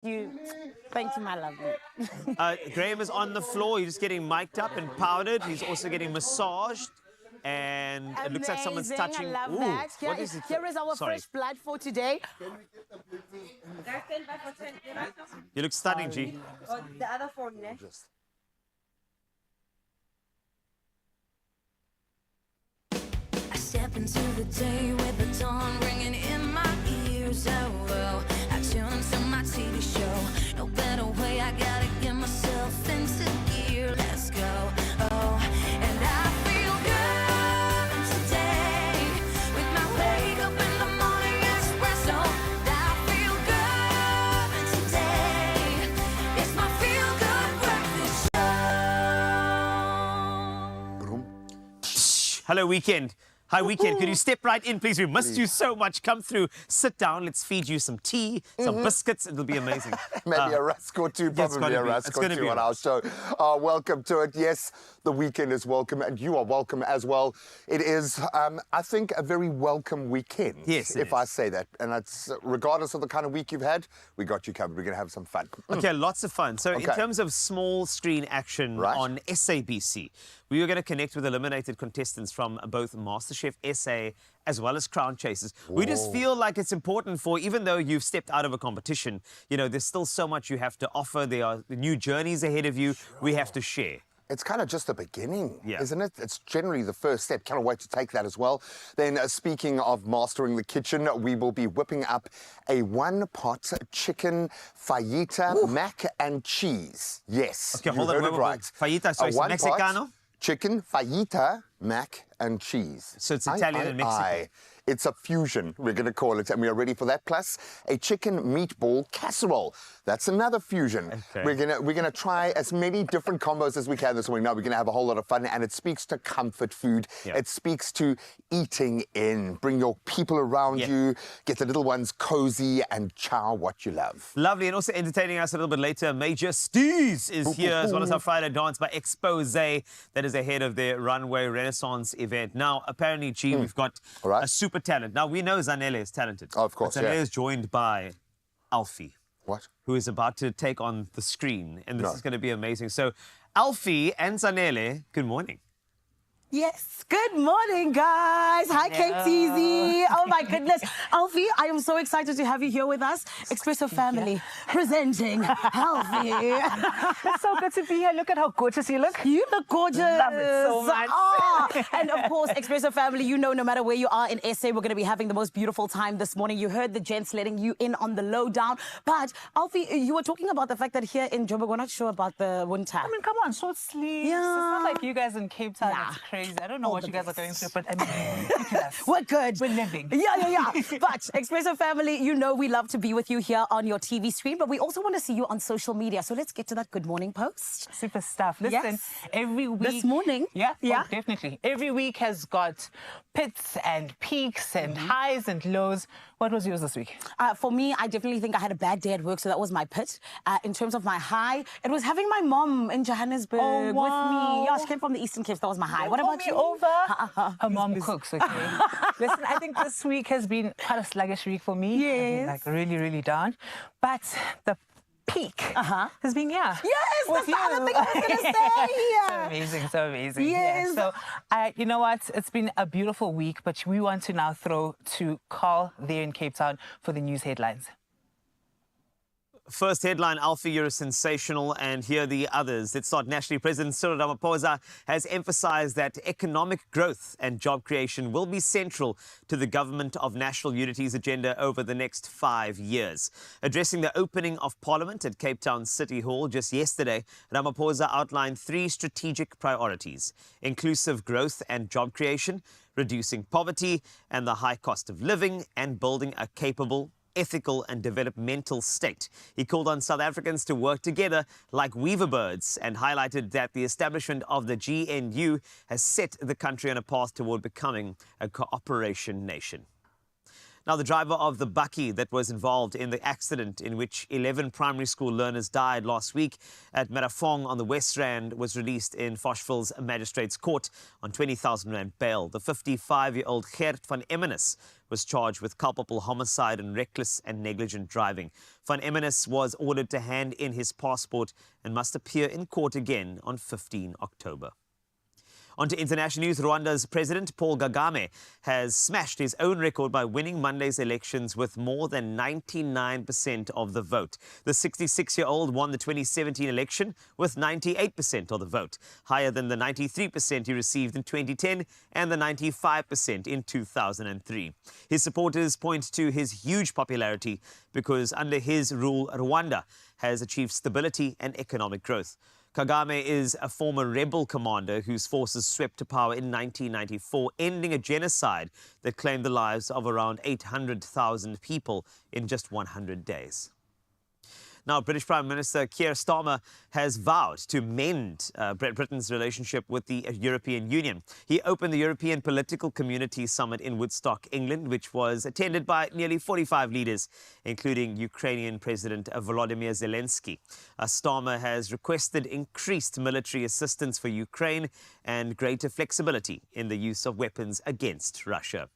Thank you, my lovely. Graham is on the floor. He's just getting mic'd up and powdered. He's also getting massaged. And it looks like someone's touching. I love Ooh, that. Here is our Sorry. fresh blood for today. You look stunning, G. The other four, ne? I step into the day with the dawn ringing in my ears. Oh, I tune into my TV show. No better way, I gotta get myself into gear. Let's go. Oh, and I feel good today with my wake up in the morning espresso. I feel good today. It's my feel good breakfast show. Hello, Weekend. Hi, Weekend. Could you step right in, please? We missed you so much. Come through, sit down. Let's feed you some tea, some biscuits. It'll be amazing. Maybe a rusk or two, probably a rusk or two on our show. Welcome to it. Yes, the weekend is welcome, and you are welcome as well. It is, I think, a very welcome weekend. Yes, if I say that. And it's regardless of the kind of week you've had, we got you covered. We're going to have some fun. Okay, lots of fun. So in terms of small screen action on SABC, we were going to connect with eliminated contestants from both MasterChef SA as well as Crown Chasers. We just feel like it's important for, even though you've stepped out of a competition, you know, there's still so much you have to offer. There are new journeys ahead of you. We have to share. It's kind of just the beginning, isn't it? It's generally the first step. Cannot wait to take that as well. Then, speaking of mastering the kitchen, we will be whipping up a one-pot chicken fajita mac and cheese. Yes, okay, hold on, right. Fajita, so it's Mexicano? Chicken fajita, mac and cheese. So it's Italian and Mexican. It's a fusion, we're going to call it, and we are ready for that. Plus, a chicken meatball casserole. That's another fusion. Okay. We're gonna try as many different combos as we can this morning. Now we're gonna have a whole lot of fun, and it speaks to comfort food. It speaks to eating in. Bring your people around you, get the little ones cozy, and chow what you love. Lovely, and also entertaining us a little bit later, Major Steez is here, as well as our Friday dance by Expresso. That is ahead of their Runway Renaissance event. Now, apparently, G, we've got a super talent. Now, we know Zanele is talented. Oh, of course, Zanele is joined by Alfie. What? Who is about to take on the screen, and this is going to be amazing. So, Alfie and Zanele, good morning. Yes, good morning, guys. Hi, KTZ. Oh, my goodness. Alfie, I am so excited to have you here with us. Expresso family presenting Alfie. It's so good to be here. Look at how gorgeous you look. You look gorgeous. Love it so much. Oh. And, of course, Expresso family, you know, no matter where you are in SA, we're going to be having the most beautiful time this morning. You heard the gents letting you in on the lowdown. But, Alfie, you were talking about the fact that here in Joburg, we're not sure about the winter. I mean, come on, short sleeves. Yeah. It's not like you guys in Cape Town. It's crazy. I don't know what you guys are going through, but I mean, look at us. We're good. We're living. Yeah. But, Expresso family, you know we love to be with you here on your TV screen, but we also want to see you on social media. So let's get to that good morning post. Super stuff. Listen, every week... This morning? Yeah, definitely. Every week has got pits and peaks and highs and lows. What was yours this week? For me, I definitely think I had a bad day at work, so that was my pit. In terms of my high, it was having my mom in Johannesburg with me. Yeah, she came from the Eastern Cape, so that was my high. What about you? Over. Her mom cooks, okay? Listen, I think this week has been quite a sluggish week for me. Yes. I've been, like, really, really down. But the peak has been, Yes, that's the other thing I was going to say. So amazing. Yes. So, you know what? It's been a beautiful week, but we want to now throw to Carl there in Cape Town for the news headlines. First headline, Alfie, you're sensational, and here are the others. Let's start nationally. President Cyril Ramaphosa has emphasized that economic growth and job creation will be central to the Government of National Unity's agenda over the next 5 years. Addressing the opening of Parliament at Cape Town City Hall just yesterday, Ramaphosa outlined 3 strategic priorities: inclusive growth and job creation, reducing poverty and the high cost of living, and building a capable, ethical and developmental state. He called on South Africans to work together like weaver birds and highlighted that the establishment of the GNU has set the country on a path toward becoming a cooperation nation. Now, the driver of the bakkie that was involved in the accident in which 11 primary school learners died last week at Marafong on the West Rand was released in Fochville's Magistrates Court on 20,000 Rand bail. The 55-year-old Gert van Emmenis was charged with culpable homicide and reckless and negligent driving. Van Emmenis was ordered to hand in his passport and must appear in court again on 15 October. On to international news. Rwanda's President Paul Kagame has smashed his own record by winning Monday's elections with more than 99% of the vote. The 66-year-old won the 2017 election with 98% of the vote, higher than the 93% he received in 2010 and the 95% in 2003. His supporters point to his huge popularity because under his rule, Rwanda has achieved stability and economic growth. Kagame is a former rebel commander whose forces swept to power in 1994, ending a genocide that claimed the lives of around 800,000 people in just 100 days. Now, British Prime Minister Keir Starmer has vowed to mend Britain's relationship with the European Union. He opened the European Political Community Summit in Woodstock, England, which was attended by nearly 45 leaders, including Ukrainian President Volodymyr Zelensky. Starmer has requested increased military assistance for Ukraine and greater flexibility in the use of weapons against Russia.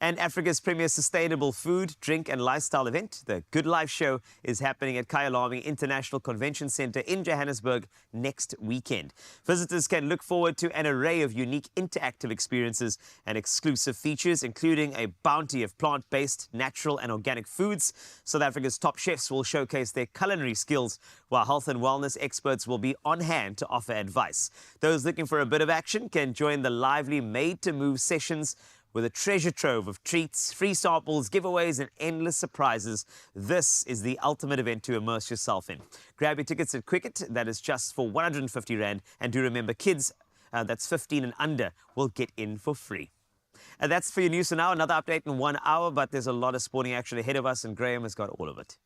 And Africa's premier sustainable food, drink and lifestyle event, the Good Life Show, is happening at Kyalami International Convention Centre in Johannesburg next weekend. Visitors can look forward to an array of unique interactive experiences and exclusive features, including a bounty of plant-based, natural and organic foods. South Africa's top chefs will showcase their culinary skills, while health and wellness experts will be on hand to offer advice. Those looking for a bit of action can join the lively made-to-move sessions with a treasure trove of treats, free samples, giveaways and endless surprises. This is the ultimate event to immerse yourself in. Grab your tickets at Quicket, that is just for 150 Rand. And do remember, kids, that's 15 and under, will get in for free. And that's for your news for now. Another update in 1 hour, but there's a lot of sporting action ahead of us, and Graham has got all of it.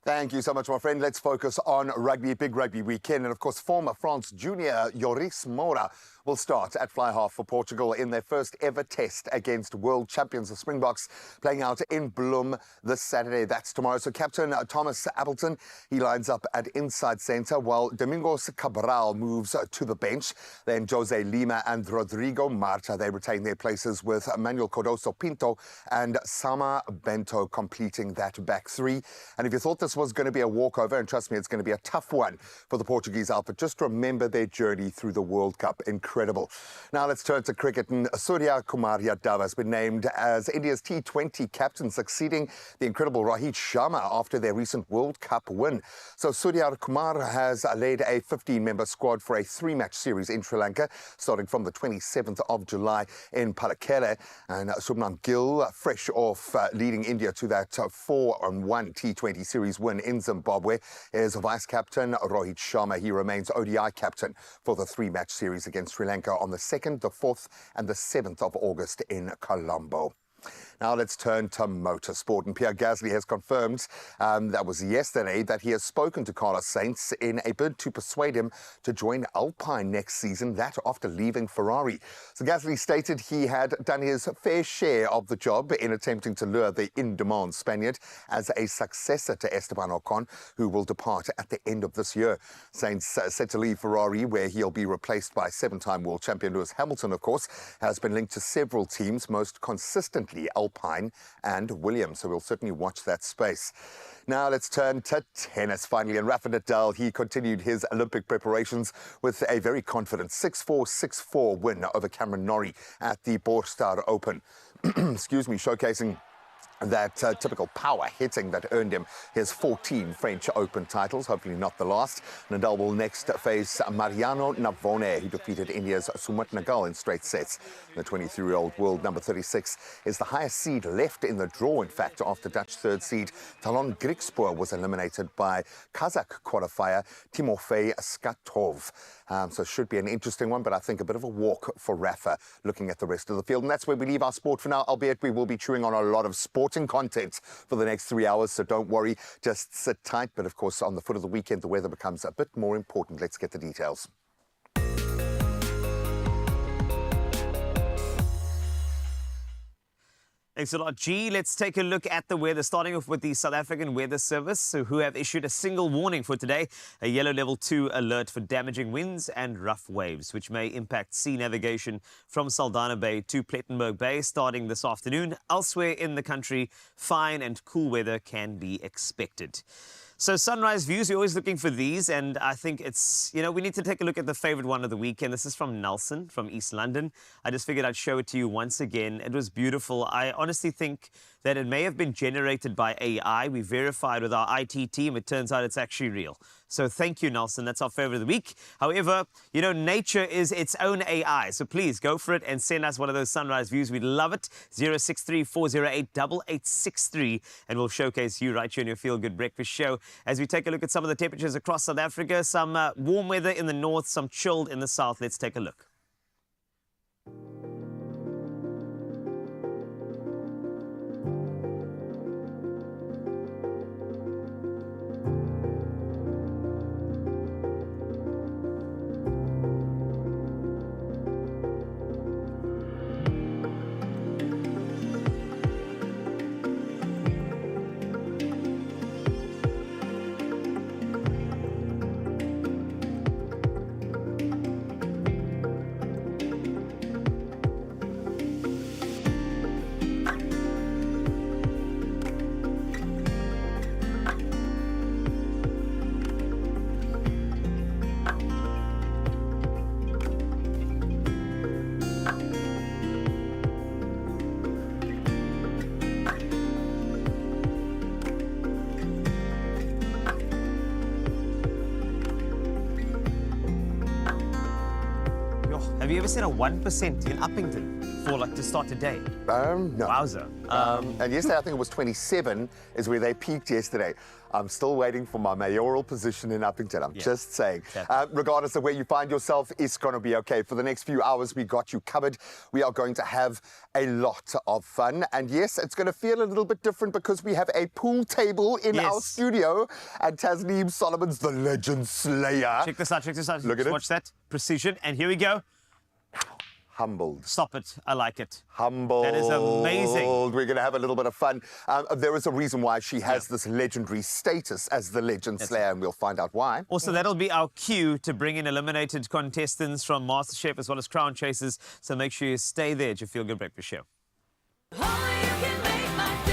Thank you so much, my friend. Let's focus on rugby, big rugby weekend. And of course, former France junior Joris Moura will start at fly half for Portugal in their first ever test against world champions, the Springboks, playing out in Bloem this Saturday. That's tomorrow. So captain Thomas Appleton, he lines up at inside centre, while Domingos Cabral moves to the bench. Then Jose Lima and Rodrigo Marta, they retain their places, with Manuel Cardoso Pinto and Sama Bento completing that back three. And if you thought this was going to be a walkover, and trust me, it's going to be a tough one for the Portuguese outfit, just remember their journey through the World Cup. Incredible. Now let's turn to cricket, and Surya Kumar Yadav has been named as India's T20 captain, succeeding the incredible Rohit Sharma after their recent World Cup win. So Surya Kumar has led a 15-member squad for a 3-match series in Sri Lanka, starting from the 27th of July in Palakkale. And Shubman Gill, fresh off leading India to that 4-1 T20 series win in Zimbabwe, is vice-captain Rohit Sharma. He remains ODI captain for the 3-match series against Sri Lanka on the 2nd, the 4th and the 7th of August in Colombo. Now let's turn to motorsport, and Pierre Gasly has confirmed, that was yesterday, that he has spoken to Carlos Sainz in a bid to persuade him to join Alpine next season, that after leaving Ferrari. So Gasly stated he had done his fair share of the job in attempting to lure the in-demand Spaniard as a successor to Esteban Ocon, who will depart at the end of this year. Sainz, set to leave Ferrari, where he'll be replaced by 7-time world champion Lewis Hamilton, of course, has been linked to several teams, most consistently Alpine and Williams, so we'll certainly watch that space. Now let's turn to tennis finally, and Rafa Nadal, he continued his Olympic preparations with a very confident 6-4, 6-4 win over Cameron Norrie at the Borstar Open. Excuse me, showcasing that typical power hitting that earned him his 14 French Open titles, hopefully not the last. Nadal will next face Mariano Navone, who defeated India's Sumit Nagal in straight sets. The 23-year-old world number 36 is the highest seed left in the draw, in fact, after Dutch third seed Talon Griekspoor was eliminated by Kazakh qualifier Timofey Skatov. So it should be an interesting one, but I think a bit of a walk for Rafa looking at the rest of the field. And that's where we leave our sport for now, albeit we will be chewing on a lot of sporting content for the next 3 hours, so don't worry, just sit tight. But of course, on the foot of the weekend, the weather becomes a bit more important. Let's get the details. Thanks a lot, G. Let's take a look at the weather, starting off with the South African Weather Service, who have issued a single warning for today, a yellow level 2 alert for damaging winds and rough waves, which may impact sea navigation from Saldanha Bay to Plettenberg Bay starting this afternoon. Elsewhere in the country, fine and cool weather can be expected. So sunrise views, we're always looking for these, and I think it's, we need to take a look at the favorite one of the weekend. This is from Nelson from East London. I just figured I'd show it to you once again. It was beautiful. I honestly think that it may have been generated by AI. We verified with our IT team. It turns out it's actually real. So thank you, Nelson. That's our favorite of the week. However, nature is its own AI. So please go for it and send us one of those sunrise views. We'd love it. 063-408-8863. And we'll showcase you right here in your Feel Good Breakfast Show as we take a look at some of the temperatures across South Africa. Some warm weather in the north, some chilled in the south. Let's take a look. Have you ever seen a 1% in Uppington for to start a day? No. Wowza. And yesterday, I think it was 27 is where they peaked yesterday. I'm still waiting for my mayoral position in Uppington. I'm just saying. Regardless of where you find yourself, it's going to be okay. For the next few hours, we got you covered. We are going to have a lot of fun. And yes, it's going to feel a little bit different because we have a pool table in our studio. And Tasneem Solomon's the Legend Slayer. Check this out, check this out. Look at it. Watch that. Precision. And here we go. Humbled. Stop it. I like it. Humbled. That is amazing. We're going to have a little bit of fun. There is a reason why she has this legendary status as the Legend Slayer, and we'll find out why. Also, that'll be our cue to bring in eliminated contestants from MasterChef as well as Crown Chasers. So make sure you stay there at your Feel Good Breakfast Show. Only you can make my day.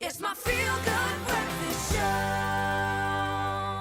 It's my Feel Good Breakfast Show.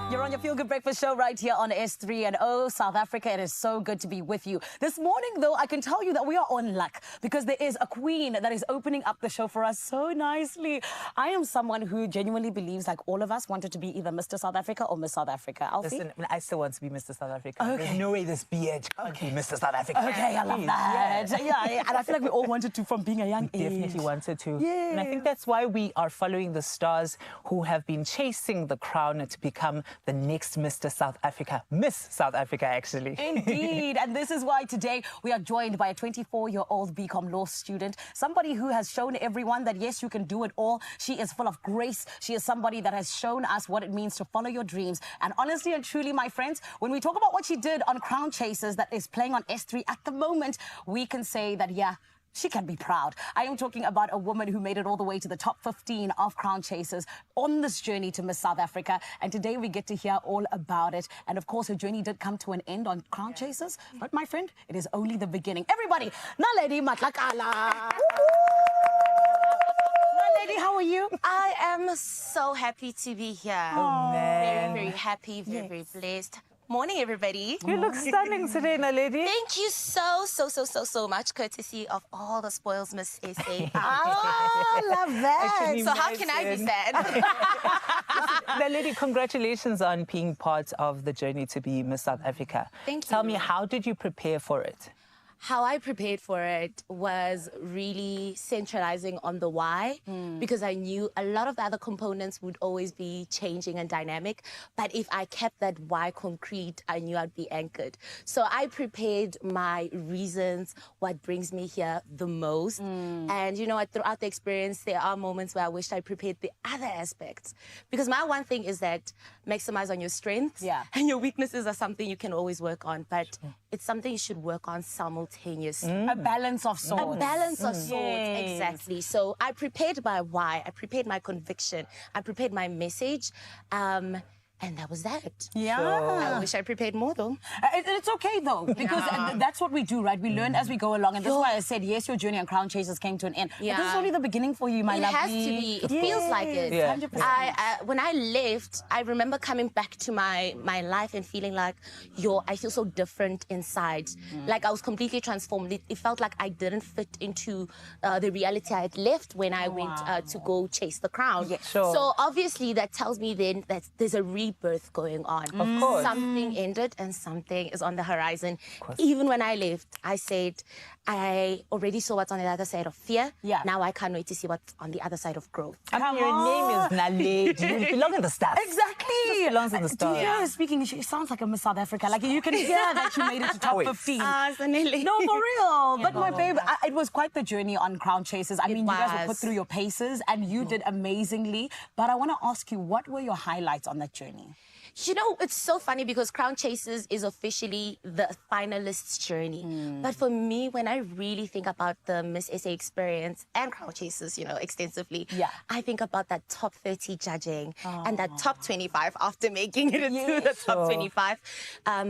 You're on your Feel Good Breakfast show right here on S3. And oh, South Africa, it is so good to be with you. This morning, though, I can tell you that we are on luck because there is a queen that is opening up the show for us so nicely. I am someone who genuinely believes like all of us wanted to be either Mr. South Africa or Miss South Africa. Alfie? Listen, I still want to be Mr. South Africa. Okay. There's no way this beard can't be Mr. South Africa. Okay, I love Please, that. yeah. Yeah, and I feel like we all wanted to from being a young age. Definitely wanted to. Yeah. And I think that's why we are following the stars who have been chasing the crown to become the next Mr. South Africa. Miss South Africa, actually. Indeed. And this is why today we are joined by a 24-year-old BCom law student, somebody who has shown everyone that, yes, you can do it all. She is full of grace. She is somebody that has shown us what it means to follow your dreams. And honestly and truly, my friends, when we talk about what she did on Crown Chasers that is playing on S3 at the moment, we can say that, yeah, she can be proud. I am talking about a woman who made it all the way to the top 15 of Crown Chasers on this journey to Miss South Africa. And today we get to hear all about it. And of course, her journey did come to an end on Crown Chasers. But my friend, it is only the beginning. Everybody, Naledi Matlakala. Naledi, how are you? I am so happy to be here. Oh, man. Very, very happy, very blessed. Morning, everybody. You look stunning today, Naledi. Thank you so much, courtesy of all the spoils, Miss SA. I love that. So how can I be sad? Naledi, congratulations on being part of the journey to be Miss South Africa. Thank you. Tell me, how did you prepare for it? How I prepared for it was really centralizing on the why, because I knew a lot of the other components would always be changing and dynamic. But if I kept that why concrete, I knew I'd be anchored. So I prepared my reasons, what brings me here the most. And you know what, throughout the experience, there are moments where I wished I prepared the other aspects. Because my one thing is that maximize on your strengths, and your weaknesses are something you can always work on. But it's something you should work on simultaneously. A balance of sorts. A balance of sorts, exactly. So I prepared my why, I prepared my conviction, I prepared my message, and that was that. Yeah. I wish I prepared more, though. It's okay, though, because that's what we do, right? We learn as we go along. And that's why I said, yes, your journey on Crown Chasers came to an end. But this is only the beginning for you, my lovely. It has to be. It feels like it. Yeah. 100%. When I left, I remember coming back to my life and feeling like, I feel so different inside. Like I was completely transformed. It felt like I didn't fit into the reality I had left when I went to go chase the crown. Yeah. Sure. So obviously that tells me then that there's a rebirth going on. Of course. Something ended and something is on the horizon. Even when I left, I said, I already saw what's on the other side of fear. Yeah. Now I can't wait to see what's on the other side of growth. I mean, your name is Naledi. You belong in the stars. Exactly. It belongs in the Do stars. you hear her speaking? She sounds like a Miss South Africa. Like you can hear that she made it to top 15. Nelly. No, for real. But my babe, it was quite the journey on Crown Chasers. I mean, you guys were put through your paces and you did amazingly. But I want to ask you, what were your highlights on that journey? You know, it's so funny because Crown Chasers is officially the finalist's journey. But for me, when I really think about the Miss SA experience and Crown Chasers, you know, extensively, I think about that top 30 judging and that top 25 after making it into the top 25,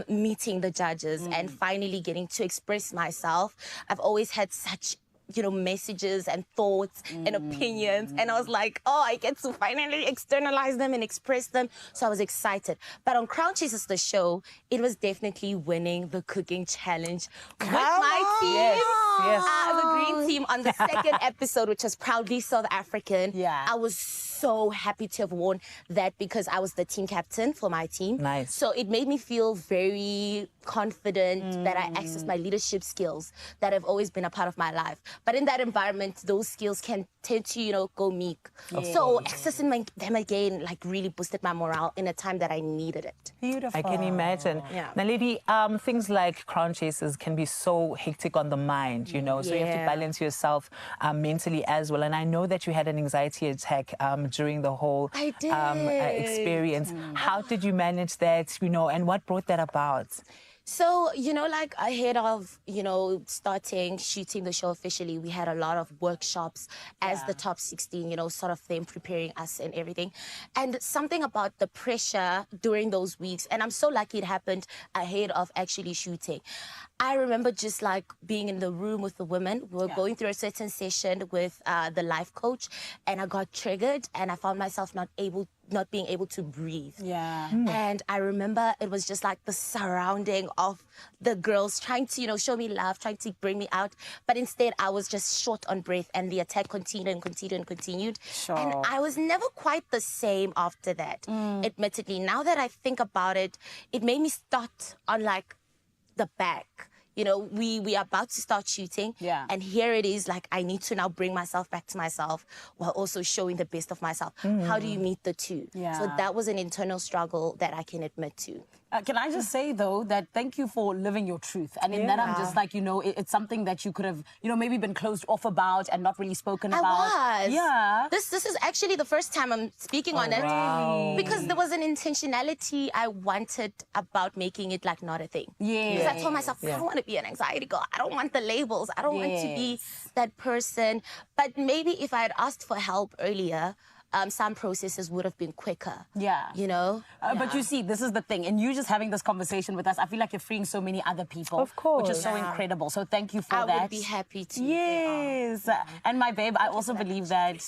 meeting the judges and finally getting to express myself. I've always had such messages and thoughts and opinions. And I was like, I get to finally externalize them and express them. So I was excited. But on Crown Chasers, the show, it was definitely winning the cooking challenge with my team. Yes. The green team on the second episode, which was proudly South African. Yeah. I was so happy to have won that because I was the team captain for my team. Nice. So it made me feel very confident that I accessed my leadership skills that have always been a part of my life. But in that environment, those skills can tend to, go meek. So accessing them again, really boosted my morale in a time that I needed it. Beautiful. I can imagine. Yeah. Naledi, things like Crown Chasers can be so hectic on the mind, so you have to balance yourself mentally as well. And I know that you had an anxiety attack during the whole experience. How did you manage that, and what brought that about? So, ahead of, starting shooting the show officially, we had a lot of workshops as the top 16, sort of them preparing us and everything. And something about the pressure during those weeks, and I'm so lucky it happened ahead of actually shooting. I remember just being in the room with the women. We were going through a certain session with the life coach, and I got triggered and I found myself not not being able to breathe. Yeah. And I remember it was just like the surrounding of the girls trying to, you know, show me love, trying to bring me out. But instead, I was just short on breath, and the attack continued and continued and continued. Sure. And I was never quite the same after that, admittedly. Now that I think about it, it made me start on like the back. You know, we are about to start shooting. Yeah. And here it is, like, I need to now bring myself back to myself while also showing the best of myself. How do you meet the two? Yeah. So that was an internal struggle that I can admit to. Can I just say, though, that thank you for living your truth. And in that, I'm just like, you know, it's something that you could have, you know, maybe been closed off about and not really spoken about. I was. Yeah. This is actually the first time I'm speaking on it. wow. Because there was an intentionality I wanted about making it like not a thing. Yeah. Because I told myself, I don't want to be an anxiety girl. I don't want the labels. I don't want to be that person. But maybe if I had asked for help earlier, some processes would have been quicker. Yeah. You know? But you see, this is the thing. And you just having this conversation with us, I feel like you're freeing so many other people. Of course. Which is so incredible. So thank you for I that. would be happy to. Yes. And my babe, I also believe that,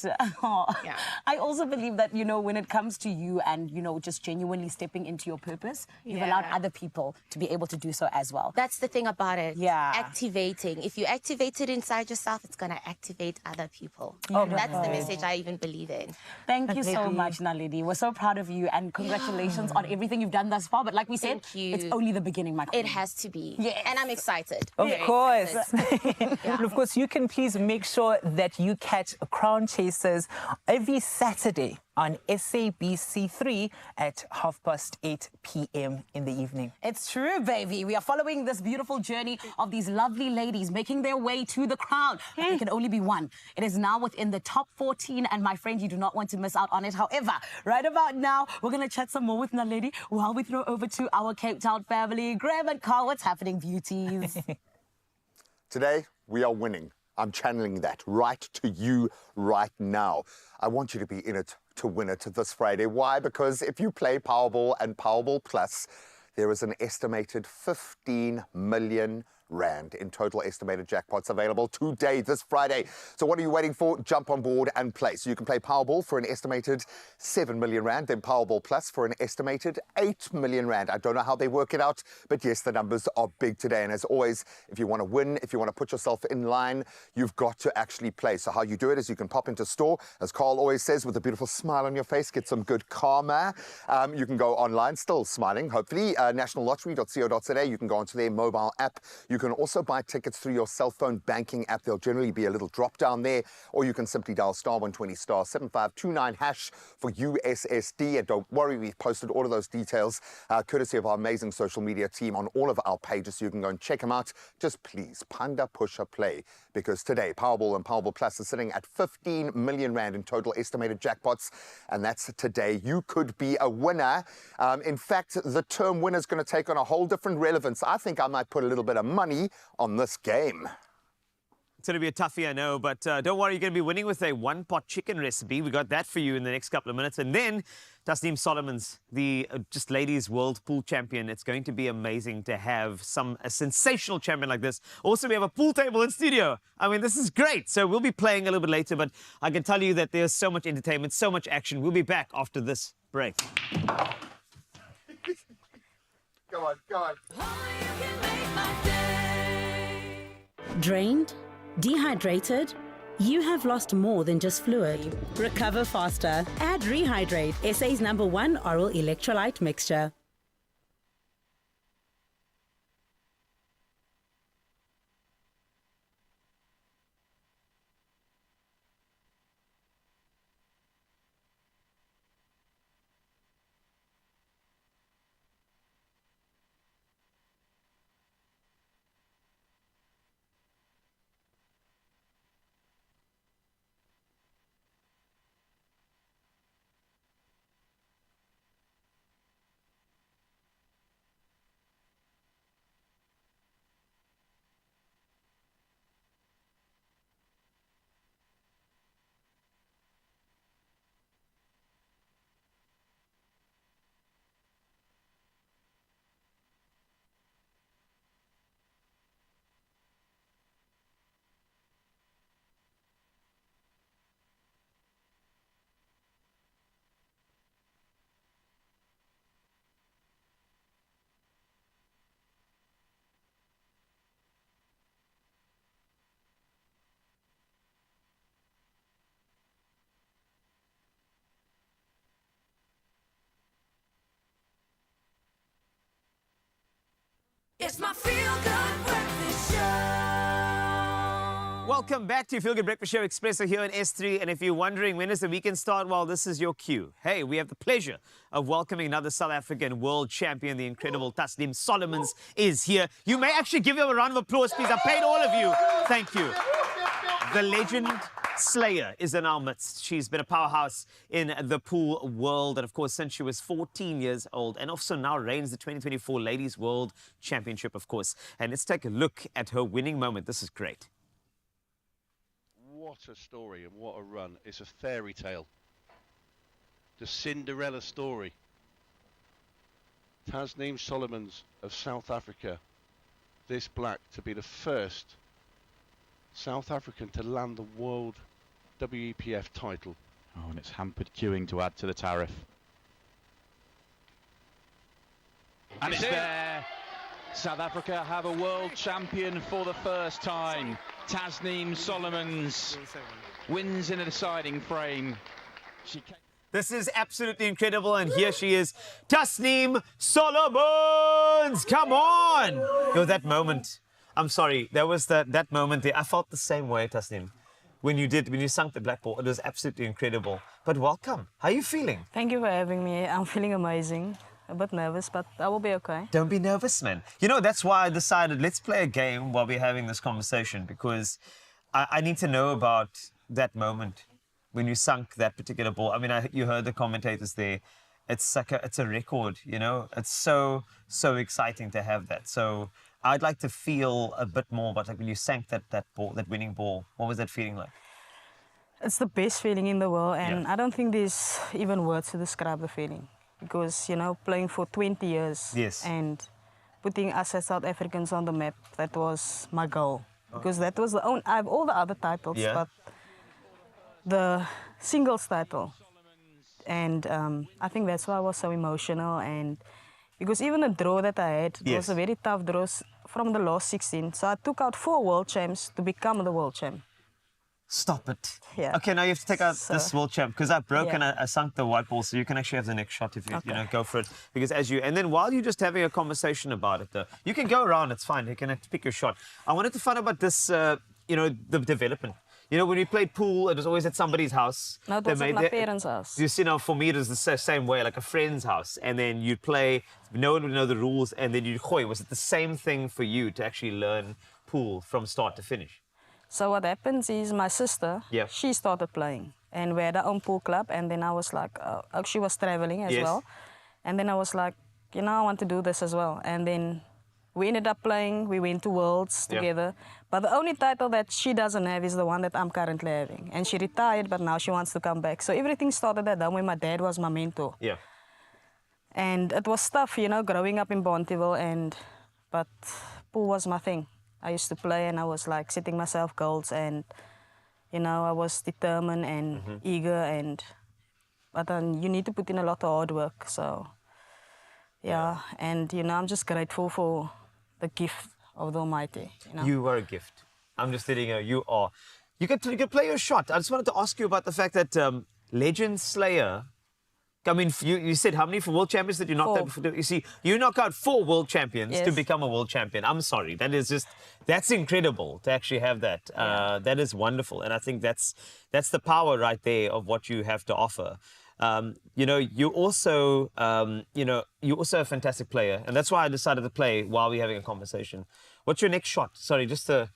I also believe that, you know, when it comes to you and, you know, just genuinely stepping into your purpose, you've allowed other people to be able to do so as well. That's the thing about it. Yeah. Activating. If you activate it inside yourself, it's going to activate other people. And that's the message I even believe in. Thank you so much, Naledi. We're so proud of you and congratulations on everything you've done thus far. But like we said, Thank you. it's only the beginning, my queen. It has to be. Yes. And I'm excited. Of Very course. excited. And of course, you can please make sure that you catch Crown Chasers every Saturday on SABC3 at 8:30 p.m. in the evening. It's true, baby. We are following this beautiful journey of these lovely ladies making their way to the crown. But there can only be one. It is now within the top 14, and my friend, you do not want to miss out on it. However, right about now, we're going to chat some more with Naledi while we throw over to our Cape Town family. Graham and Carl, what's happening, beauties? Today, we are winning. I'm channeling that right to you right now. I want you to be in it to win it this Friday. Why? Because if you play Powerball and Powerball Plus, there is an estimated 15 million rand in total estimated jackpots available today, this Friday. So what are you waiting for? Jump on board and play. So you can play Powerball for an estimated 7 million rand, then Powerball Plus for an estimated 8 million rand. I don't know how they work it out, but yes, the numbers are big today. And as always, if you want to win, if you want to put yourself in line, you've got to actually play. So how you do it is you can pop into store, as Carl always says, with a beautiful smile on your face, get some good karma. You can go online, still smiling, hopefully, nationallottery.co.za. You can go onto their mobile app. You can also buy tickets through your cell phone banking app. There'll generally be a little drop down there, or you can simply dial *120 *7529 hash for USSD. And don't worry, we've posted all of those details courtesy of our amazing social media team on all of our pages, so you can go and check them out. Just please, panda, pusher, play, because today Powerball and Powerball Plus are sitting at 15 million rand in total estimated jackpots, and that's today. You could be a winner. In fact, the term winner is going to take on a whole different relevance. I think I might put a little bit of money on this game. It's going to be a toughie, I know, but don't worry, you're going to be winning with a one-pot chicken recipe. We got that for you in the next couple of minutes. And then Tasneem Solomon's the just ladies world pool champion. It's going to be amazing to have a sensational champion like this. Also, we have a pool table in studio. I mean, this is great. So we'll be playing a little bit later, but I can tell you that there's so much entertainment, so much action. We'll be back after this break. Go on, go on. Drained? Dehydrated? You have lost more than just fluid. Recover faster. Add Rehydrate, SA's #1 oral electrolyte mixture. It's my feel-good breakfast show. Welcome back to your Feel Good Breakfast Show, Expresso here on S3. And if you're wondering when does the weekend start, well, this is your cue. Hey, we have the pleasure of welcoming another South African world champion. The incredible Tasneem Solomons is here. You may actually give him a round of applause, please. I paid all of you. Thank you. The legend Slayer is in our midst. She's been a powerhouse in the pool world, and of course, since she was 14 years old, and also now reigns the 2024 Ladies World Championship, of course. And let's take a look at her winning moment. This is great. What a story and what a run. It's a fairy tale. The Cinderella story. Tasneem Solomons of South Africa, this black, to be the first South African to land the World WEPF title. Oh, and it's hampered queuing to add to the tariff. And it's there. South Africa have a world champion for the first time. Tasneem Solomons wins in a deciding frame. This is absolutely incredible, and here she is, Tasneem Solomons! Come on! Yo, that moment. I'm sorry, there was that moment there. I felt the same way, Tasneem, when you sunk the black ball. It was absolutely incredible. But welcome. How are you feeling? Thank you for having me. I'm feeling amazing. A bit nervous, but I will be okay. Don't be nervous, man. You know, that's why I decided let's play a game while we're having this conversation, because I need to know about that moment when you sunk that particular ball. I mean, you heard the commentators there. It's like it's a record, you know? It's so exciting to have that. So I'd like to feel a bit more about like when you sank that ball, that winning ball. What was that feeling like? It's the best feeling in the world, and I don't think there's even words to describe the feeling. Because, you know, playing for 20 years and putting us as South Africans on the map, that was my goal. Because that was I have all the other titles, but the singles title. And I think that's why I was so emotional. And because even the draw that I had, it was a very tough draw from the last 16. So I took out 4 world champs to become the world champ. Stop it. Yeah. Okay, now you have to take out this world champ, because I broke and I sunk the white ball, so you can actually have the next shot if you, you know, go for it. Because and then while you're just having a conversation about it, though, you can go around, it's fine, you can pick your shot. I wanted to find out about this, you know, the development. You know, when we played pool, it was always at somebody's house. No, it was at my parents' house. You see, now for me, it was the same way, like a friend's house. And then you'd play, no one would know the rules, and then you'd gooi. Was it the same thing for you to actually learn pool from start to finish? So what happens is my sister, she started playing. And we had our own pool club. And then I was like, she was traveling as well. And then I was like, you know, I want to do this as well. And then we ended up playing. We went to Worlds together. But the only title that she doesn't have is the one that I'm currently having. And she retired, but now she wants to come back. So everything started at home when my dad was my mentor. Yeah. And it was tough, you know, growing up in Bonteheuwel. But pool was my thing. I used to play and I was like setting myself goals, and you know, I was determined and eager, but then you need to put in a lot of hard work. So and you know, I'm just grateful for the gift of the Almighty. You know? You are a gift. I'm just telling you, you are. You can play your shot. I just wanted to ask you about the fact that Legend Slayer. I mean, you said how many for world champions that you knocked out? You see, you knock out 4 world champions to become a world champion. I'm sorry, that's incredible to actually have that. That is wonderful, and I think that's the power right there of what you have to offer. You know, you're also a fantastic player, and that's why I decided to play while we're having a conversation. What's your next shot? Sorry, just to.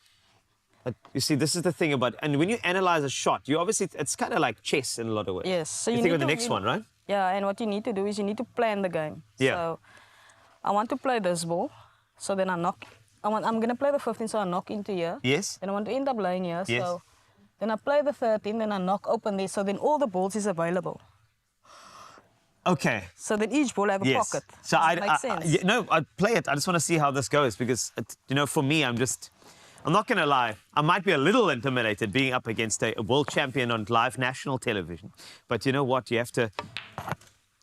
You see, this is the thing about, and when you analyze a shot, you obviously, it's kind of like chess in a lot of ways. Yes. So you think of the next one, right? Yeah, and what you need to do is you need to plan the game. Yeah. So I want to play this ball, so then I'm going to play the 15, so I knock into here. Yes. Then I want to end up laying here, so then I play the 13, then I knock open there, so then all the balls is available. Okay. So then each ball have a pocket. So I'd play it. I just want to see how this goes, because, you know, for me, I'm not going to lie, I might be a little intimidated being up against a world champion on live national television. But you know what? You have to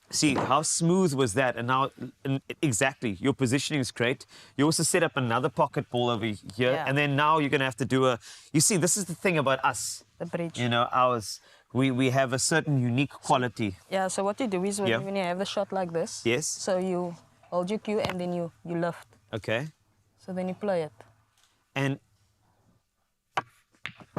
see how smooth was that. And now, exactly, your positioning is great. You also set up another pocket ball over here. Yeah. And then now you're going to have to do you see, this is the thing about us. The bridge. You know, we have a certain unique quality. Yeah, so what you do is when you have the shot like this. Yes. So you hold your cue and then you lift. Okay. So then you play it. And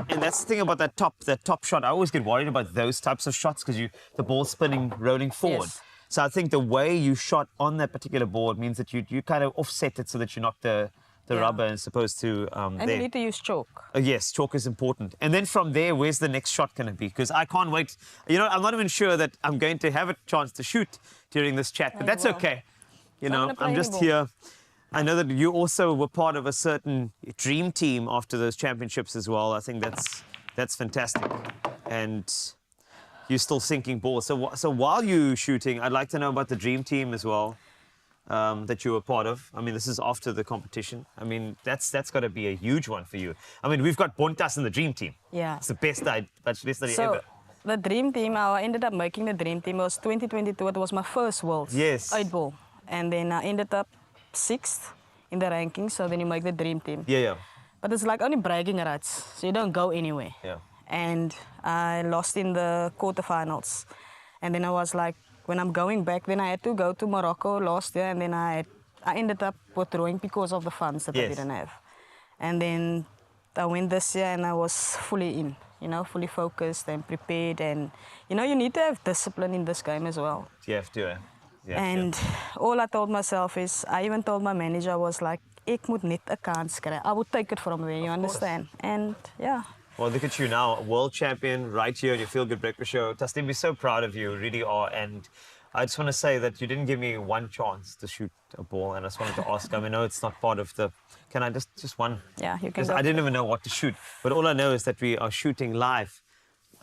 that's the thing about that top shot. I always get worried about those types of shots because the ball's spinning, rolling forward. Yes. So I think the way you shot on that particular board means that you kind of offset it so that you knock the rubber as opposed to And there. you need to use chalk. Yes, chalk is important. And then from there, where's the next shot going to be? Because I can't wait. You know, I'm not even sure that I'm going to have a chance to shoot during this chat, but that's okay. You know, I'm just here. I know that you also were part of a certain dream team after those championships as well. I think that's fantastic. And you're still sinking balls. So while you're shooting, I'd like to know about the dream team as well. That you were part of. I mean, this is after the competition. I mean, that's got to be a huge one for you. I mean, we've got Bontas in the dream team. Yeah. It's the best study So ever. the dream team, I ended up making the dream team. It was 2022. It was my first Worlds. Yes. 8 ball. And then I ended up 6th in the ranking. So then you make the dream team. Yeah. But it's like only bragging rights. So you don't go anywhere. Yeah. And I lost in the quarterfinals. And then I was like, when I'm going back, then I had to go to Morocco last year, and then I ended up withdrawing because of the funds that I didn't have. And then I went this year, and I was fully in, you know, fully focused and prepared. And, you know, you need to have discipline in this game as well. You have to, And all I told myself is, I even told my manager, I was like, ek moet net 'n kans kry. I would take it from there, you understand? And, yeah. Well, look at you now, world champion right here on your Feel Good Breakfast Show. Tasneem, we're so proud of you, really are. And I just want to say that you didn't give me one chance to shoot a ball. And I just wanted to ask, I mean, no, it's not part of the... Can I just one? Yeah, you can Because go. I didn't even know what to shoot. But all I know is that we are shooting live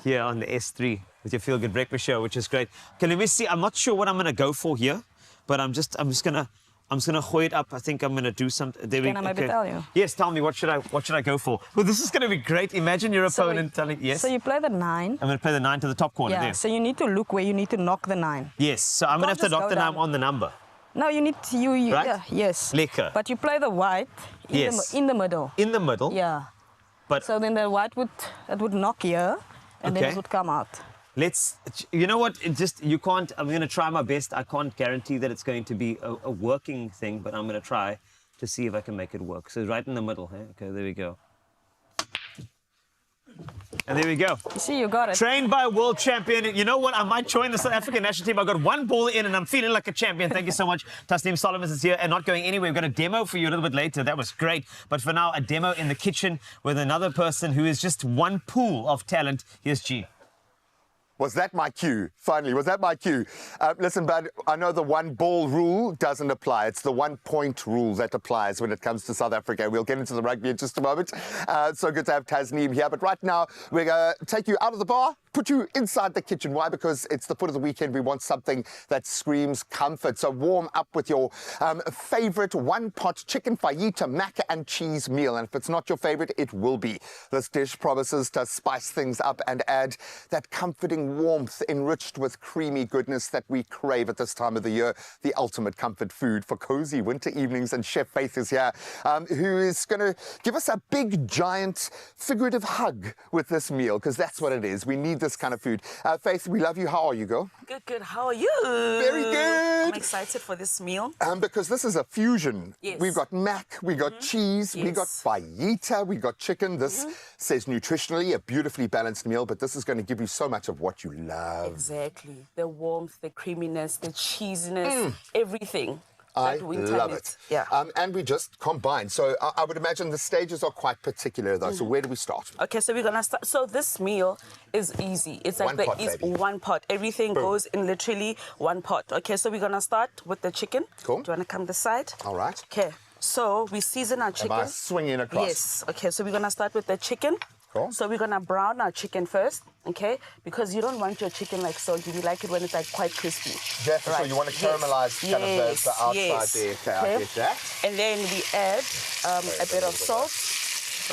here on the S3 with your Feel Good Breakfast Show, which is great. Okay, let me see. I'm not sure what I'm going to go for here, but I'm just going to hoy it up. I think I'm going to do something. Can I maybe tell you? Yes, tell me, what should I go for? Well, this is going to be great. Imagine your opponent telling, yes? So you play the 9. I'm going to play the 9 to the top corner Yeah, there. so you need to look where you need to knock the 9. Yes, so I'm going to have to knock the 9 on the number. No, you need to, Right? yeah, yes. Lekker. But you play the white in the middle. In the middle? Yeah. But so then the white would knock here, and then it would come out. You know what, you can't, I'm going to try my best. I can't guarantee that it's going to be a working thing, but I'm going to try to see if I can make it work. So right in the middle, eh? Okay, there we go. And there we go. You see, you got it. Trained by a world champion. You know what, I might join the South African national team. I got one ball in and I'm feeling like a champion. Thank you so much. Tasneem Solomons is here and not going anywhere. We've got a demo for you a little bit later. That was great. But for now, a demo in the kitchen with another person who is just one pool of talent. Here's G. Was that my cue? Finally, was that my cue? Listen, Bud, I know the 1 ball rule doesn't apply. It's the 1 point rule that applies when it comes to South Africa. We'll get into the rugby in just a moment. So good to have Tasneem here. But right now, we're going to take you out of the bar, put you inside the kitchen. Why? Because it's the foot of the weekend. We want something that screams comfort. So warm up with your favorite 1-pot chicken fajita mac and cheese meal. And if it's not your favorite, it will be. This dish promises to spice things up and add that comforting warmth enriched with creamy goodness that we crave at this time of the year. The ultimate comfort food for cozy winter evenings. And Chef Faith is here, who is going to give us a big, giant, figurative hug with this meal, because that's what it is. We need this kind of food. Faith, we love you. How are you, girl? Good. How are you? Very good. I'm excited for this meal. Because this is a fusion. Yes. We've got mac, we got cheese, we got fajita, we got chicken. This says nutritionally a beautifully balanced meal, but this is going to give you so much of what you love. Exactly. The warmth, the creaminess, the cheesiness, everything. I love it. Yeah. And we just combine. So I would imagine the stages are quite particular, though. So where do we start? Okay, so we're going to start. So this meal is easy. It's like one pot. Everything goes in literally 1 pot. Okay, so we're going to start with the chicken. Cool. Do you want to come this side? All right. Okay, so we season our chicken. Am I swinging across? Yes. Okay, so we're going to start with the chicken. Cool. So we're going to brown our chicken first, okay? Because you don't want your chicken like soggy. You like it when it's like quite crispy. Definitely. Right. So you want to caramelize kind of the outside there. Okay, I get that. And then we add a bit of salt,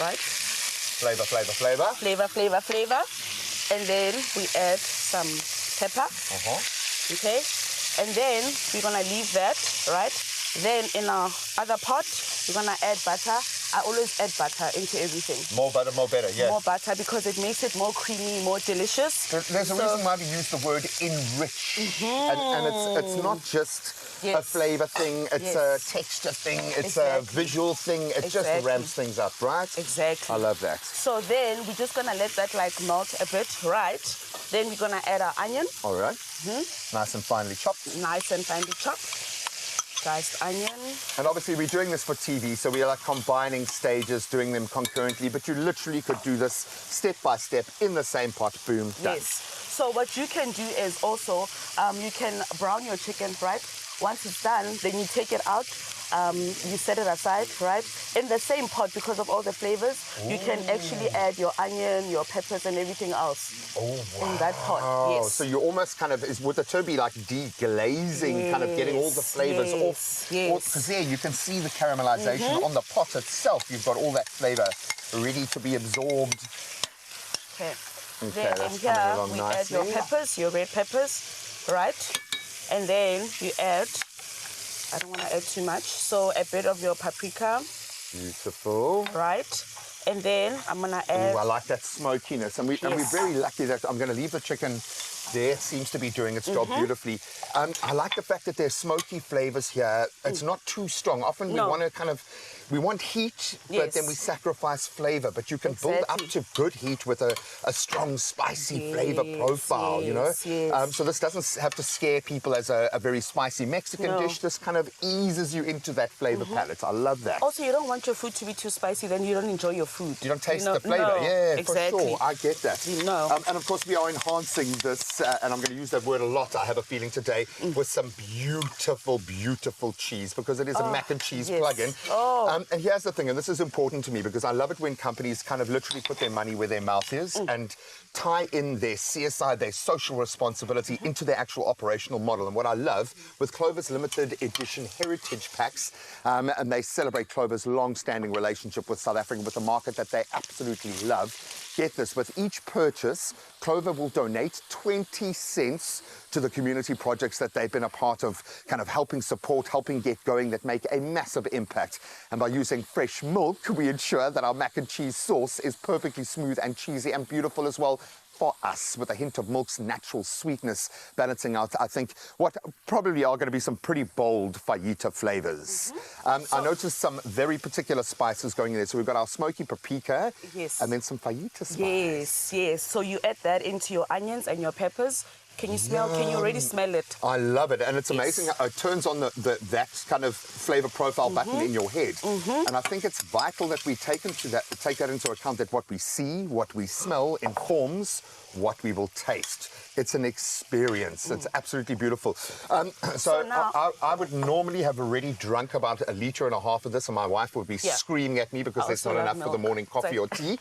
right? Flavor. And then we add some pepper, okay? And then we're going to leave that, right? Then in our other pot, we're going to add butter I always add butter into everything. More butter, more better, yeah. More butter because it makes it more creamy, more delicious. There's a reason why we use the word enrich. And it's not just a flavour thing, it's a texture thing, it's a visual thing, it just ramps things up, right? Exactly. I love that. So then we're just gonna let that like melt a bit, right? Then we're gonna add our onion. All right. Nice and finely chopped. Nice and finely chopped. Diced onion. And obviously we're doing this for TV, so we are like combining stages, doing them concurrently, but you literally could do this step by step in the same pot, boom, done. Yes. So what you can do is also, you can brown your chicken, right? Once it's done, then you take it out, you set it aside, right? In the same pot, because of all the flavors, you can actually add your onion, your peppers, and everything else in that pot. Yes. So you almost kind of, would the term be like deglazing, kind of getting all the flavors off? Yes. Because there you can see the caramelization on the pot itself. You've got all that flavor ready to be absorbed. Okay. Okay, then here we add your peppers, your red peppers, right? And then you add, I don't want to add too much, so a bit of your paprika. Beautiful. Right? And then I'm going to add... Ooh, I like that smokiness. And we're very lucky that I'm going to leave the chicken there. It seems to be doing its job beautifully. I like the fact that there's smoky flavors here. It's not too strong. Often we want to kind of... We want heat, but then we sacrifice flavor. But you can build up to good heat with a strong, spicy flavor profile, you know? So this doesn't have to scare people as a very spicy Mexican dish. This kind of eases you into that flavor palette. I love that. Also, you don't want your food to be too spicy, then you don't enjoy your food. You don't taste the flavor. Yeah, exactly. for sure. I get that. And of course, we are enhancing this, and I'm going to use that word a lot, I have a feeling today, with some beautiful, beautiful cheese, because it is a mac and cheese plug-in. And here's the thing, and this is important to me, because I love it when companies kind of literally put their money where their mouth is and tie in their CSI, their social responsibility into their actual operational model. And what I love with Clover's limited edition heritage packs, and they celebrate Clover's long-standing relationship with South Africa, with a market that they absolutely love. Get this, with each purchase, Clover will donate 20 cents to the community projects that they've been a part of, kind of helping support, helping get going, that make a massive impact. And by using fresh milk, we ensure that our mac and cheese sauce is perfectly smooth and cheesy and beautiful as well for us, with a hint of milk's natural sweetness, balancing out, I think, what probably are going to be some pretty bold fajita flavors. I noticed some very particular spices going in there. So we've got our smoky paprika, and then some fajita spice. Yes. So you add that into your onions and your peppers. Can you smell? Can you already smell it? I love it, and it's amazing how it turns on that kind of flavor profile button in your head. And I think it's vital that we take that into account, that what we see, what we smell informs what we will taste. It's an experience. It's absolutely beautiful. So now, I would normally have already drunk about 1.5 liters of this, and my wife would be screaming at me because there's not enough for the morning coffee or tea.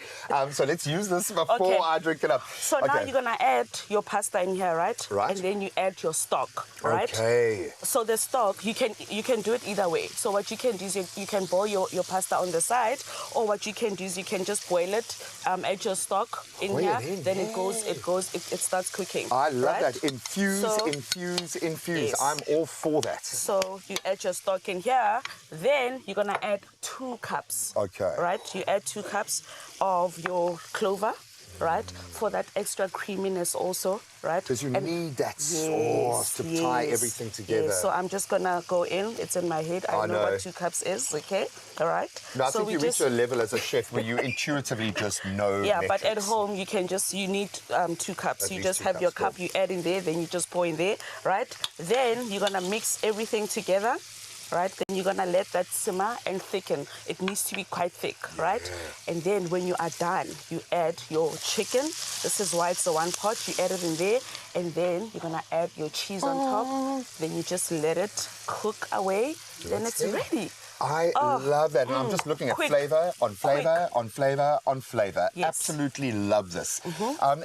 So let's use this before I drink it up. So now you're gonna add your pasta in here, right? Right. And then you add your stock, right? Okay. So the stock, you can do it either way. So what you can do is you can boil your pasta on the side, or what you can do is you can just boil it, add your stock in here, then it starts cooking. I love that. Infuse. Yes. I'm all for that. So you add your stock in here, then you're gonna add 2 cups. Okay. Right? You add 2 cups of your clover, right? For that extra creaminess also, right? Because you need that sauce to tie everything together. Yes. So I'm just gonna go in. It's in my head. I know what 2 cups is, okay? All right? No, I think you reach a level as a chef where you intuitively just know Yeah, metrics. but at home you need 2 cups. At you least just 2 have cups, your cup, you add in there, then you just pour in there, right? Then you're gonna mix everything together. Right, then you're gonna let that simmer and thicken. It needs to be quite thick, right? And then when you are done, you add your chicken. This is why it's the one pot. You add it in there, and then you're gonna add your cheese on top. Then you just let it cook away. Then it's ready. I love that. And I'm just looking at flavor on flavor on flavor on flavor. Yes. Absolutely love this. And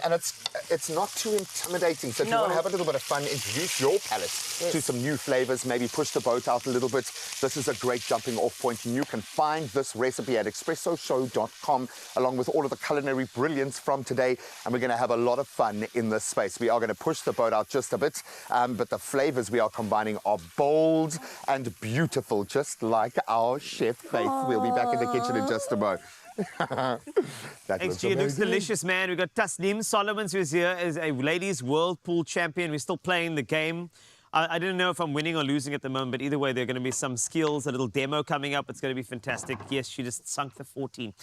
it's not too intimidating. So if you want to have a little bit of fun, introduce your palate to some new flavors, maybe push the boat out a little bit. This is a great jumping off point. And you can find this recipe at expressoshow.com, along with all of the culinary brilliance from today. And we're going to have a lot of fun in this space. We are going to push the boat out just a bit, but the flavors we are combining are bold and beautiful, just like our chef, Faith. We'll be back in the kitchen in just a moment. XG, it looks delicious, man. We've got Tasneem Solomons, who's here as a ladies world pool champion. We're still playing the game. I didn't know if I'm winning or losing at the moment, but either way, there are going to be some skills, a little demo coming up. It's going to be fantastic. Yes, she just sunk the 14.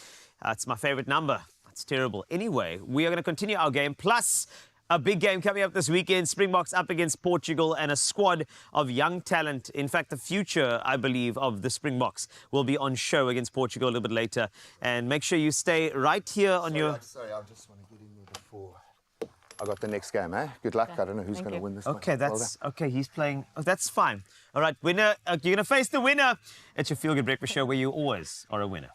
It's my favorite number. That's terrible. Anyway, we are going to continue our game, plus a big game coming up this weekend. Springboks up against Portugal and a squad of young talent. In fact, the future, I believe, of the Springboks will be on show against Portugal a little bit later. And make sure you stay right here on your... Sorry, I just want to get in there before I got the next game, eh? Good luck. I don't know who's going to win this one. Okay, that's... Okay, he's playing... Oh, that's fine. All right, winner. You're going to face the winner. It's your Feel Good Breakfast Show where you always are a winner.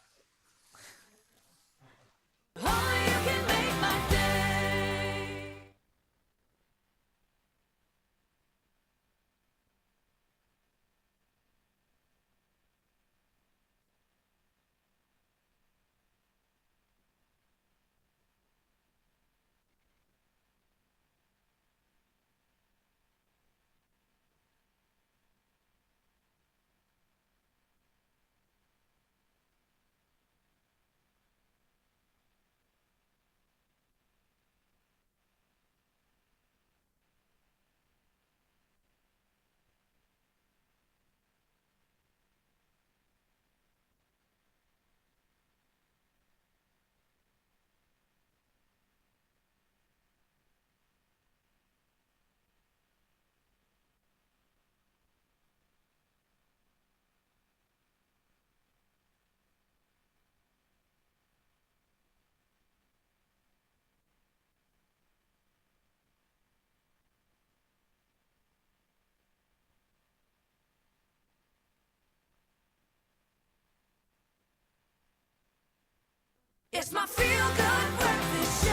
It's my feel-good breakfast show.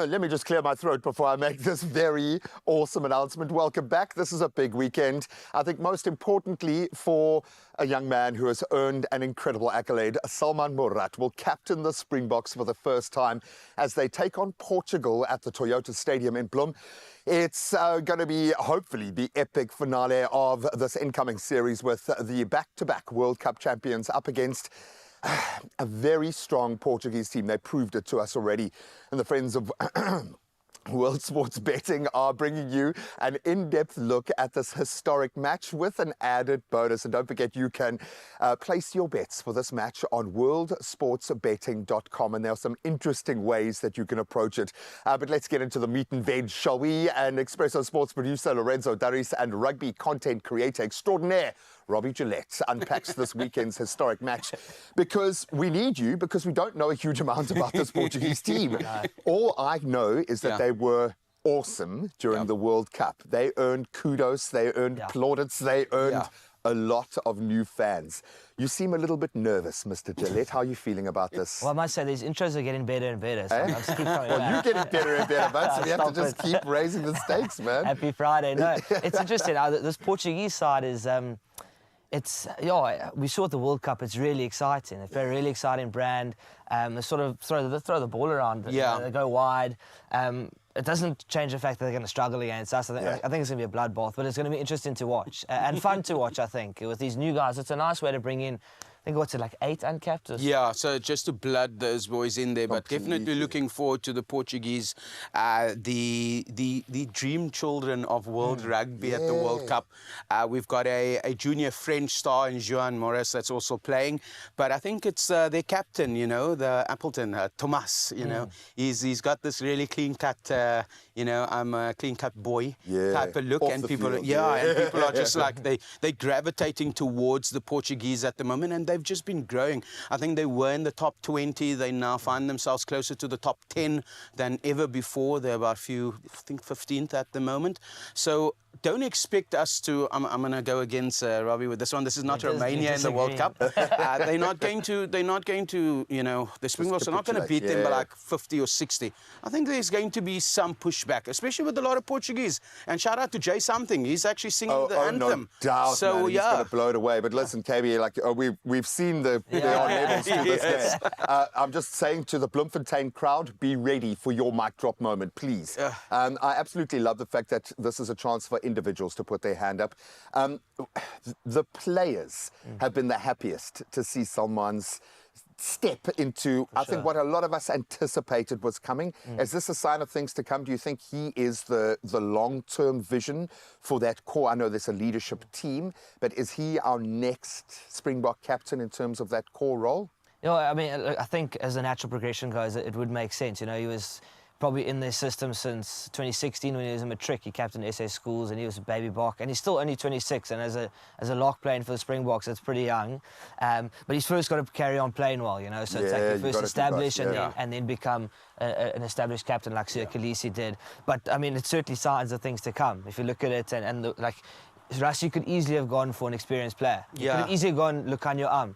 Let me just clear my throat before I make this very awesome announcement. Welcome back. This is a big weekend. I think most importantly for a young man who has earned an incredible accolade, Salman Morat will captain the Springboks for the first time as they take on Portugal at the Toyota Stadium in Bloem. It's going to be, hopefully, the epic finale of this incoming series with the back-to-back World Cup champions up against a very strong Portuguese team. They proved it to us already. And the friends of World Sports Betting are bringing you an in-depth look at this historic match with an added bonus. And don't forget, you can place your bets for this match on worldsportsbetting.com. And there are some interesting ways that you can approach it. But let's get into the meat and veg, shall we? And Expresso sports producer Lorenzo Daris and rugby content creator extraordinaire Robbie Gillette unpacks this weekend's historic match, because we need you, because we don't know a huge amount about this Portuguese team. All I know is that they were awesome during the World Cup. They earned kudos, they earned plaudits, they earned a lot of new fans. You seem a little bit nervous, Mr. Gillette. How are you feeling about this? Well, I must say, these intros are getting better and better. So I'll just keep going. Well, you're getting better and better, man, so we have to just keep raising the stakes, man. Happy Friday. No, it's interesting. This Portuguese side is... we saw at the World Cup. It's really exciting. It's a really exciting brand. They sort of throw the ball around. They go wide. It doesn't change the fact that they're going to struggle against us. I think it's going to be a bloodbath, but it's going to be interesting to watch and fun to watch. I think with these new guys, it's a nice way to bring in. I think what's it, like 8 uncapped? Yeah, so just to blood those boys in there, but definitely looking forward to the Portuguese, the dream children of world rugby at the World Cup. We've got a junior French star in Joan Morris that's also playing, but I think it's their captain, you know, the Appleton, Thomas, you know, he's got this really clean-cut, I'm a clean-cut boy type of look, and people, and people are just like, they're gravitating towards the Portuguese at the moment, and they've just been growing. I think they were in the top 20. They now find themselves closer to the top 10 than ever before. They're about I think 15th at the moment. So don't expect us to. I'm going to go against Robbie with this one. This is not Romania in the World Cup. They're not going to. You know, the Springboks are not going to beat them by like 50 or 60. I think there's going to be some pushback, especially with a lot of Portuguese. And shout out to Jay Something. He's actually singing the anthem. No doubt, so man. He's going to blow it away. But listen, KB, like we've seen the levels to this game. I'm just saying to the Bloemfontein crowd, be ready for your mic drop moment, please. I absolutely love the fact that this is a chance for individuals to put their hand up. The players have been the happiest to see Salman's step into, I think, what a lot of us anticipated was coming. Is this a sign of things to come? Do you think he is the long-term vision for that core? I know there's a leadership team, but is he our next Springbok captain in terms of that core role? You know, I mean, I think as the natural progression goes, it would make sense. You know, he was probably in their system since 2016 when he was a matric. He captained SA schools and he was a baby Bok, and he's still only 26. And as a lock playing for the Springboks, it's pretty young. But he's first got to carry on playing well, you know. So it's like you first establish and then become an established captain like Sir Khaleesi did. But I mean, it's certainly signs of things to come. If you look at it like. Rassie could easily have gone for an experienced player. He could have easily gone Lukhanyo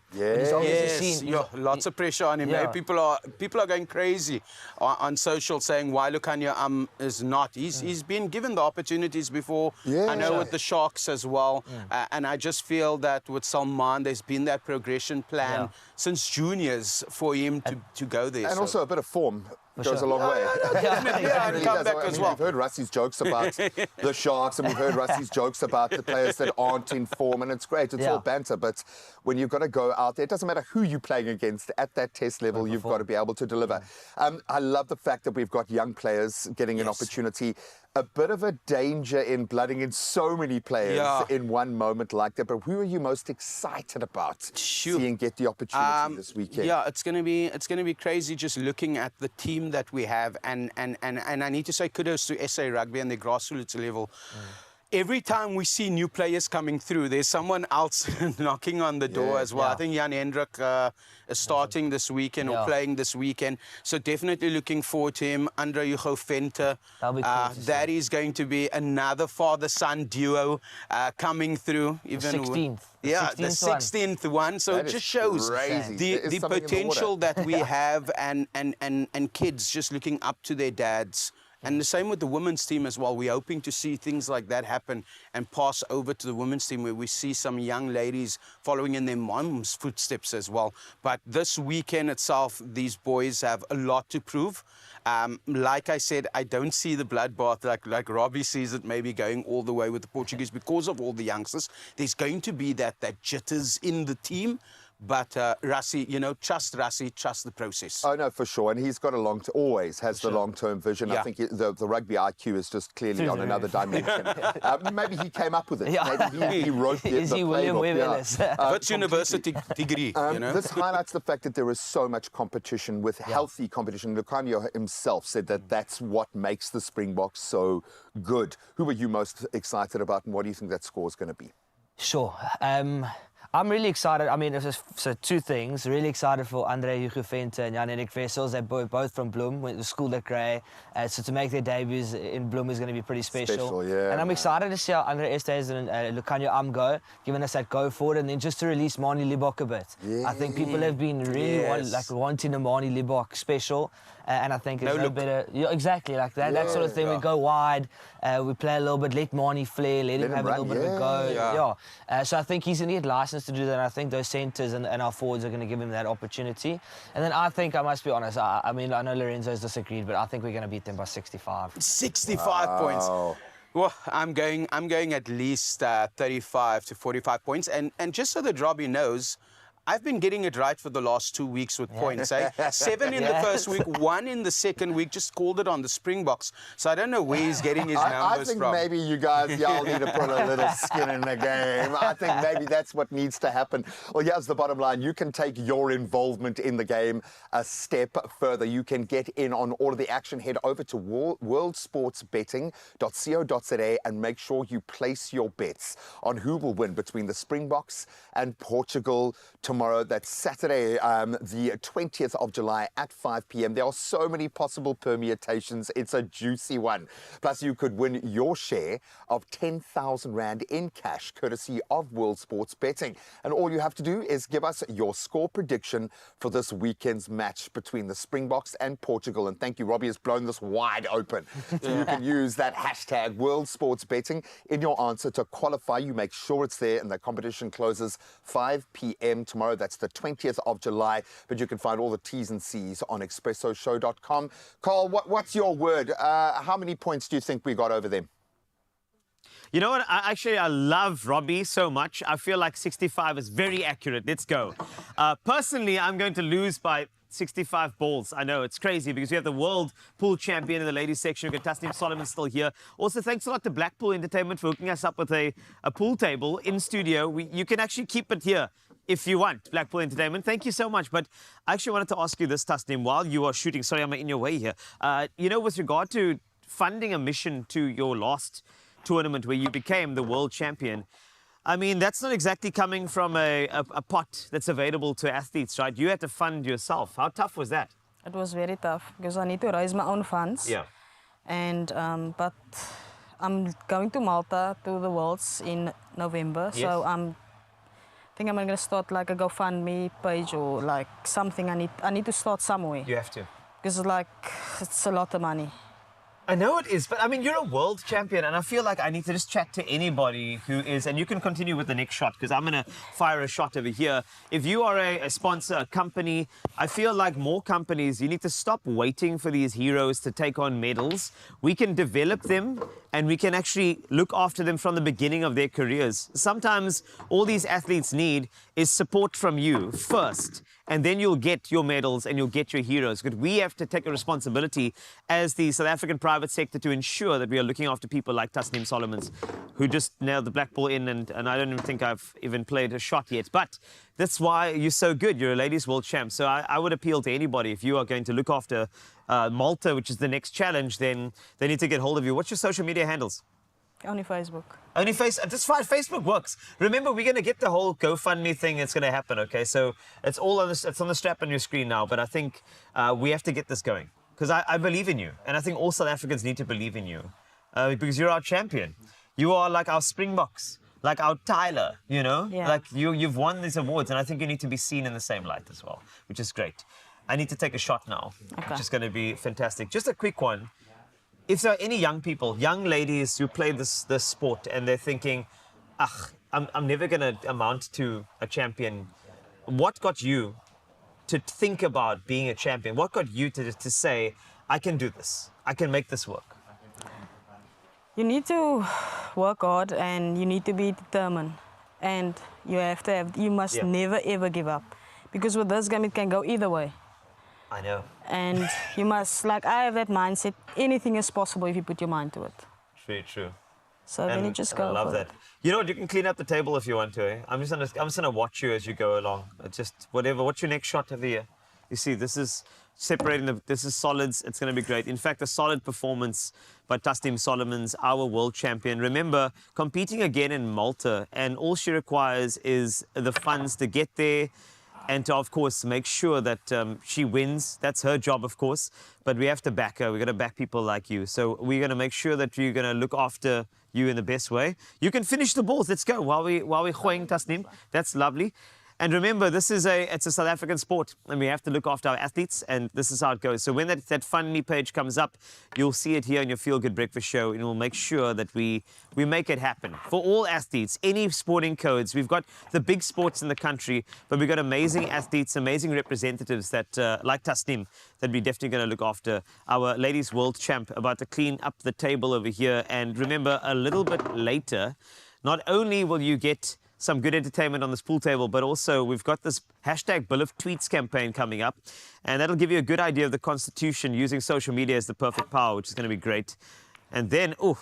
Lots of pressure on him. People are going crazy on social saying why Lukhanyo is not. He's been given the opportunities before. I know with the Sharks as well. And I just feel that with Salman, there's been that progression plan since juniors for him to go there. And also a bit of form. Goes a long way. And come back as well. We've heard Rassie's jokes about the Sharks, and we've heard Rassie's jokes about the players that aren't in form, and it's great. It's all banter, but when you've got to go out there, it doesn't matter who you're playing against. At that test level, you've got to be able to deliver. I love the fact that we've got young players getting an opportunity. A bit of a danger in blooding in so many players in one moment like that. But who are you most excited about seeing get the opportunity this weekend? Yeah, it's gonna be crazy just looking at the team that we have, and I need to say kudos to SA Rugby and their grassroots level. Every time we see new players coming through, there's someone else knocking on the door as well. I think Jan Hendrik is starting this weekend or playing this weekend. So definitely looking forward to him. Andre Hugo Venter. That is going to be another father-son duo coming through. Even 16th. The 16th one. So it just shows the potential that we have and kids just looking up to their dads. And the same with the women's team as well. We're hoping to see things like that happen and pass over to the women's team where we see some young ladies following in their mom's footsteps as well. But this weekend itself, these boys have a lot to prove. Like I said, I don't see the bloodbath like Robbie sees it maybe going all the way with the Portuguese because of all the youngsters. There's going to be that jitters in the team. But Rassie, you know, trust Rassie, trust the process. Oh, no, for sure. And he's got always has the long-term vision. I think the rugby IQ is just clearly on another dimension. Maybe he came up with it. Maybe he wrote the playbook. What's university degree, you know? This highlights the fact that there is so much competition, with healthy competition. Lukhanyo himself said that that's what makes the Springboks so good. Who are you most excited about, and what do you think that score is going to be? Sure. I'm really excited. I mean, so two things. Really excited for Andre Hugo Venter and Jan Hendrik Wessels. They're both from Bloem, went to school at Grey. So to make their debuts in Bloem is going to be pretty special. And I'm excited to see how Andre Estes and Lukhanyo go, giving us that go forward, and then just to release Manie Libbok a bit. I think people have been really wanting a Manie Libbok special. And I think it's no better. Exactly, like that. That sort of thing. We go wide, we play a little bit, let Manie flare, let him have a little bit of a go. So I think he's going to get licensed to do that. And I think those centres and our forwards are going to give him that opportunity. And then I think, I must be honest, I mean, I know Lorenzo's disagreed, but I think we're going to beat them by 65. 65 points. Well, I'm going at least 35 to 45 points. And just so that Robbie knows, I've been getting it right for the last 2 weeks with points. 7 in the first week, 1 in the second week. Just called it on the Springboks. So I don't know where he's getting his numbers from. I think maybe you guys, y'all need to put a little skin in the game. I think maybe that's what needs to happen. Well, here's the bottom line. You can take your involvement in the game a step further. You can get in on all of the action. Head over to worldsportsbetting.co.za and make sure you place your bets on who will win between the Springboks and Portugal tomorrow. That's Saturday, the 20th of July at 5 p.m. There are so many possible permutations. It's a juicy one. Plus, you could win your share of 10,000 Rand in cash, courtesy of World Sports Betting. And all you have to do is give us your score prediction for this weekend's match between the Springboks and Portugal. And thank you, Robbie has blown this wide open. So you can use that hashtag World Sports Betting in your answer to qualify. You make sure it's there, and the competition closes 5 p.m. tomorrow. That's the 20th of July. But you can find all the T's and C's on expressoshow.com. Carl, what's your word? How many points do you think we got over them? You know what? I love Robbie so much. I feel like 65 is very accurate. Let's go. Personally, I'm going to lose by 65 balls. I know, it's crazy because we have the world pool champion in the ladies section. We've got Tasneem Solomon still here. Also, thanks a lot to Blackpool Entertainment for hooking us up with a pool table in studio. You can actually keep it here if you want, Blackpool Entertainment. Thank you so much. But I actually wanted to ask you this, Tasneem, while you are shooting. Sorry, I'm in your way here. You know, with regard to funding a mission to your last tournament where you became the world champion, I mean, that's not exactly coming from a pot that's available to athletes, right? You had to fund yourself. How tough was that? It was very tough because I need to raise my own funds. Yeah. And but I'm going to Malta to the Worlds in November, Yes. so I think I'm going to start like a GoFundMe page or like something. I need to start somewhere. You have to. Because like it's a lot of money. I know it is, but I mean, you're a world champion, and I feel like I need to just chat to anybody who is, and you can continue with the next shot, because I'm going to fire a shot over here. If you are a sponsor, a company, I feel like more companies, you need to stop waiting for these heroes to take on medals. We can develop them, and we can actually look after them from the beginning of their careers. Sometimes all these athletes need is support from you first, and then you'll get your medals and you'll get your heroes. But we have to take a responsibility as the South African private sector to ensure that we are looking after people like Tasneem Solomons, who just nailed the black ball in, and I don't even think I've even played a shot yet. But that's why you're so good. You're a ladies world champ. So I would appeal to anybody, if you are going to look after Malta, which is the next challenge, then they need to get hold of you. What's your social media handles? Only Facebook. Only that's fine. Facebook works. Remember, we're going to get the whole GoFundMe thing. It's going to happen, okay? So it's all on it's on the strap on your screen now. But I think we have to get this going, because I believe in you, and I think all South Africans need to believe in you, because you're our champion. You are like our Springboks, like our Tyler. You know, like you've won these awards, and I think you need to be seen in the same light as well, which is great. I need to take a shot now, which is going to be fantastic. Just a quick one. If there are any young people, young ladies who play this sport and they're thinking, I'm never going to amount to a champion, what got you to think about being a champion? What got you to say, I can do this, I can make this work? You need to work hard and you need to be determined. And you must never ever give up. Because with this game, it can go either way. I know. And you must, like, I have that mindset, anything is possible if you put your mind to it. Very true. So then you just go. I love that. You know what? You can clean up the table if you want to. Eh? I'm just gonna watch you as you go along. Just whatever. What's your next shot of the year? You see, this is separating this is solids. It's gonna be great. In fact, a solid performance by Tasneem Solomons, our world champion. Remember, competing again in Malta, and all she requires is the funds to get there, and to, of course, make sure that she wins. That's her job, of course. But we have to back her. We've got to back people like you. So we're going to make sure that you're going to look after you in the best way. You can finish the balls. Let's go while we're hoing, Tasneem. That's lovely. And remember, it's a South African sport, and we have to look after our athletes, and this is how it goes. So when that FundMe page comes up, you'll see it here on your Feel Good Breakfast Show, and we'll make sure that we make it happen. For all athletes, any sporting codes, we've got the big sports in the country, but we've got amazing athletes, amazing representatives that, like Tasneem, that we're definitely going to look after. Our ladies world champ about to clean up the table over here. And remember, a little bit later, not only will you get some good entertainment on this pool table, but also we've got this hashtag Bill of Tweets campaign coming up, and that'll give you a good idea of the Constitution using social media as the perfect power, which is going to be great. And then, you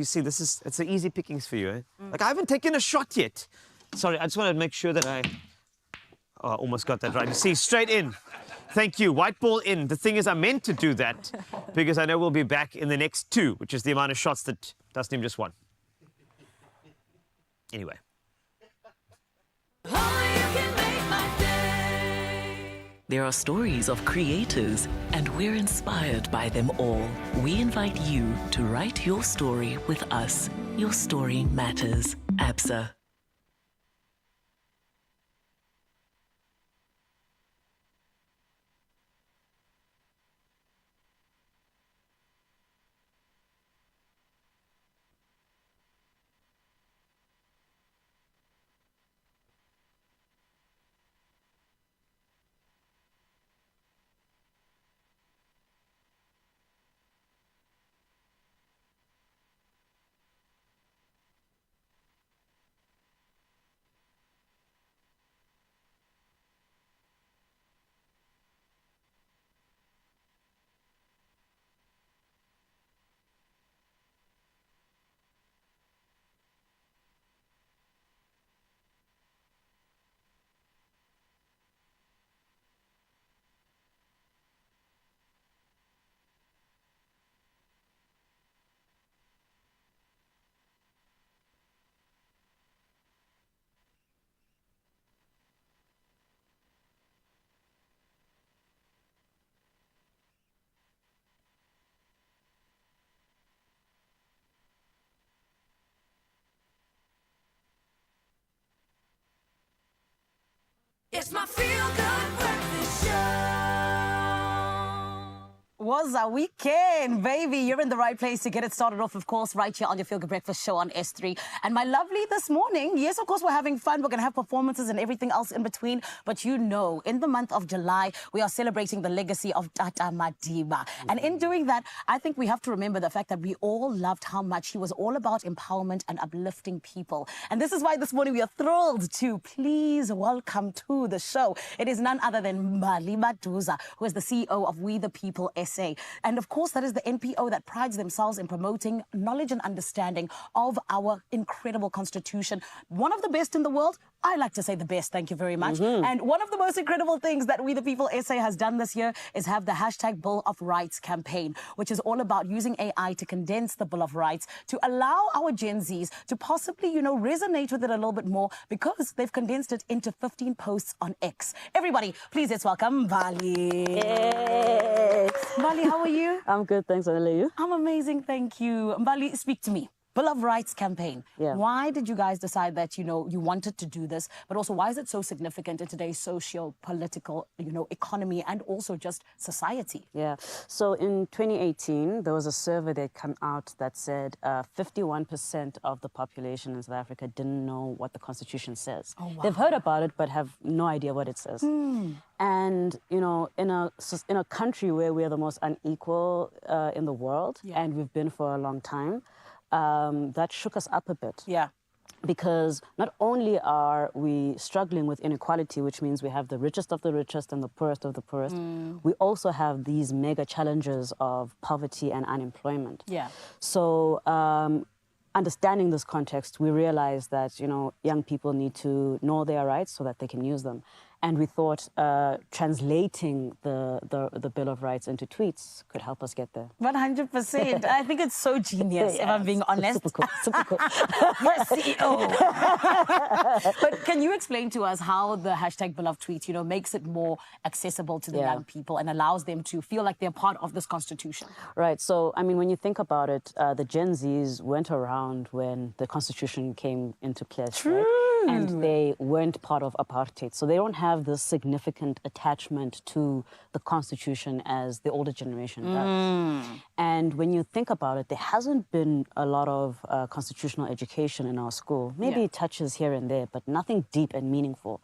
see, it's an easy pickings for you, eh? Like, I haven't taken a shot yet. Sorry, I just wanted to make sure that I almost got that right. You see, straight in. Thank you. White ball in. The thing is, I meant to do that because I know we'll be back in the next 2, which is the amount of shots that Tasneem just won. Anyway. There are stories of creators, and we're inspired by them all. We invite you to write your story with us. Your story matters. ABSA. It's my feel-good breakfast show. Was a weekend, baby. You're in the right place to get it started off, of course, right here on your Feel Good Breakfast show on S3. And my lovely this morning, yes, of course, we're having fun. We're going to have performances and everything else in between. But you know, in the month of July, we are celebrating the legacy of Tata Madiba. And in doing that, I think we have to remember the fact that we all loved how much he was all about empowerment and uplifting people. And this is why this morning we are thrilled to please welcome to the show. It is none other than Mbali Maduza, who is the CEO of We the People SA. And of course, that is the NPO that prides themselves in promoting knowledge and understanding of our incredible constitution. One of the best in the world. I like to say the best, thank you very much. And one of the most incredible things that We the People SA has done this year is have the hashtag Bill of Rights campaign, which is all about using AI to condense the Bill of Rights to allow our Gen Zs to possibly, you know, resonate with it a little bit more because they've condensed it into 15 posts on X. Everybody, please let's welcome Mbali. Yes. Mbali, how are you? I'm good, thanks. How are you? I'm amazing, thank you. Mbali, speak to me. Bill of Rights campaign. Yeah. Why did you guys decide that, you know, you wanted to do this, but also why is it so significant in today's socio-political, you know, economy and also just society? Yeah. So in 2018, there was a survey that came out that said 51% of the population in South Africa didn't know what the Constitution says. Oh, wow. They've heard about it, but have no idea what it says. And, you know, in a country where we are the most unequal in the world, and we've been for a long time, that shook us up a bit. Yeah. Because not only are we struggling with inequality, which means we have the richest of the richest and the poorest of the poorest, we also have these mega challenges of poverty and unemployment. Yeah. So understanding this context, we realize that, you know, young people need to know their rights so that they can use them. And we thought translating the Bill of Rights into tweets could help us get there. 100%. I think it's so genius, if I'm being honest. Super cool. Super cool. Yes, CEO. But can you explain to us how the hashtag Bill of Tweets, you know, makes it more accessible to the young people and allows them to feel like they're part of this constitution? Right. So, I mean, when you think about it, the Gen Zs weren't around when the constitution came into place. True. Right? And they weren't part of apartheid. So they don't have this significant attachment to the Constitution as the older generation does. And when you think about it, there hasn't been a lot of constitutional education in our school. Maybe touches here and there, but nothing deep and meaningful.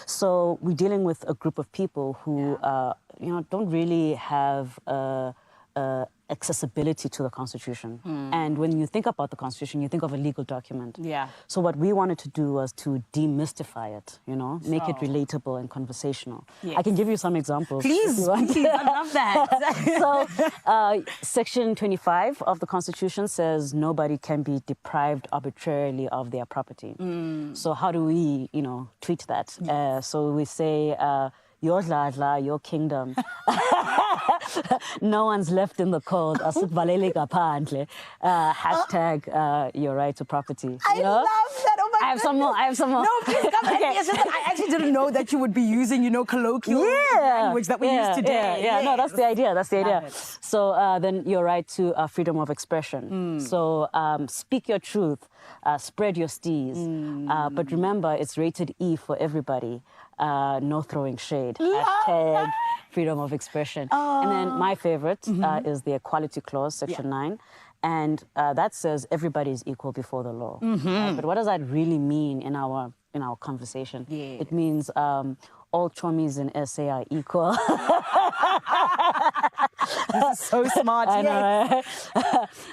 So we're dealing with a group of people who, you know, don't really have accessibility to the Constitution. And when you think about the Constitution, you think of a legal document. Yeah. So what we wanted to do was to demystify it, you know, make it relatable and conversational. Yes. I can give you some examples. Please, please, I love that. So Section 25 of the Constitution says nobody can be deprived arbitrarily of their property. So how do we, you know, tweet that? So we say, your Dladla, your kingdom. No one's left in the cold. Hashtag your right to property. I love that. Oh my I have some more. I have some more. No, please come Okay. It's just that I actually didn't know that you would be using, you know, colloquial language that we use today. Yeah, no, that's the idea. That's the idea. Love it. So then your right to freedom of expression. So speak your truth, spread your steez. But remember, it's rated E for everybody. No throwing shade. Hashtag freedom of expression. And then my favorite is the equality clause, Section 9. And that says everybody is equal before the law. But what does that really mean in our conversation? It means all chommies in SA are equal. This is so smart. I know,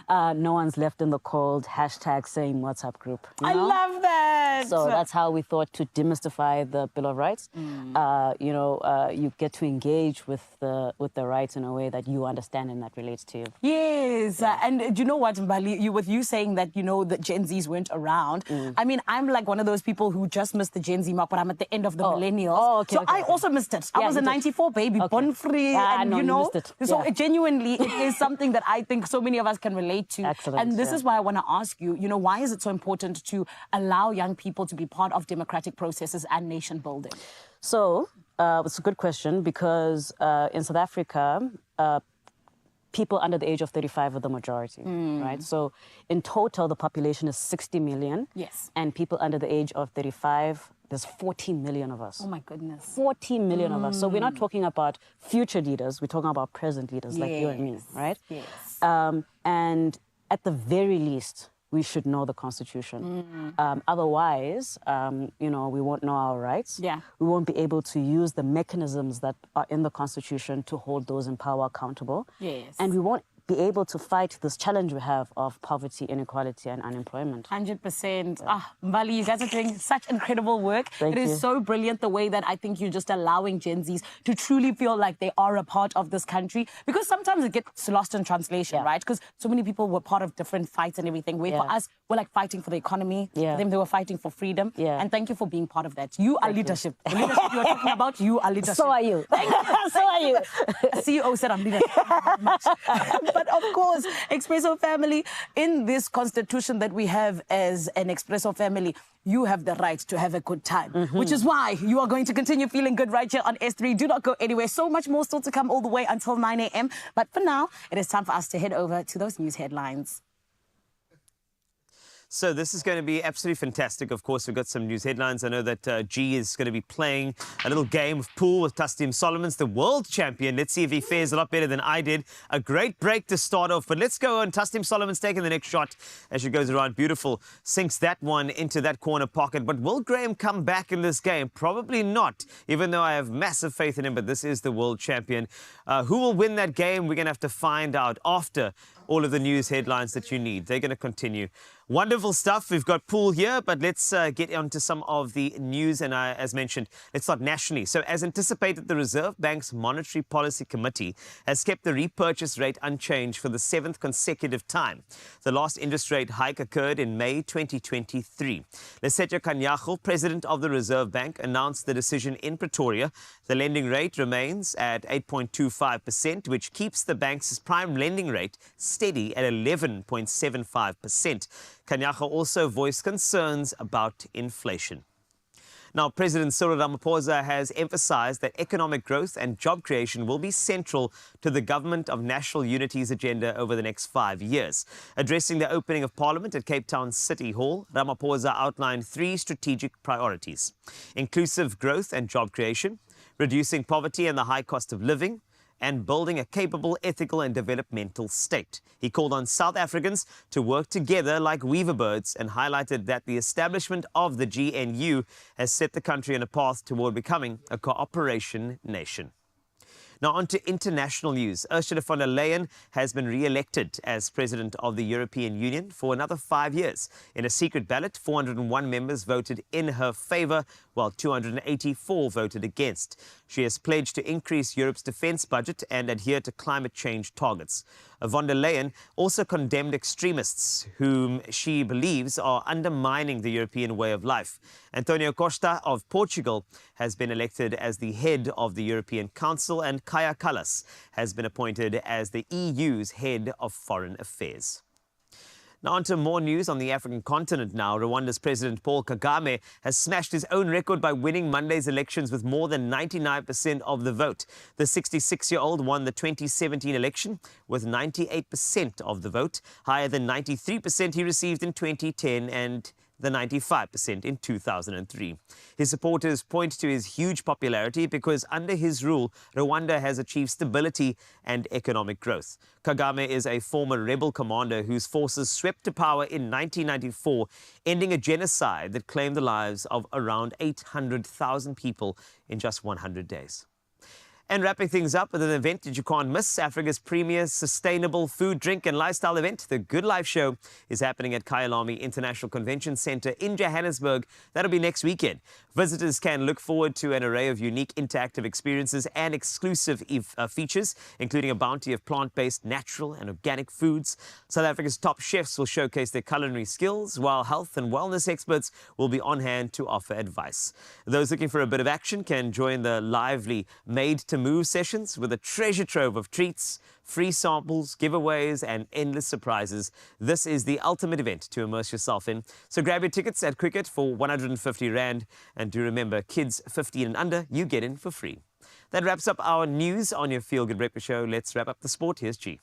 right? No one's left in the cold. Hashtag same WhatsApp group. I love that. So that's how we thought to demystify the Bill of Rights. You know, you get to engage with the rights in a way that you understand and that relates to you. Yes, and do you know what, Mbali? With you saying that, you know, the Gen Zs weren't around. I mean, I'm like one of those people who just missed the Gen Z mark, but I'm at the end of the millennials. Oh, okay, so okay, I also missed it. I was a 94 baby, born free, and no, you know, missed it. so genuinely, it is something that I think so many of us can relate to. Excellent, and this is why I want to ask you, you know, why is it so important to allow young people to be part of democratic processes and nation building? So it's a good question because in South Africa, people under the age of 35 are the majority, right? So in total, the population is 60 million. Yes. And people under the age of 35, there's 40 million of us. Oh my goodness. 40 million of us. So we're not talking about future leaders, we're talking about present leaders like you and me, right? Yes. And at the very least, we should know the Constitution. Otherwise, you know, we won't know our rights. Yeah. We won't be able to use the mechanisms that are in the Constitution to hold those in power accountable. Yes. And we won't be able to fight this challenge we have of poverty, inequality, and unemployment. 100%. Mbali, you guys are doing such incredible work. Thank It is you. so brilliant the way that I think you're just allowing Gen Zs to truly feel like they are a part of this country. Because sometimes it gets lost in translation, right? Because so many people were part of different fights and everything. Where for us, we're like fighting for the economy. For them, they were fighting for freedom. And thank you for being part of that. You are leadership. The leadership you're talking about, you are leadership. So are you. Thank you. So are you. CEO said I'm leadership. But of course, Expresso family, in this constitution that we have as an Expresso family, you have the right to have a good time, which is why you are going to continue feeling good right here on S3. Do not go anywhere. So much more still to come all the way until 9 a.m. But for now, it is time for us to head over to those news headlines. So this is going to be absolutely fantastic. Of course, we've got some news headlines. I know that G is going to be playing a little game of pool with Tasneem Solomons, the world champion. Let's see if he fares a lot better than I did. A great break to start off, but let's go on. Tasneem Solomons taking the next shot as she goes around. Beautiful. Sinks that one into that corner pocket. But will Graham come back in this game? Probably not, even though I have massive faith in him. But this is the world champion. Who will win that game? We're going to have to find out after all of the news headlines that you need. They're going to continue. Wonderful stuff. We've got pool here, but let's get onto some of the news. And as mentioned, let's start nationally. So as anticipated, the Reserve Bank's Monetary Policy Committee has kept the repurchase rate unchanged for the 7th consecutive time. The last interest rate hike occurred in May 2023. Lesetja Kganyago, president of the Reserve Bank, announced the decision in Pretoria. The lending rate remains at 8.25%, which keeps the bank's prime lending rate steady at 11.75%. Kganyago also voiced concerns about inflation. Now, President Cyril Ramaphosa has emphasized that economic growth and job creation will be central to the Government of National Unity's agenda over the next 5 years. Addressing the opening of Parliament at Cape Town City Hall, Ramaphosa outlined 3 strategic priorities: inclusive growth and job creation, reducing poverty and the high cost of living, and building a capable, ethical and developmental state. He called on South Africans to work together like weaver birds and highlighted that the establishment of the GNU has set the country on a path toward becoming a cooperation nation. Now on to international news. Ursula von der Leyen has been re-elected as President of the European Union for another 5 years. In a secret ballot, 401 members voted in her favor, while 284 voted against. She has pledged to increase Europe's defense budget and adhere to climate change targets. Von der Leyen also condemned extremists whom she believes are undermining the European way of life. Antonio Costa of Portugal has been elected as the head of the European Council, and Kaja Kallas has been appointed as the EU's head of foreign affairs. Now on to more news on the African continent now. Rwanda's President Paul Kagame has smashed his own record by winning Monday's elections with more than 99% of the vote. The 66-year-old won the 2017 election with 98% of the vote, higher than 93% he received in 2010 and the 95% in 2003. His supporters point to his huge popularity because under his rule, Rwanda has achieved stability and economic growth. Kagame is a former rebel commander whose forces swept to power in 1994, ending a genocide that claimed the lives of around 800,000 people in just 100 days. And wrapping things up with an event that you can't miss, Africa's premier sustainable food, drink and lifestyle event, the Good Life Show, is happening at Kyalami International Convention Center in Johannesburg. That'll be next weekend. Visitors can look forward to an array of unique interactive experiences and exclusive features, including a bounty of plant-based, natural and organic foods. South Africa's top chefs will showcase their culinary skills, while health and wellness experts will be on hand to offer advice. Those looking for a bit of action can join the lively Made to Move sessions with a treasure trove of treats, free samples, giveaways and endless surprises. This is the ultimate event to immerse yourself in. So grab your tickets at Cricket for 150 Rand, and do remember, kids 15 and under, you get in for free. That wraps up our news on your Feel Good Breakfast Show. Let's wrap up the sport. Here's G.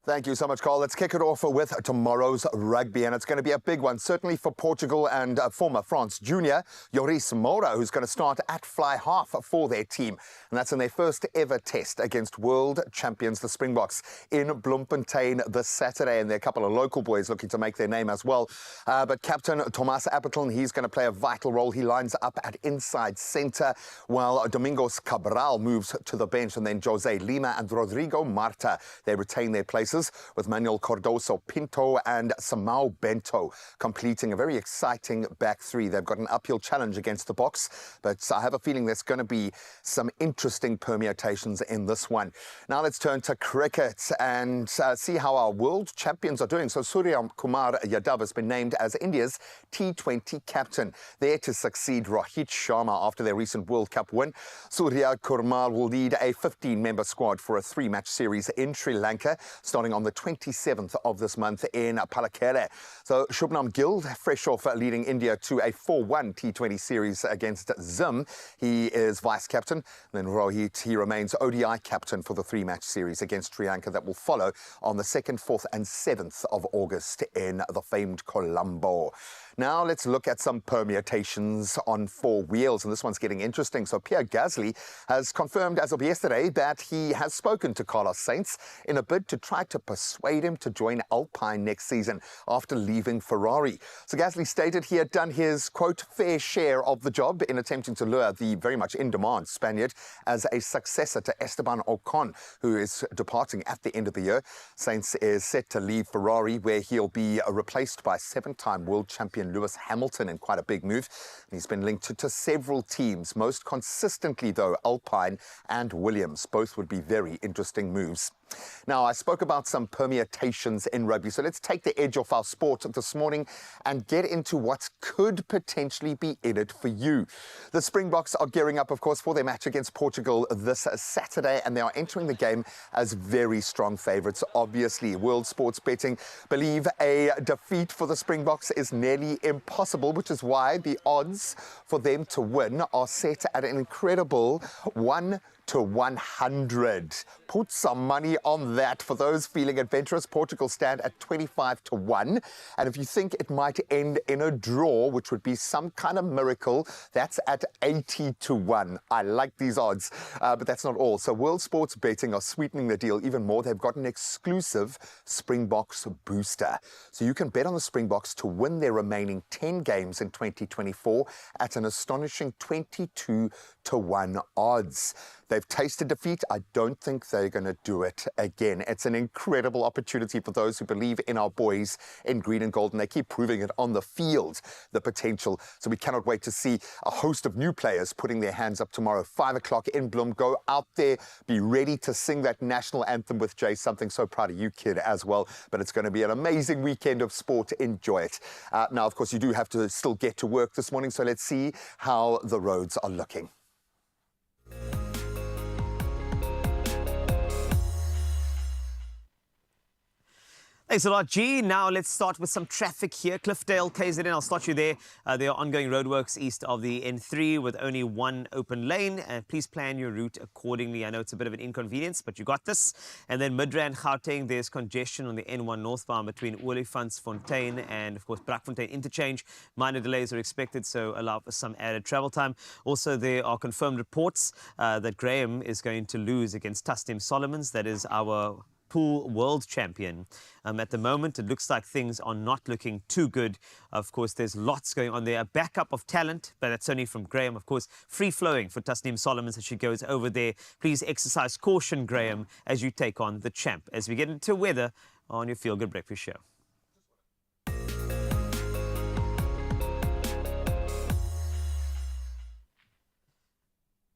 Thank you so much, Carl. Let's kick it off with tomorrow's rugby, and it's going to be a big one, certainly for Portugal and former France junior, Joris Moura, who's going to start at fly half for their team. And that's in their first ever test against world champions, the Springboks, in Bloemfontein this Saturday. And there are a couple of local boys looking to make their name as well. But Captain Thomas Appleton, he's going to play a vital role. He lines up at inside centre, while Domingos Cabral moves to the bench. And then Jose Lima and Rodrigo Marta, they retain their places, with Manuel Cardoso Pinto and Samao Bento completing a very exciting back three. They've got an uphill challenge against the Boks, but I have a feeling there's going to be some interesting permutations in this one. Now let's turn to cricket and see how our world champions are doing. So Surya Kumar Yadav has been named as India's T20 captain, there to succeed Rohit Sharma after their recent World Cup win. Surya Kumar will lead a 15-member squad for a 3-match series in Sri Lanka, starting on the 27th of this month in Palakkale. So Shubnam Gill, fresh off leading India to a 4-1 T20 series against Zim. He is vice-captain. Then Rohit, he remains ODI captain for the 3-match series against Sri Lanka that will follow on the 2nd, 4th and 7th of August in the famed Colombo. Now let's look at some permutations on 4 wheels, and this one's getting interesting. So Pierre Gasly has confirmed as of yesterday that he has spoken to Carlos Sainz in a bid to try to persuade him to join Alpine next season after leaving Ferrari. So Gasly stated he had done his, quote, fair share of the job in attempting to lure the very much in-demand Spaniard as a successor to Esteban Ocon, who is departing at the end of the year. Sainz is set to leave Ferrari, where he'll be replaced by 7-time world champion Lewis Hamilton in quite a big move. He's been linked to several teams, most consistently, though, Alpine and Williams. Both would be very interesting moves. Now, I spoke about some permutations in rugby, so let's take the edge off our sport this morning and get into what could potentially be in it for you. The Springboks are gearing up, of course, for their match against Portugal this Saturday, and they are entering the game as very strong favourites. Obviously, World Sports Betting believe a defeat for the Springboks is nearly impossible, which is why the odds for them to win are set at an incredible 1 to 100. Put some money on that. For those feeling adventurous, Portugal stand at 25 to 1. And if you think it might end in a draw, which would be some kind of miracle, that's at 80 to 1. I like these odds, but that's not all. So World Sports Betting are sweetening the deal even more. They've got an exclusive Springboks booster. So you can bet on the Springboks to win their remaining 10 games in 2024 at an astonishing 22 to 1 odds. They've tasted defeat. I don't think they're going to do it again. It's an incredible opportunity for those who believe in our boys in green and gold, and they keep proving it on the field, the potential. So we cannot wait to see a host of new players putting their hands up tomorrow, 5 o'clock in Bloem. Go out there, be ready to sing that national anthem with Jay. Something so proud of you, kid, as well. But it's going to be an amazing weekend of sport. Enjoy it. Now, of course, you do have to still get to work this morning, so let's see how the roads are looking. Thanks a lot, G. Now let's start with some traffic here. Cliffdale, KZN, I'll start you there. There are ongoing roadworks east of the N3 with only one open lane. Please plan your route accordingly. I know it's a bit of an inconvenience, but you got this. And then Midrand, Gauteng, there's congestion on the N1 northbound between Olifantsfontein and, of course, Brakfontein interchange. Minor delays are expected, so allow for some added travel time. Also, there are confirmed reports that Graham is going to lose against Tasnim Solomons. That is our pool world champion. At the moment, it looks like things are not looking too good. Of course, there's lots going on there. A backup of talent, but that's only from Graham. Of course, free-flowing for Tasnim Solomons as she goes over there. Please exercise caution, Graham, as you take on the champ. As we get into weather on your Feel Good Breakfast Show.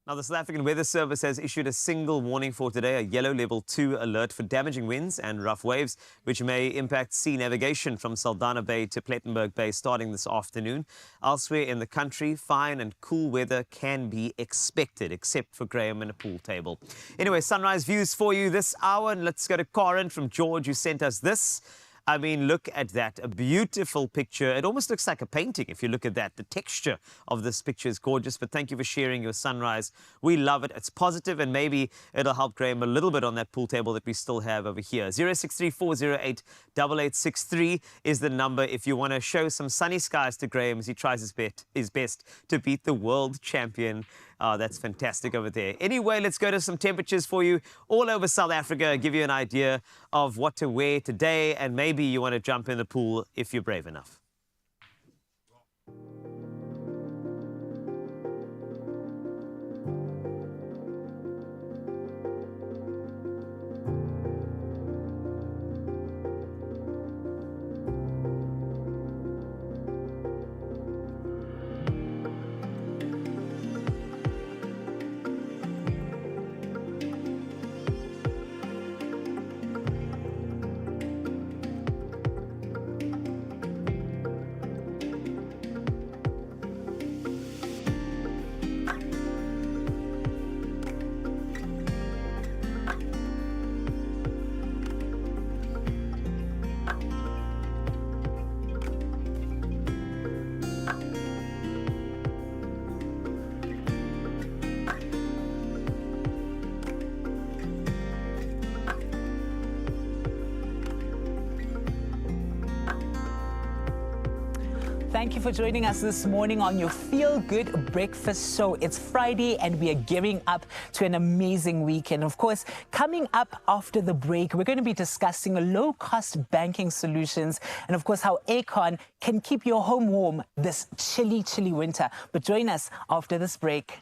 Now, the South African Weather Service has issued a single warning for today, a yellow level 2 alert for damaging winds and rough waves, which may impact sea navigation from Saldanha Bay to Plettenberg Bay starting this afternoon. Elsewhere in the country, fine and cool weather can be expected, except for Graham and a pool table. Anyway, sunrise views for you this hour. And let's go to Karen from George, who sent us this. I mean, look at that. A beautiful picture. It almost looks like a painting if you look at that. The texture of this picture is gorgeous, but thank you for sharing your sunrise. We love it. It's positive, and maybe it'll help Graham a little bit on that pool table that we still have over here. 0634088863 is the number if you want to show some sunny skies to Graham as he tries his best to beat the world champion. Oh, that's fantastic over there. Anyway, let's go to some temperatures for you all over South Africa, give you an idea of what to wear today, and maybe you want to jump in the pool if you're brave enough. Thank you for joining us this morning on your Feel Good Breakfast Show. It's Friday and we are gearing up to an amazing weekend. Of course, coming up after the break, we're going to be discussing low-cost banking solutions and, of course, how Aircon can keep your home warm this chilly, chilly winter. But join us after this break.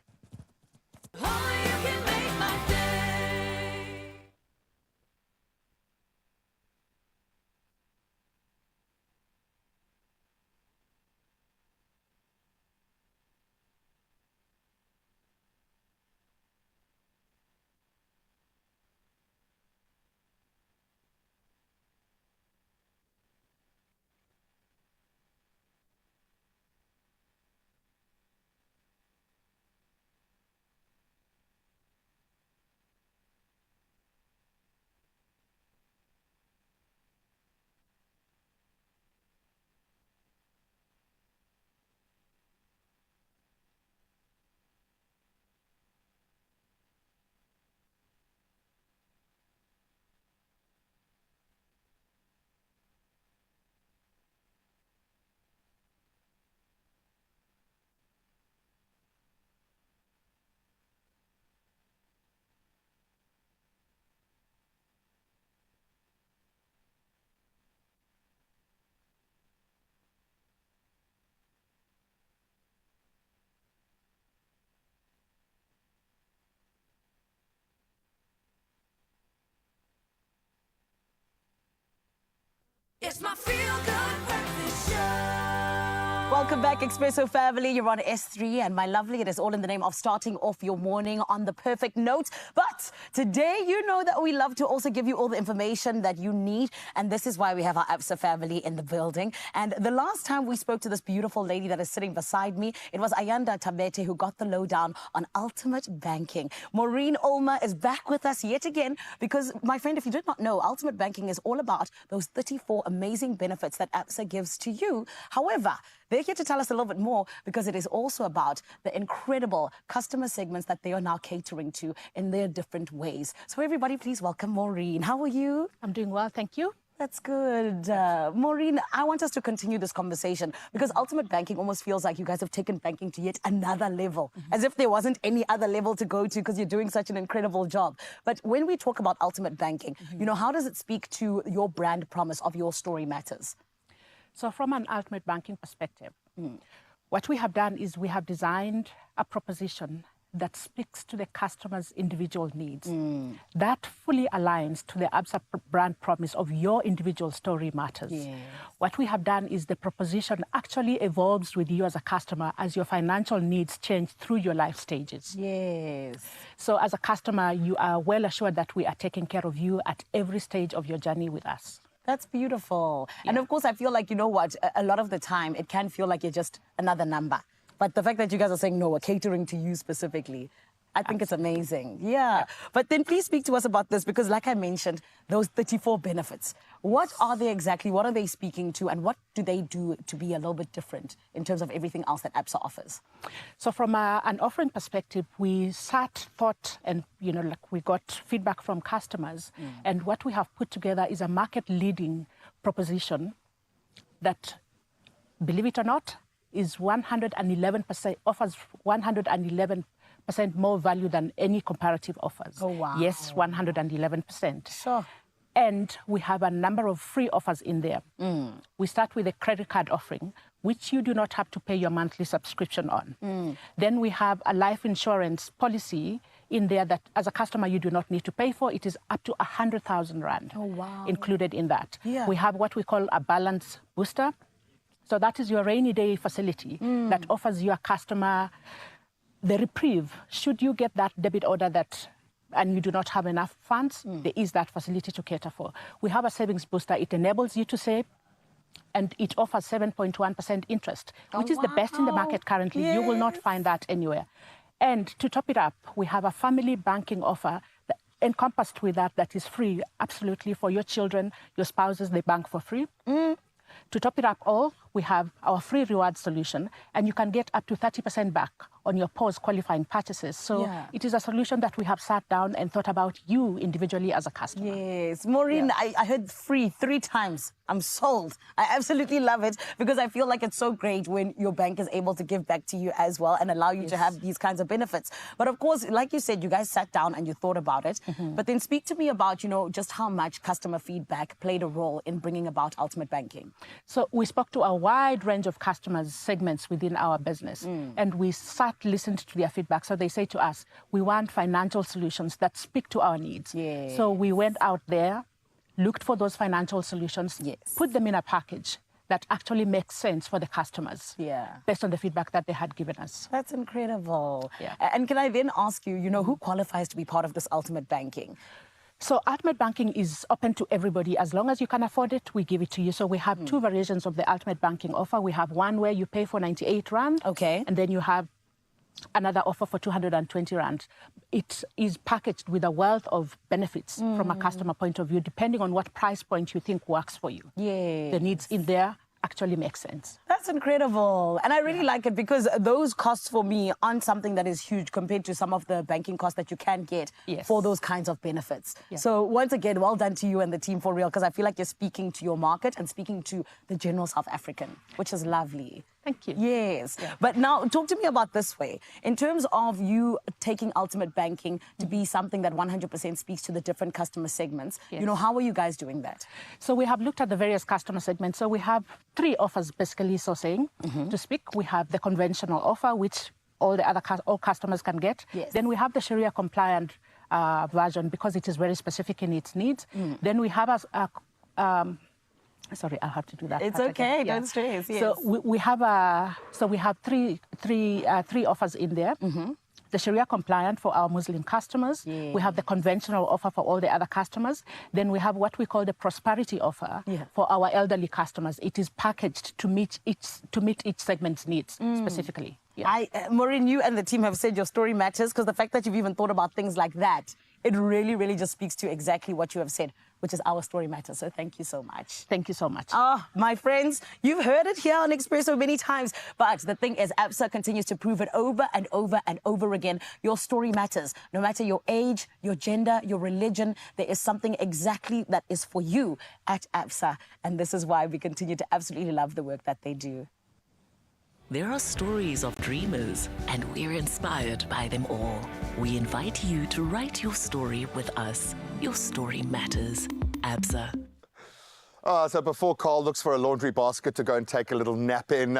It's my Feel Good Breakfast Show. Welcome back, Expresso family. You're on S3, and my lovely, it is all in the name of starting off your morning on the perfect note. But today, you know that we love to also give you all the information that you need, and this is why we have our Absa family in the building. And the last time we spoke to this beautiful lady that is sitting beside me, it was Ayanda Tabete who got the lowdown on ultimate banking. Maureen Ulmer is back with us yet again because, my friend, if you did not know, ultimate banking is all about those 34 amazing benefits that Absa gives to you. However, they're here to tell us a little bit more because it is also about the incredible customer segments that they are now catering to in their different ways. So everybody, please welcome Maureen. How are you? I'm doing well, thank you. That's good. Maureen, I want us to continue this conversation because ultimate banking almost feels like you guys have taken banking to yet another level, as if there wasn't any other level to go to because you're doing such an incredible job. But when we talk about ultimate banking, you know, how does it speak to your brand promise of your story matters? So from an ultimate banking perspective, what we have done is we have designed a proposition that speaks to the customer's individual needs. That fully aligns to the Absa brand promise of your individual story matters. Yes. What we have done is the proposition actually evolves with you as a customer as your financial needs change through your life stages. Yes. So as a customer, you are well assured that we are taking care of you at every stage of your journey with us. That's beautiful. Yeah. And of course, I feel like, you know what, a lot of the time, it can feel like you're just another number. But the fact that you guys are saying, no, we're catering to you specifically, I think it's amazing. Yeah. But then please speak to us about this because like I mentioned, those 34 benefits, what are they exactly? What are they speaking to? And what do they do to be a little bit different in terms of everything else that ABSA offers? So from an offering perspective, we thought, and, like we got feedback from customers. And what we have put together is a market-leading proposition that, believe it or not, is 111%, offers 111% more value than any comparative offers. Oh, wow. Yes, 111%. Sure. And we have a number of free offers in there. We start with a credit card offering, which you do not have to pay your monthly subscription on. Then we have a life insurance policy in there that as a customer you do not need to pay for. It is up to 100,000 Rand included in that. Yeah. We have what we call a balance booster. So that is your rainy day facility that offers your customer the reprieve. Should you get that debit order and you do not have enough funds, there is that facility to cater for. We have a savings booster. It enables you to save, and it offers 7.1% interest, which is the best in the market currently. Yes. You will not find that anywhere. And to top it up, we have a family banking offer that encompassed with that is free, absolutely, for your children, your spouses, they bank for free. To top it up all, we have our free reward solution, and you can get up to 30% back on your POS qualifying purchases. So it is a solution that we have sat down and thought about you individually as a customer. Yes. Maureen, I heard free 3 times. I'm sold. I absolutely love it because I feel like it's so great when your bank is able to give back to you as well and allow you to have these kinds of benefits. But of course, like you said, you guys sat down and you thought about it. But then speak to me about, just how much customer feedback played a role in bringing about Ultimate Banking. So we spoke to a wide range of customers segments within our business, and we listened to their feedback. So they say to us, we want financial solutions that speak to our needs. Yeah. So we went out there, looked for those financial solutions, put them in a package that actually makes sense for the customers based on the feedback that they had given us. That's incredible. Yeah. And can I then ask you, who qualifies to be part of this Ultimate Banking? So Ultimate Banking is open to everybody. As long as you can afford it, we give it to you. So we have 2 variations of the Ultimate Banking offer. We have one where you pay for 98 Rand. Okay. And then you have another offer for 220 Rand. It is packaged with a wealth of benefits from a customer point of view, depending on what price point you think works for you. Yeah. The needs in there actually make sense. That's incredible. And I really like it because those costs for me aren't something that is huge compared to some of the banking costs that you can get for those kinds of benefits. So once again, well done to you and the team for real, because I feel like you're speaking to your market and speaking to the general South African, which is lovely. Thank you. Yes. But now talk to me about this way. In terms of you taking Ultimate Banking to be something that 100% speaks to the different customer segments, how are you guys doing that? So we have looked at the various customer segments. So we have 3 offers basically, so saying, to speak. We have the conventional offer, which all customers can get. Yes. Then we have the Sharia compliant version because it is very specific in its needs. Then we have sorry, I'll have to do that. It's okay, don't stress. Yes. So we have three offers in there. The Sharia compliant for our Muslim customers. We have the conventional offer for all the other customers. Then we have what we call the prosperity offer for our elderly customers. It is packaged to meet each segment's needs specifically. Maureen, you and the team have said your story matters because the fact that you've even thought about things like that, it really, really just speaks to exactly what you have said, which is our story matters. So thank you so much. Thank you so much. My friends, you've heard it here on Expresso many times, but the thing is, ABSA continues to prove it over and over and over again. Your story matters. No matter your age, your gender, your religion, there is something exactly that is for you at ABSA. And this is why we continue to absolutely love the work that they do. There are stories of dreamers, and we're inspired by them all. We invite you to write your story with us. Your story matters. ABSA. So before Carl looks for a laundry basket to go and take a little nap in,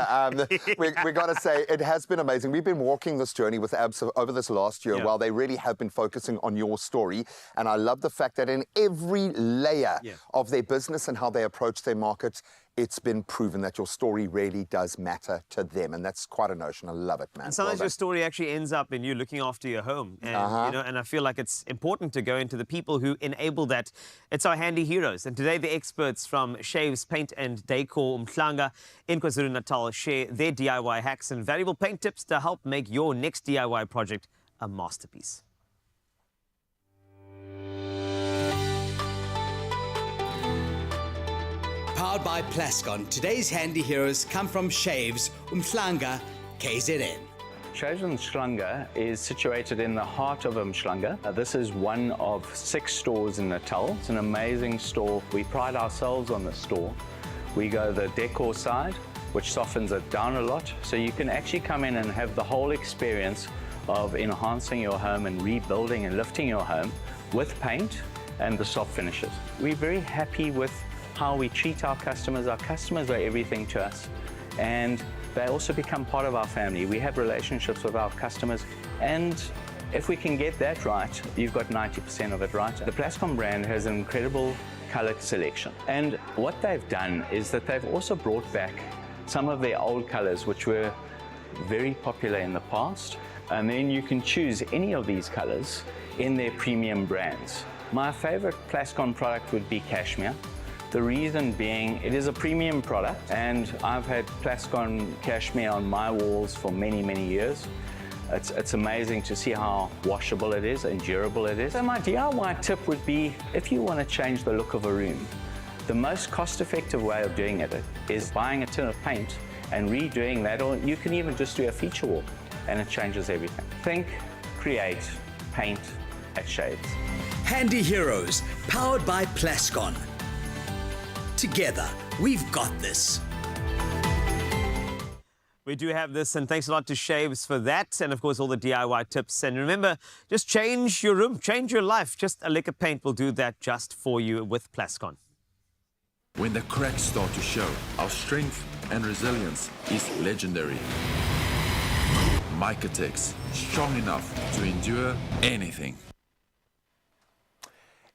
we got to say it has been amazing. We've been walking this journey with ABSA over this last year while they really have been focusing on your story. And I love the fact that in every layer of their business and how they approach their markets, it's been proven that your story really does matter to them. And that's quite a notion. I love it, man. And sometimes your story actually ends up in you looking after your home. And, and I feel like it's important to go into the people who enable that. It's our handy heroes. And today the experts from Shaves Paint and Decor Umhlanga in KwaZulu-Natal share their DIY hacks and valuable paint tips to help make your next DIY project a masterpiece. Powered by Plascon, today's handy heroes come from Shaves, Umhlanga, KZN. Shaves Umhlanga is situated in the heart of Umhlanga. This is one of 6 stores in Natal. It's an amazing store. We pride ourselves on the store. We go the decor side, which softens it down a lot, so you can actually come in and have the whole experience of enhancing your home and rebuilding and lifting your home with paint and the soft finishes. We're very happy with how we treat our customers. Our customers are everything to us, and they also become part of our family. We have relationships with our customers, and if we can get that right, you've got 90% of it right. The Plascon brand has an incredible color selection, and what they've done is that they've also brought back some of their old colors which were very popular in the past, and then you can choose any of these colors in their premium brands. My favorite Plascon product would be Cashmere. The reason being, it is a premium product, and I've had Plascon Cashmere on my walls for many, many years. It's amazing to see how washable it is and durable it is. So my DIY tip would be, if you want to change the look of a room, the most cost-effective way of doing it is buying a tin of paint and redoing that, or you can even just do a feature wall, and it changes everything. Think, create, paint at Shaves. Handy heroes, powered by Plascon. Together, we've got this. We do have this, and thanks a lot to Shaves for that, and of course all the DIY tips. And remember, just change your room, change your life. Just a lick of paint will do that just for you with Plascon. When the cracks start to show, our strength and resilience is legendary. Micatex, strong enough to endure anything.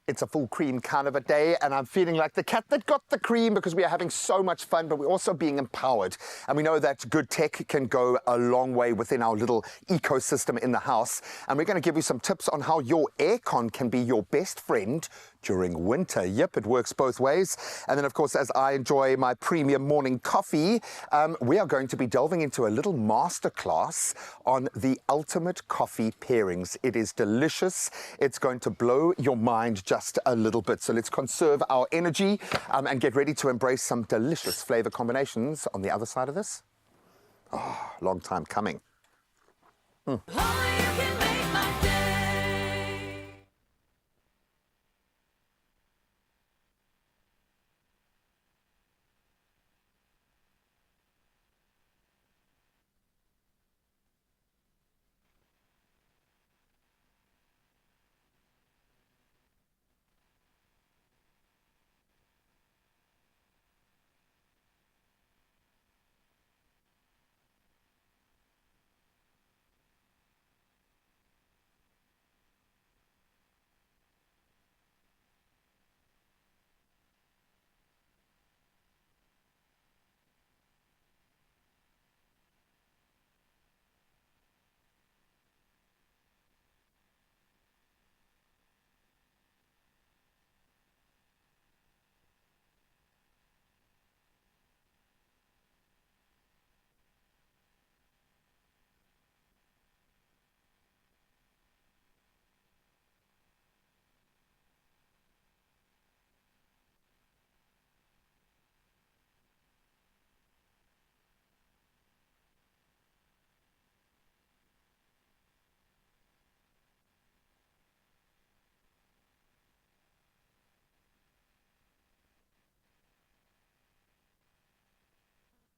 It's a full cream kind of a day, and I'm feeling like the cat that got the cream, because we are having so much fun, but we're also being empowered. And we know that good tech can go a long way within our little ecosystem in the house. And we're going to give you some tips on how your aircon can be your best friend during winter. Yep, it works both ways. And then, of course, as I enjoy my premium morning coffee, we are going to be delving into a little masterclass on the ultimate coffee pairings. It is delicious. It's going to blow your mind just a little bit. So let's conserve our energy and get ready to embrace some delicious flavor combinations on the other side of this. Oh, long time coming.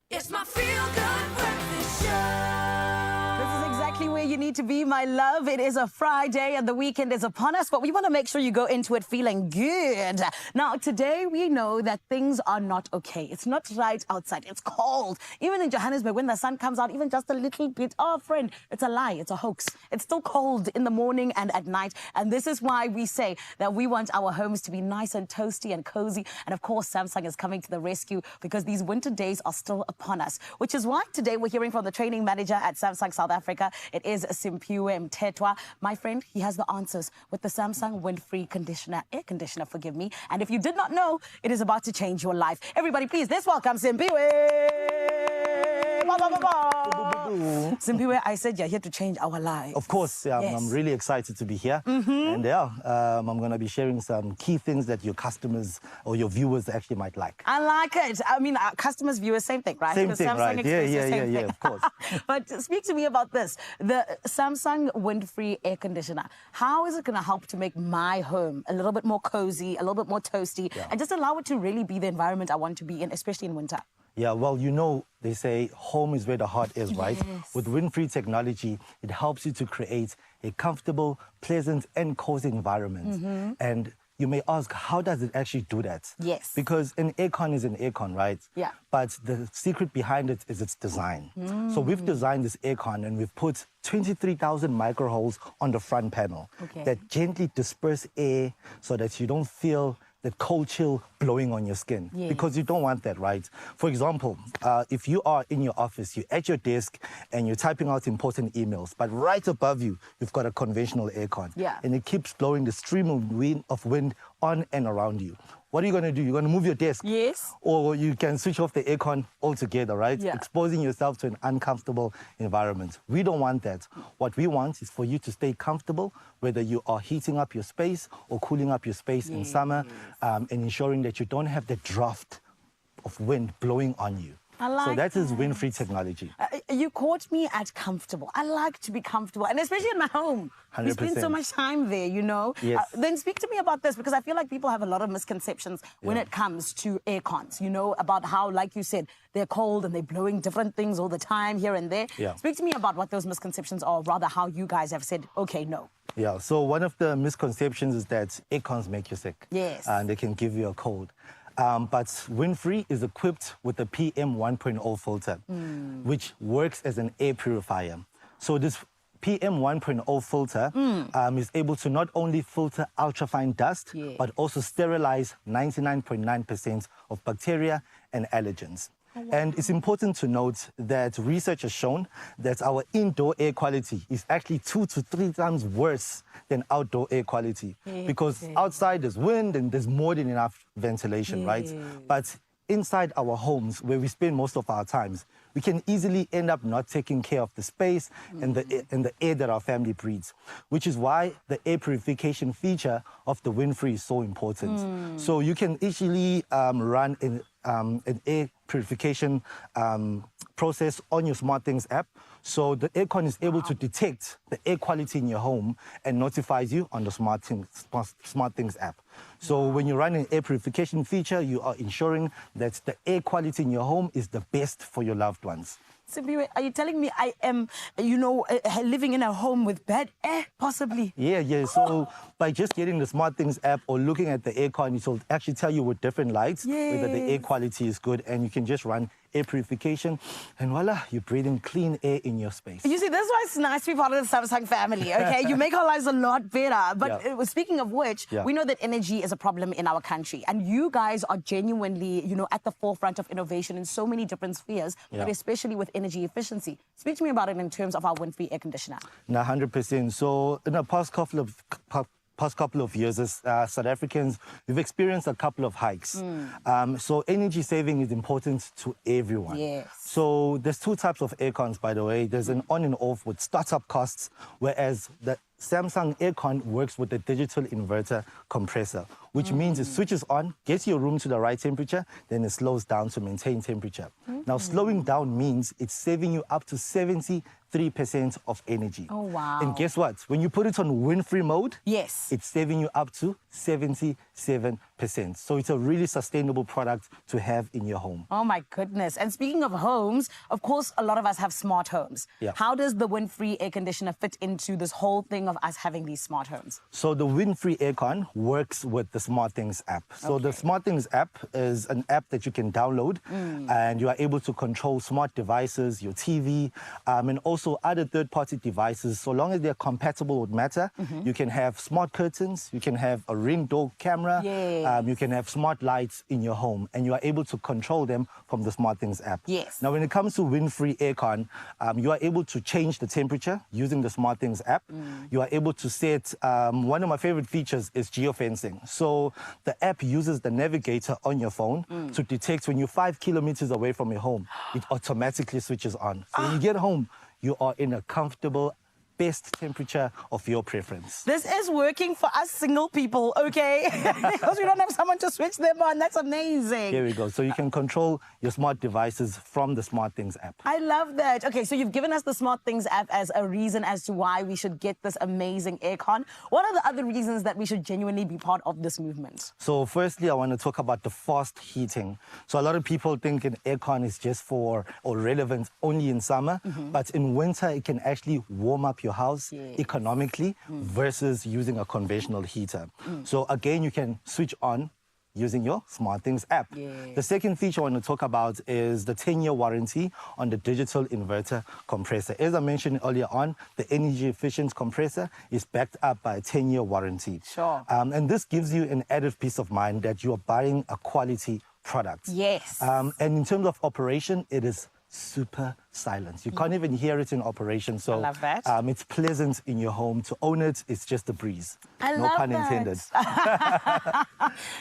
It's my feel-good breakfast show. This is exactly where you need to be, my love. It is a Friday and the weekend is upon us, but we want to make sure you go into it feeling good. Now, today we know that things are not okay. It's not right outside. It's cold. Even in Johannesburg, when the sun comes out, even just a little bit, oh, friend, it's a lie. It's a hoax. It's still cold in the morning and at night. And this is why we say that we want our homes to be nice and toasty and cozy. And of course, Samsung is coming to the rescue, because these winter days are still upon us, which is why today we're hearing from the training manager at Samsung South Africa. It is Simpiwe Mtetwa. My friend, he has the answers with the Samsung wind-free air conditioner, forgive me. And if you did not know, it is about to change your life. Everybody, please, let's welcome Simpiwe. Simpiwe, I said you're here to change our lives. Of course, I'm really excited to be here. And I'm going to be sharing some key things that your customers or your viewers actually might like. I like it. I mean, customers, viewers, same thing, right? Same thing, right? Yeah, of course. But speak to me about this. The Samsung wind-free air conditioner. How is it going to help to make my home a little bit more cozy, a little bit more toasty, and just allow it to really be the environment I want to be in, especially in winter? Yeah, well, you know, they say home is where the heart is, right? With wind-free technology, it helps you to create a comfortable, pleasant, and cozy environment. And you may ask, how does it actually do that? Yes. Because an aircon is an aircon, right? Yeah. But the secret behind it is its design. So we've designed this aircon and we've put 23,000 micro holes on the front panel that gently disperse air so that you don't feel that cold chill blowing on your skin, because you don't want that, right? For example, if you are in your office, you're at your desk and you're typing out important emails, but right above you, you've got a conventional aircon. And it keeps blowing the stream of wind on and around you. What are you going to do? You're going to move your desk. Yes. Or you can switch off the aircon altogether, right? Exposing yourself to an uncomfortable environment. We don't want that. What we want is for you to stay comfortable, whether you are heating up your space or cooling up your space in summer, and ensuring that you don't have the draft of wind blowing on you. I like so that is wind-free technology. You caught me at comfortable. I like to be comfortable, and especially in my home. 100%. We spend so much time there, you know. Then speak to me about this, because I feel like people have a lot of misconceptions when it comes to air cons, you know, about how, like you said, they're cold and they're blowing different things all the time here and there. Speak to me about what those misconceptions are, or rather how you guys have said, okay, no. Yeah, so one of the misconceptions is that air cons make you sick. And they can give you a cold. But Wind-Free is equipped with a PM 1.0 filter, which works as an air purifier. So this PM 1.0 filter is able to not only filter ultrafine dust, but also sterilize 99.9% of bacteria and allergens. And it's important to note that research has shown that our indoor air quality is actually 2 to 3 times worse than outdoor air quality. Because outside there's wind and there's more than enough ventilation, right? But inside our homes, where we spend most of our times, we can easily end up not taking care of the space and the air that our family breathes, which is why the air purification feature of the Wind-Free is so important. So you can easily run an air purification process on your SmartThings app. So the aircon is able to detect the air quality in your home and notifies you on the SmartThings app. So when you run an air purification feature, you are ensuring that the air quality in your home is the best for your loved ones. Simpiwe, are you telling me I am, you know, living in a home with bad air, possibly? Yeah. So by just getting the SmartThings app or looking at the aircon, it will actually tell you with different lights whether the air quality is good, and you can just run air purification, and voila, you're breathing clean air in your space. You see, this is why it's nice to be part of the Samsung family, okay? You make our lives a lot better. But speaking of which, we know that energy is a problem in our country, and you guys are genuinely, you know, at the forefront of innovation in so many different spheres, but especially with energy efficiency. Speak to me about it in terms of our Wind-Free air conditioner. 100%. So in the past couple of years, as South Africans, we've experienced a couple of hikes. So energy saving is important to everyone. So there's 2 types of aircons, by the way. There's an on and off with startup costs, whereas the Samsung aircon works with the digital inverter compressor, which means it switches on, gets your room to the right temperature, then it slows down to maintain temperature. Now, slowing down means it's saving you up to 73% of energy. Oh, wow. And guess what? When you put it on Wind-Free mode, it's saving you up to 77%. So it's a really sustainable product to have in your home. Oh, my goodness. And speaking of homes, of course, a lot of us have smart homes. How does the Wind-Free air conditioner fit into this whole thing of us having these smart homes? So the Wind-Free aircon works with the SmartThings app. So the SmartThings app is an app that you can download, and you are able to control smart devices, your TV, and also also other third-party devices. So long as they're compatible with Matter, you can have smart curtains, you can have a Ring door camera, you can have smart lights in your home, and you are able to control them from the SmartThings app. Yes. Now, when it comes to wind-free aircon, you are able to change the temperature using the SmartThings app. You are able to set, one of my favorite features is geofencing. So the app uses the navigator on your phone to detect when you're 5 kilometers away from your home. It automatically switches on. So when you get home, you are in a comfortable, best temperature of your preference. This is working for us single people, okay? Because we don't have someone to switch them on. That's amazing. Here we go. So you can control your smart devices from the SmartThings app. I love that. Okay, so you've given us the SmartThings app as a reason as to why we should get this amazing aircon. What are the other reasons that we should genuinely be part of this movement? So firstly, I want to talk about the fast heating. So a lot of people think an aircon is just for or relevant only in summer, but in winter it can actually warm up your house economically versus using a conventional heater. So again, you can switch on using your SmartThings app. The second feature I want to talk about is the 10-year warranty on the digital inverter compressor. As I mentioned earlier on, the energy efficient compressor is backed up by a 10-year warranty. Sure. And this gives you an added peace of mind that you are buying a quality product. Yes. And in terms of operation, it is super silent. You can't even hear it in operation. So I love that. It's pleasant in your home. To own it, it's just a breeze. No pun intended.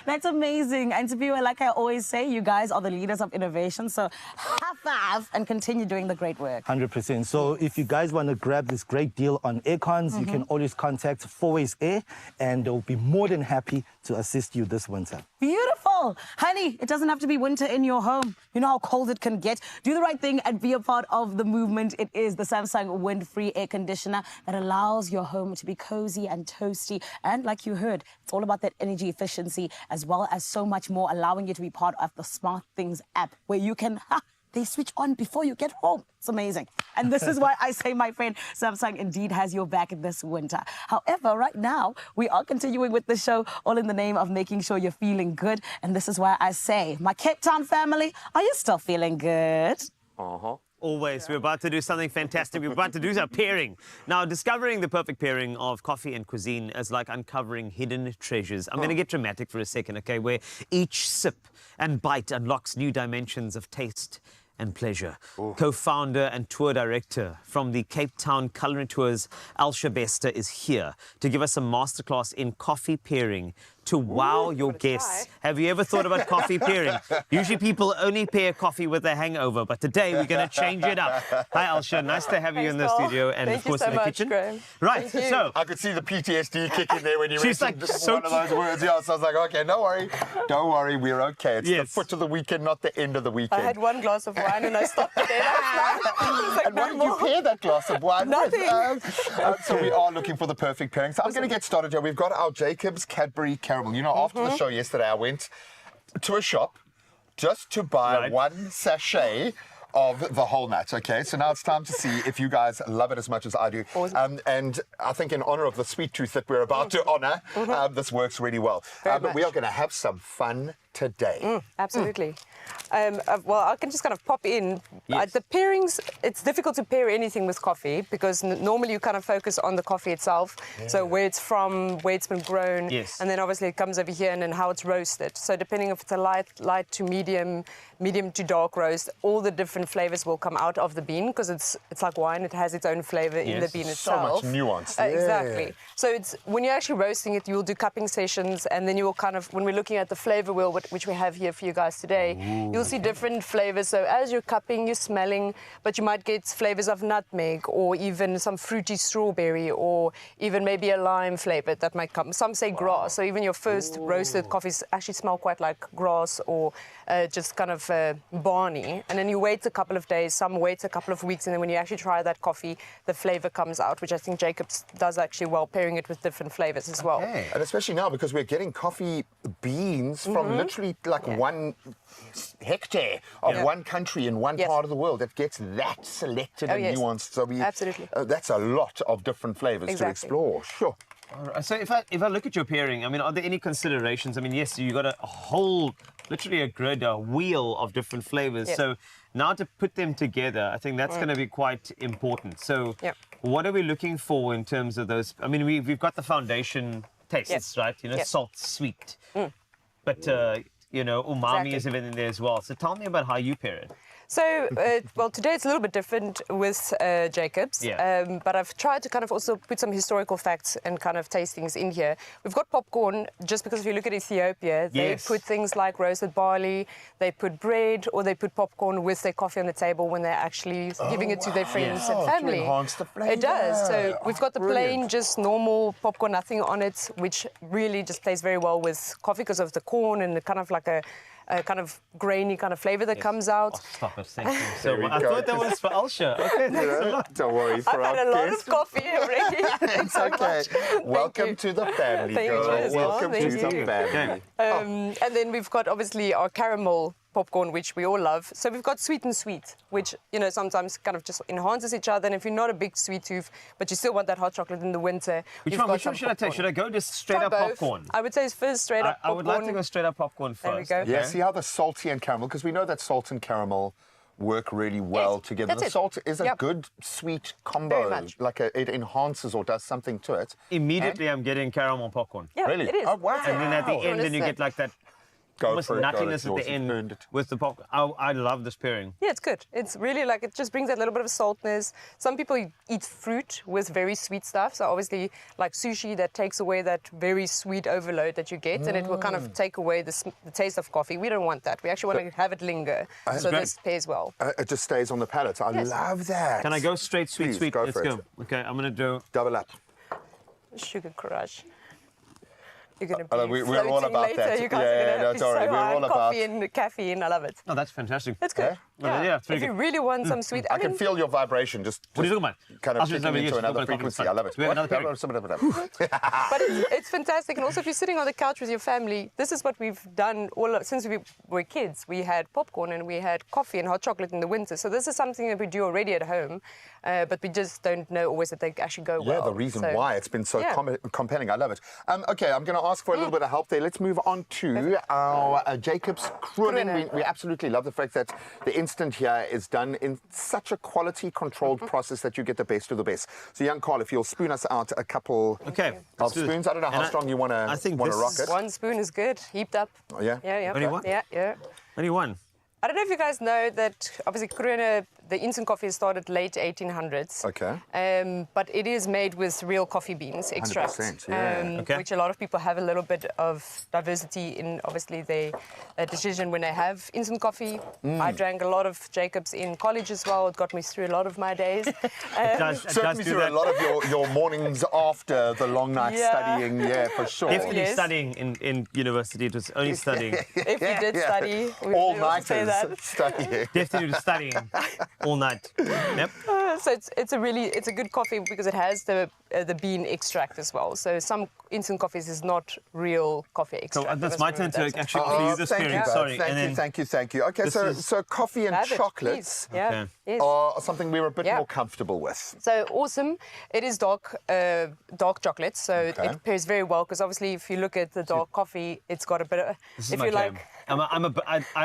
That's amazing. And to be like I always say, you guys are the leaders of innovation. So have five and continue doing the great work. 100%. So if you guys want to grab this great deal on aircons, you can always contact 4Ways Air and they'll be more than happy to assist you this winter. Beautiful. Honey, it doesn't have to be winter in your home. You know how cold it can get. Do the right thing and be a part of the movement. It is the Samsung wind-free air conditioner that allows your home to be cozy and toasty. And like you heard, it's all about that energy efficiency as well as so much more, allowing you to be part of the SmartThings app where you can... They switch on before you get home. It's amazing. And this is why I say, my friend, Samsung indeed has your back this winter. However, right now, we are continuing with the show, all in the name of making sure you're feeling good. And this is why I say, my Cape Town family, are you still feeling good? Always. We're about to do something fantastic. We're about to do a pairing. Now, discovering the perfect pairing of coffee and cuisine is like uncovering hidden treasures. I'm going to get dramatic for a second, okay, where each sip and bite unlocks new dimensions of taste and pleasure. Co-founder and tour director from the Cape Town Culinary Tours, Alsha Bester, is here to give us a masterclass in coffee pairing to wow your guests. Have you ever thought about coffee pairing? Usually people only pair coffee with a hangover, but today we're going to change it up. Hi, Alsha. Nice to have you in the studio and, of course, in the kitchen. Graham. Right, so... I could see the PTSD kick in there when you mentioned like, so one of those words. Yeah, so I was like, OK, don't worry, we're OK. It's the foot of the weekend, not the end of the weekend. I had one glass of wine and I stopped it there. And what did you pair that glass of wine Nothing. with? So we are looking for the perfect pairing. So I'm going to get started here. We've got our Jacob's Cadbury Caramel. You know, after the show yesterday, I went to a shop just to buy one sachet of the whole nut, okay? So now it's time to see if you guys love it as much as I do. And I think in honor of the sweet tooth that we're about to honor, this works really well. But we are going to have some fun today. Absolutely. Well, I can just kind of pop in. The pairings, it's difficult to pair anything with coffee because normally you kind of focus on the coffee itself. So where it's from, where it's been grown, and then obviously it comes over here and then how it's roasted. So depending if it's a light to medium to dark roast, all the different flavors will come out of the bean because it's like wine. It has its own flavor in the bean itself. So much nuance. Exactly. So it's when you're actually roasting it, you'll do cupping sessions, and then you will kind of, when we're looking at the flavor wheel, which we have here for you guys today, you'll see different flavors. So as you're cupping, you're smelling, but you might get flavors of nutmeg or even some fruity strawberry or even maybe a lime flavor that might come. Some say grass. So even your first roasted coffees actually smell quite like grass or just kind of barney. And then you wait a couple of days, some wait a couple of weeks, and then when you actually try that coffee, the flavor comes out, which I think Jacob's does actually well, pairing it with different flavors as well. And especially now because we're getting coffee beans from literally like 1 hectare of one country in one part of the world that gets that selected and nuanced. So we, absolutely. That's a lot of different flavors to explore. Sure. So if I look at your pairing, I mean, are there any considerations? I mean, yes, you got a whole, literally a grid, a wheel of different flavors. Yep. So now to put them together, I think that's going to be quite important. So what are we looking for in terms of those? I mean, we've got the foundation tastes, right? You know, salt, sweet. But, you know, umami is in there as well. So tell me about how you pair it. So, well, today it's a little bit different with Jacob's, but I've tried to kind of also put some historical facts and kind of tastings in here. We've got popcorn, just because if you look at Ethiopia, they put things like roasted barley, they put bread, or they put popcorn with their coffee on the table when they're actually giving it to their friends and family. To enhance the flavour. It does. So we've got the plain, just normal popcorn, nothing on it, which really just plays very well with coffee because of the corn and the kind of like a kind of grainy kind of flavour that comes out. Oh, stop it, thank you so much. I thought that was for Alsha. Okay, thanks a lot. Don't worry for I've had a lot of coffee already. It's okay. Welcome to the family, girl. Welcome to the family. And then we've got obviously our caramel popcorn, which we all love. So we've got sweet and sweet, which, you know, sometimes kind of just enhances each other. And if you're not a big sweet tooth, but you still want that hot chocolate in the winter, Which one should I take? Should I go just straight up popcorn? I would say it's first straight up popcorn. I would like to go straight up popcorn first. There we go. Okay. Yeah, see how the salty and caramel, because we know that salt and caramel work really well together. The salt is a good sweet combo. Very much. Like it enhances or does something to it. Immediately I'm getting caramel popcorn. Yeah, really? it is. Oh, wow. And then at the end, then you get like that almost nuttiness at the end with the popcorn. I love this pairing. Yeah, it's good. It's really like, it just brings that little bit of saltness. Some people eat fruit with very sweet stuff. So obviously like sushi, that takes away that very sweet overload that you get and it will kind of take away the taste of coffee. We don't want that. We actually want to have it linger. So this pairs well. It just stays on the palate. I love that. Can I go straight sweet, Please, sweet? go Let's for go. it. Okay, I'm going to do... Double up. Sugar crush. You're going to be we're all about later. that. You guys are going to be so high we're all on about coffee and caffeine. I love it. Oh, that's fantastic. That's good. Yeah, it's if you really want some sweet... I can feel your vibration just what are you talking about? Kind of kicking into another frequency. I love it. We have another pairing. But it's fantastic. And also, if you're sitting on the couch with your family, this is what we've done since we were kids. We had popcorn and we had coffee and hot chocolate in the winter. So this is something that we do already at home, but we just don't know always that they actually go well. Yeah, the reason why it's been so compelling. I love it. Okay, I'm going to ask for a little bit of help there. Let's move on to our Jacob's Kronen. We absolutely love the fact that the instant here is done in such a quality controlled process that you get the best of the best. So young Carl, if you'll spoon us out a couple of spoons. I don't know how strong you want to rock it. One spoon is good, heaped up. Oh, yeah? Yeah. Only one? Yeah. Only one. I don't know if you guys know that obviously Kronen, the instant coffee started late 1800s. Okay. But it is made with real coffee beans extract, 100%, which a lot of people have a little bit of diversity in obviously their decision when they have instant coffee. I drank a lot of Jacob's in college as well. It got me through a lot of my days. Certainly through a lot of your mornings after the long night studying, for sure. Definitely studying in university. It was only studying. If you did study, all nighters studying. Definitely studying all night. Yep. So it's a good coffee because it has the bean extract as well. So some instant coffees is not real coffee extract. So that's my turn to actually offer you this pairing. Sorry. Thank you. Okay, so coffee and chocolates are something we're a bit more comfortable with. So awesome. It is dark chocolate, so it pairs very well because obviously if you look at the dark coffee, it's got a bit of. This is my jam. I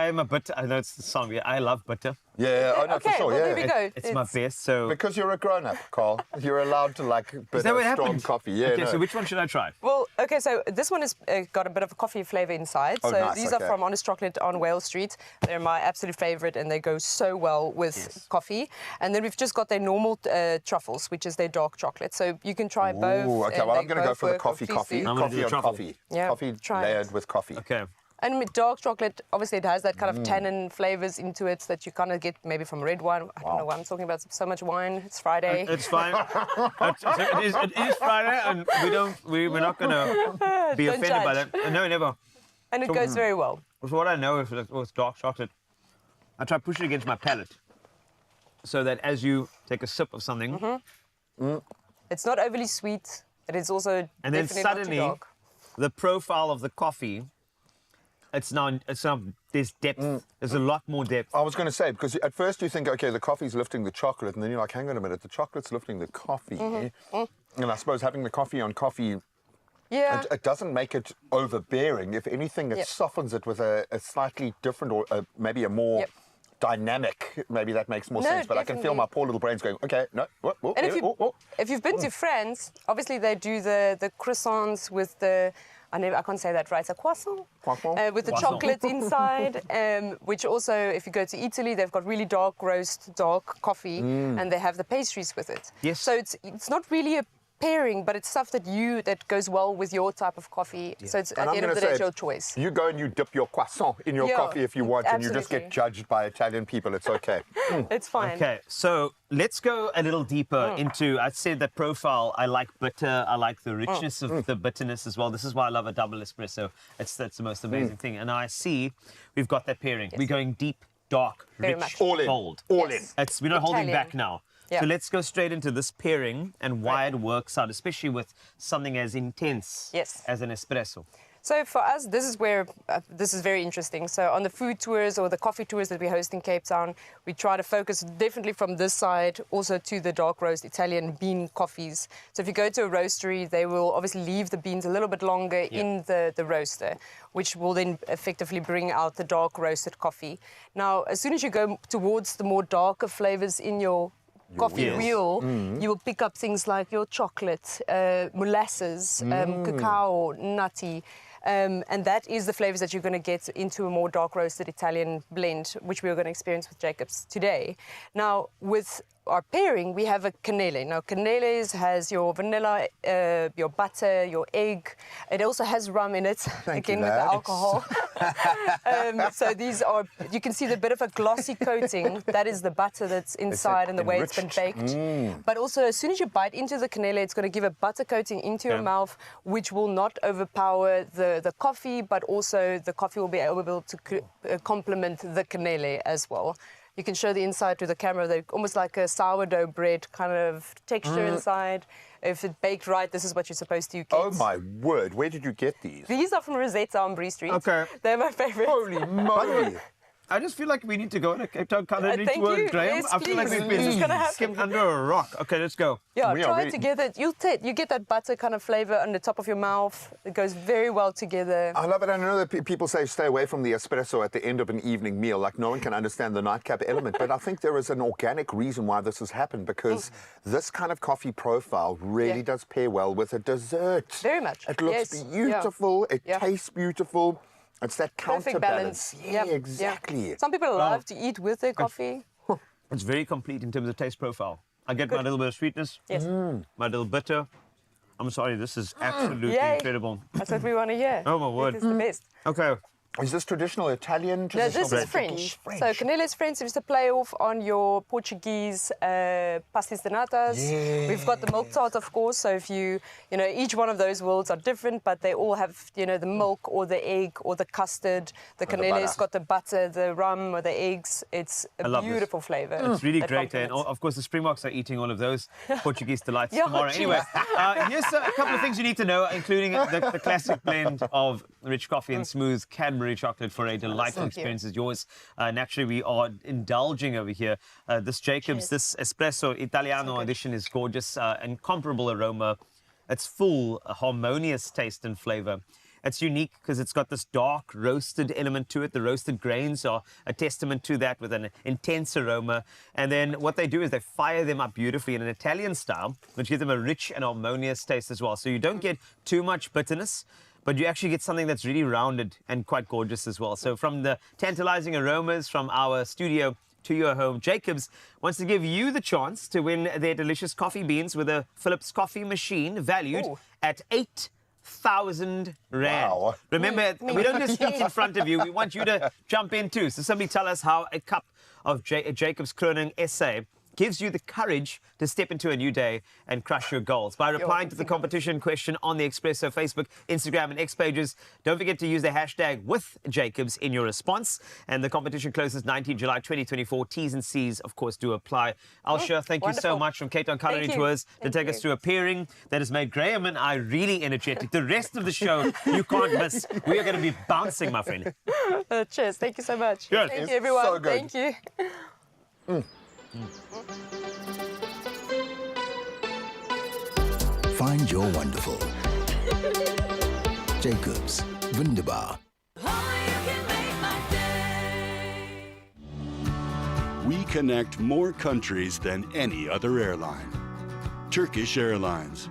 am a bit. I know it's the song. Yeah, I love butter. Yeah, I know for sure. Well, there we go. It's my best. So because you're a grown-up, Carl, you're allowed to like bitter, strong coffee. Yeah. Okay, so which one should I try? Well, okay, so this one has got a bit of a coffee flavour inside. Oh, so nice, these are from Honest Chocolate on Wales Street. They're my absolute favourite, and they go so well with coffee. And then we've just got their normal truffles, which is their dark chocolate. So you can try both. Okay, well I'm going to go for the coffee. I'm going to do Coffee. Yeah, coffee layered with coffee. Okay. And with dark chocolate, obviously it has that kind of tannin flavours into it that you kind of get maybe from red wine. I don't know why I'm talking about so much wine. It's Friday. It's fine. It is Friday, and we're not going to be offended by that. No, never. And it goes very well. So what I know is with dark chocolate, I try to push it against my palate, so that as you take a sip of something, it's not overly sweet. It is also and then definitely not too suddenly dark. the profile of the coffee. It's now there's depth. There's a lot more depth. I was going to say, because at first you think, okay, the coffee's lifting the chocolate, and then you're like, hang on a minute, the chocolate's lifting the coffee. And I suppose having the coffee on coffee Yeah. It doesn't make it overbearing. If anything, it softens it with a slightly different or maybe a more dynamic. Maybe that makes more sense. But definitely. I can feel my poor little brains going, okay, no. And if you've been to France, obviously they do the croissants with the, I can't say that right, a croissant? With the chocolate inside, which also, if you go to Italy, they've got really dark roast, dark coffee, and they have the pastries with it. Yes. So it's not really a pairing, but it's stuff that goes well with your type of coffee. So it's at the end of the day, it's your choice. You go and you dip your croissant in your coffee if you want, and you just get judged by Italian people. It's okay. It's fine. Okay, so let's go a little deeper into, I said that profile, I like bitter, I like the richness of the bitterness as well. This is why I love a double espresso. That's the most amazing thing. And I see we've got that pairing. We're going deep, dark, rich, bold. All in. We're not holding back now. Yeah. So let's go straight into this pairing and why it works out, especially with something as intense as an espresso. So for us, this is where this is very interesting. So on the food tours or the coffee tours that we host in Cape Town, we try to focus definitely from this side also to the dark roast Italian bean coffees. So if you go to a roastery, they will obviously leave the beans a little bit longer in the roaster, which will then effectively bring out the dark roasted coffee. Now, as soon as you go towards the more darker flavors in your coffee wheel, you will pick up things like your chocolate, molasses, cacao, nutty, and that is the flavors that you're going to get into a more dark roasted Italian blend, which we're going to experience with Jacobs today. Now, with our pairing, we have a cannelle. Now, cannelles has your vanilla, your butter, your egg. It also has rum in it, again with the alcohol. So these are, you can see the bit of a glossy coating. That is the butter that's inside and the way it's been baked. But also, as soon as you bite into the cannelle, it's going to give a butter coating into your mouth, which will not overpower the coffee, but also the coffee will be able to complement the cannelle as well. You can show the inside to the camera. They're almost like a sourdough bread kind of texture inside. If it's baked right, this is what you're supposed to get. Oh, my word. Where did you get these? These are from Rosetta on Bree Street. Okay. They're my favorite. Holy moly. I just feel like we need to go on a Cape Town culinary tour, Graham. Yes, I feel like we've been skipped under a rock. Okay, let's go. Yeah, try it together. You get that butter kind of flavor on the top of your mouth. It goes very well together. I love it. I know that people say stay away from the espresso at the end of an evening meal, like no one can understand the nightcap element. But I think there is an organic reason why this has happened, because this kind of coffee profile really does pair well with a dessert. Very much. It looks beautiful. It tastes beautiful. It's that counterbalance. Yeah, exactly. Yeah. Some people love to eat with their coffee. It's very complete in terms of taste profile. I get my little bit of sweetness, my little bitter. I'm sorry, this is absolutely incredible. That's what we want to hear. Oh, my word. This is the best. Okay. Is this traditional Italian? No, this is French. So cannelle is French. It's a play off on your Portuguese pastéis de natas. We've got the milk tart, of course. So if you know, each one of those worlds are different, but they all have, you know, the milk or the egg or the custard. The cannelle's got the butter, the rum or the eggs. It's a beautiful flavour. It's really great. And of course, the Springboks are eating all of those Portuguese delights tomorrow. Anyway, here's a couple of things you need to know, including the classic blend of rich coffee and smooth Cadbury chocolate for a delightful experience as yours. Naturally, we are indulging over here. This Jacobs, this Espresso Italiano edition is gorgeous, incomparable aroma. It's full, harmonious taste and flavor. It's unique because it's got this dark roasted element to it. The roasted grains are a testament to that with an intense aroma. And then what they do is they fire them up beautifully in an Italian style, which gives them a rich and harmonious taste as well. So you don't get too much bitterness, but you actually get something that's really rounded and quite gorgeous as well. So from the tantalizing aromas from our studio to your home, Jacobs wants to give you the chance to win their delicious coffee beans with a Philips coffee machine valued at 8,000 Rand. Wow. Remember, we don't just eat in front of you. We want you to jump in too. So somebody tell us how a cup of Jacobs Kroning SA gives you the courage to step into a new day and crush your goals. By replying to the competition question on the Expresso Facebook, Instagram and X pages, don't forget to use the hashtag #WithJacobs in your response. And the competition closes 19 July 2024. T's and C's, of course, do apply. Alsha, thank you so much from Cape Town Culinary Tours to take us through a pairing that has made Graham and I really energetic. The rest of the show, you can't miss. We are going to be bouncing, my friend. Cheers. Thank you so much. Good. Thank you, everyone. So good. Thank you. Find your wonderful Jacobs, wunderbar. We connect more countries than any other airline. Turkish Airlines.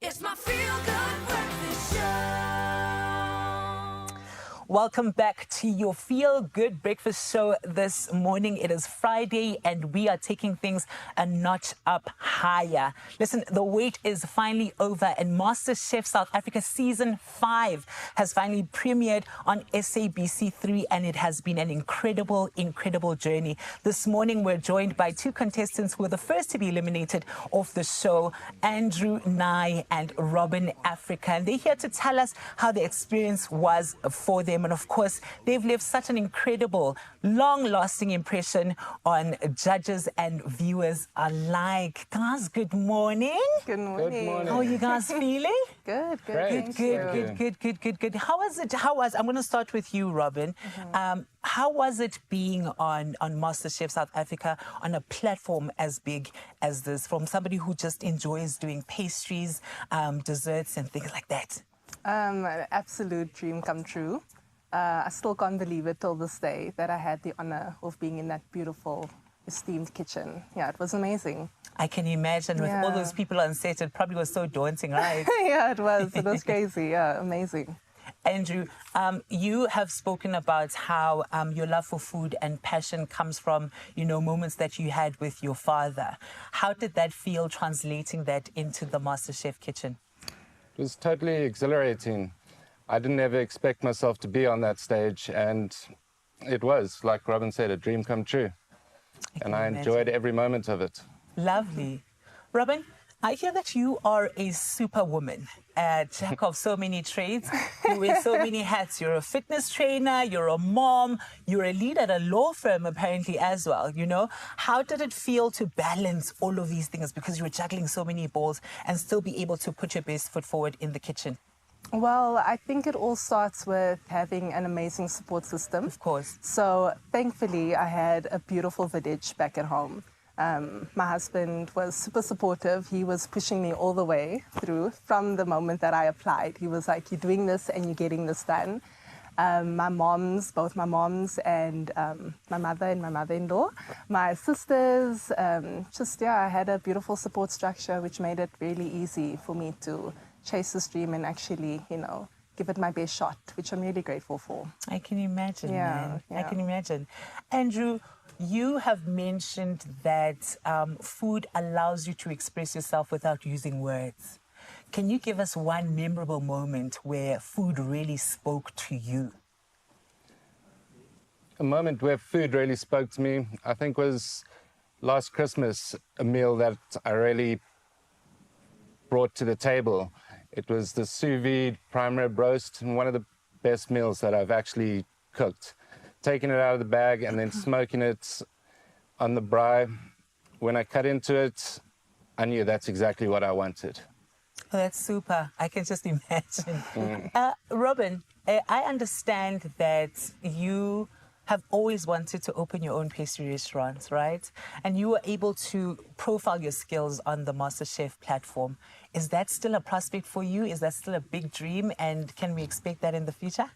It's my feel-good breakfast show. Welcome back to your Feel Good Breakfast Show this morning. It is Friday and we are taking things a notch up higher. Listen, the wait is finally over and MasterChef South Africa Season 5 has finally premiered on SABC3 and it has been an incredible, incredible journey. This morning we're joined by two contestants who were the first to be eliminated off the show, Andrew Nye and Robin Africa. And they're here to tell us how the experience was for them. And of course, they've left such an incredible, long-lasting impression on judges and viewers alike. Guys, good morning. Good morning. Good morning. How are you guys feeling? Good. Good. How was it? I'm going to start with you, Robin. How was it being on MasterChef South Africa on a platform as big as this, from somebody who just enjoys doing pastries, desserts and things like that? An absolute dream come true. I still can't believe it till this day that I had the honor of being in that beautiful, esteemed kitchen. Yeah, it was amazing. I can imagine with all those people on set, it probably was so daunting, right? Yeah, it was. It was crazy. Yeah, amazing. Andrew, you have spoken about how your love for food and passion comes from, moments that you had with your father. How did that feel translating that into the MasterChef kitchen? It was totally exhilarating. I didn't ever expect myself to be on that stage, and it was, like Robin said, a dream come true. And I enjoyed every moment of it. Lovely. Robin, I hear that you are a superwoman, a jack of so many trades. You wear so many hats. You're a fitness trainer, you're a mom, you're a lead at a law firm apparently as well, How did it feel to balance all of these things, because you were juggling so many balls, and still be able to put your best foot forward in the kitchen? Well, I think it all starts with having an amazing support system. Of course. So thankfully, I had a beautiful village back at home. My husband was super supportive. He was pushing me all the way through from the moment that I applied. He was like, you're doing this and you're getting this done. My moms, both my moms and my mother and my mother-in-law, my sisters, I had a beautiful support structure which made it really easy for me to chase this dream and actually, give it my best shot, which I'm really grateful for. I can imagine, man. I can imagine. Andrew, you have mentioned that food allows you to express yourself without using words. Can you give us one memorable moment where food really spoke to you? A moment where food really spoke to me, I think, was last Christmas, a meal that I really brought to the table. It was the sous vide prime rib roast, and one of the best meals that I've actually cooked. Taking it out of the bag and then smoking it on the braai. When I cut into it, I knew that's exactly what I wanted. Oh, that's super. I can just imagine. Robin, I understand that you have always wanted to open your own pastry restaurants, right? And you were able to profile your skills on the MasterChef platform. Is that still a prospect for you? Is that still a big dream? And can we expect that in the future?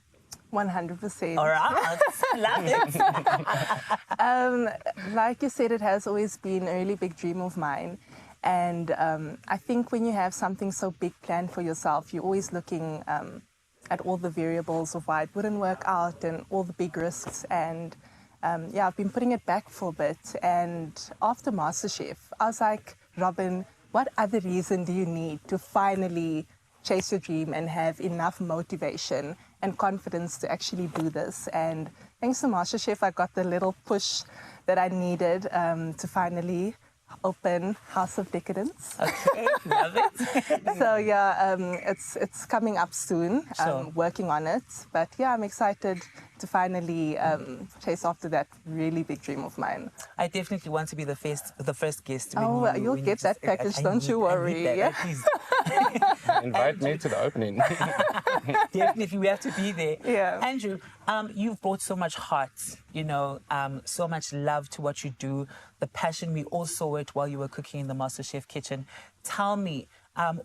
100%. All right. Love it. Like you said, it has always been a really big dream of mine. And I think when you have something so big planned for yourself, you're always looking at all the variables of why it wouldn't work out and all the big risks. And I've been putting it back for a bit. And after MasterChef, I was like, Robin, what other reason do you need to finally chase your dream and have enough motivation and confidence to actually do this? And thanks to MasterChef, I got the little push that I needed to finally open House of Decadence. Okay, love it. So it's coming up soon. Sure. Working on it, but I'm excited to finally chase after that really big dream of mine. I definitely want to be the first guest. You'll get that package, don't you worry. Invite me to the opening. Definitely, we have to be there. Yeah. Andrew, you've brought so much heart, so much love to what you do, the passion. We all saw it while you were cooking in the MasterChef kitchen. Tell me,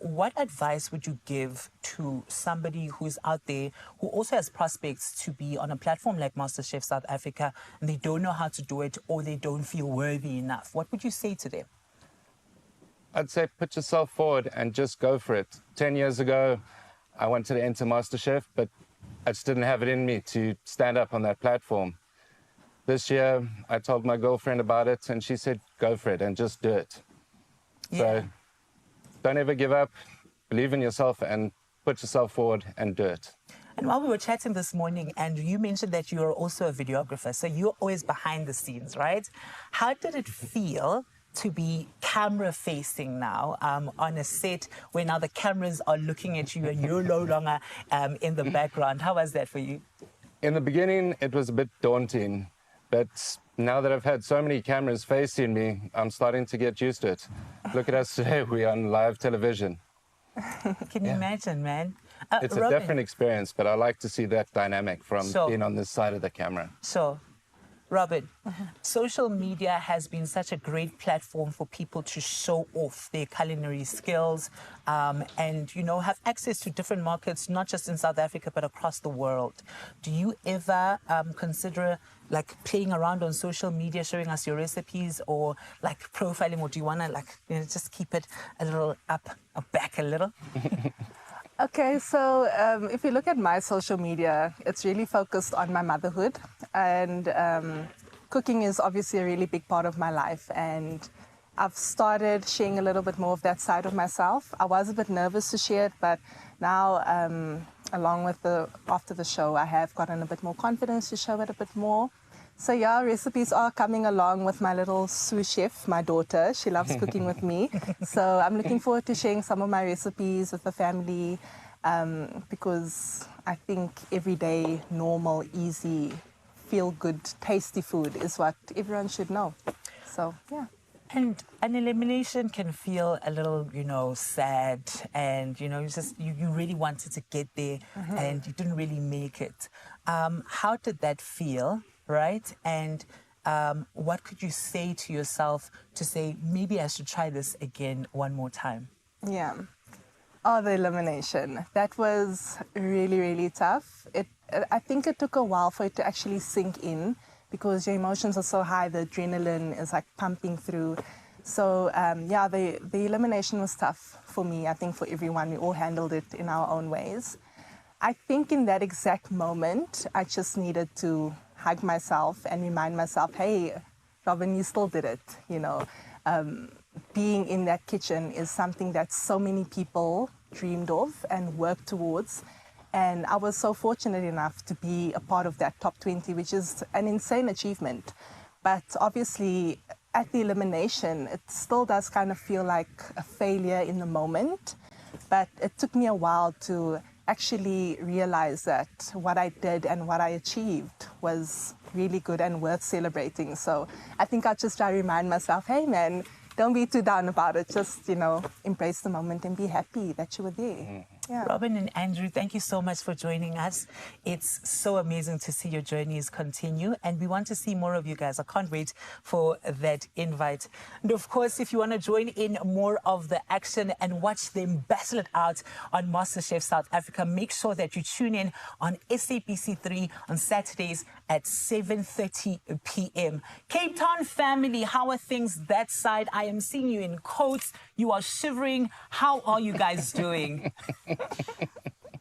what advice would you give to somebody who's out there who also has prospects to be on a platform like MasterChef South Africa and they don't know how to do it or they don't feel worthy enough? What would you say to them? I'd say put yourself forward and just go for it. 10 years ago, I wanted to enter MasterChef, but I just didn't have it in me to stand up on that platform. This year, I told my girlfriend about it, and she said, go for it and just do it. Yeah. So don't ever give up, believe in yourself, and put yourself forward and do it. And while we were chatting this morning, Andrew, you mentioned that you're also a videographer, so you're always behind the scenes, right? How did it feel to be camera-facing now on a set where now the cameras are looking at you and you're no longer in the background? How was that for you? In the beginning, it was a bit daunting, but now that I've had so many cameras facing me, I'm starting to get used to it. Look at us today, we're on live television. Can you imagine, man? It's a different experience, but I like to see that dynamic from being on this side of the camera. So, Robin, social media has been such a great platform for people to show off their culinary skills and, have access to different markets, not just in South Africa, but across the world. Do you ever consider playing around on social media, showing us your recipes or profiling, or do you want to just keep it a little back a little? Okay, so if you look at my social media, it's really focused on my motherhood, and cooking is obviously a really big part of my life, and I've started sharing a little bit more of that side of myself. I was a bit nervous to share it, but now, along with after the show, I have gotten a bit more confidence to show it a bit more. So recipes are coming along with my little sous chef, my daughter. She loves cooking with me. So I'm looking forward to sharing some of my recipes with the family because I think everyday, normal, easy, feel-good, tasty food is what everyone should know. So, yeah. And an elimination can feel a little, sad, and you really wanted to get there and you didn't really make it. How did that feel, right? And what could you say to yourself to say, maybe I should try this again one more time? Yeah. Oh, the elimination. That was really, really tough. I think it took a while for it to actually sink in because your emotions are so high, the adrenaline is like pumping through. So yeah, the elimination was tough for me. I think for everyone, we all handled it in our own ways. I think in that exact moment, I just needed to hug myself and remind myself, hey, Robin, you still did it, you know. Being in that kitchen is something that so many people dreamed of and worked towards. And I was so fortunate enough to be a part of that top 20, which is an insane achievement. But obviously, at the elimination, it still does kind of feel like a failure in the moment. But it took me a while to actually realize that what I did and what I achieved was really good and worth celebrating. So I think I just try to remind myself, hey man, don't be too down about it. Just, you know, embrace the moment and be happy that you were there. Yeah. Robin and Andrew, thank you so much for joining us. It's so amazing to see your journeys continue, and we want to see more of you guys. I can't wait for that invite. And of course, if you want to join in more of the action and watch them battle it out on MasterChef South Africa, make sure that you tune in on SABC3 on Saturdays at 7:30 p.m. Cape Town family, how are things that side? I am seeing you in coats. You are shivering. How are you guys doing?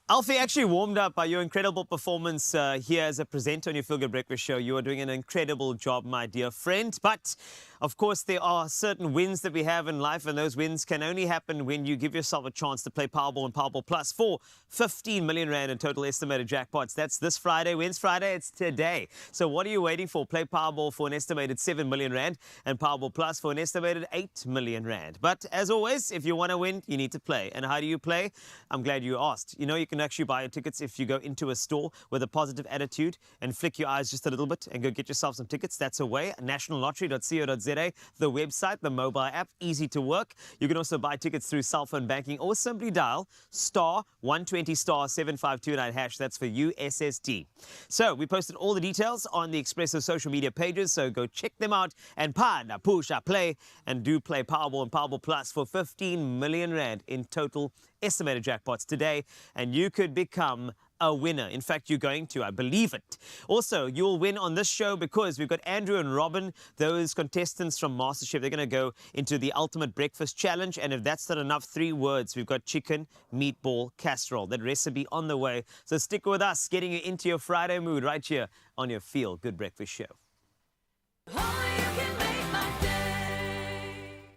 Alfie actually warmed up by your incredible performance here as a presenter on your Feel Good Breakfast show. You are doing an incredible job, my dear friend. But, of course, there are certain wins that we have in life, and those wins can only happen when you give yourself a chance to play Powerball and Powerball Plus for 15 million rand in total estimated jackpots. That's this Friday. When's Friday? It's today. So what are you waiting for? Play Powerball for an estimated 7 million rand and Powerball Plus for an estimated 8 million rand. But, as always, if you want to win, you need to play. And how do you play? I'm glad you asked. You know, you can actually buy your tickets if you go into a store with a positive attitude and flick your eyes just a little bit and go get yourself some tickets. That's a way. nationallottery.co.za, the website, the mobile app, easy to work. You can also buy tickets through cell phone banking or simply dial star 120 star 7529 hash. That's for USSD. So we posted all the details on the Expresso social media pages, so go check them out and play and do play Powerball and Powerball Plus for 15 million rand in total estimated jackpots today, and you could become a winner. In fact, you're going to, I believe it. Also, you'll win on this show because we've got Andrew and Robin, those contestants from MasterChef. They're going to go into the Ultimate Breakfast Challenge, and if that's not enough, 3 words. We've got chicken, meatball, casserole. That recipe on the way. So stick with us, getting you into your Friday mood right here on your Feel Good Breakfast show.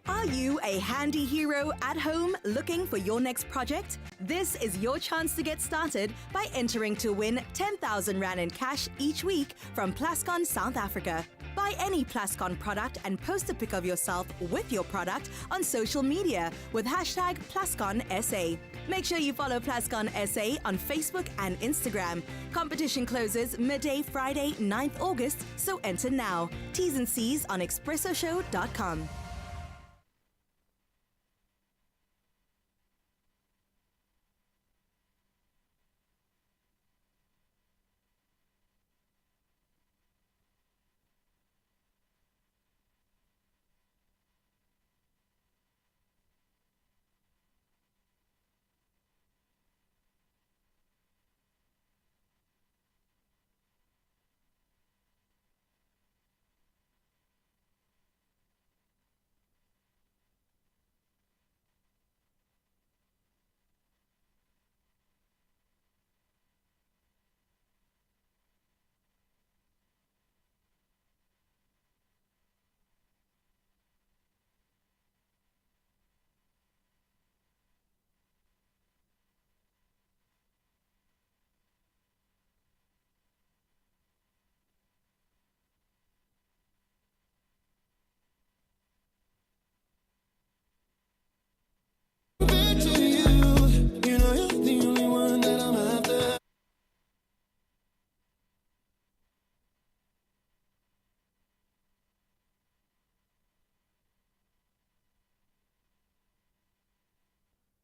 Are you a handy hero at home looking for your next project? This is your chance to get started by entering to win 10,000 Rand in cash each week from Plascon South Africa. Buy any Plascon product and post a pic of yourself with your product on social media with hashtag PlasconSA. Make sure you follow Plascon SA on Facebook and Instagram. Competition closes midday Friday, 9th August, so enter now. T's and C's on expressoshow.com.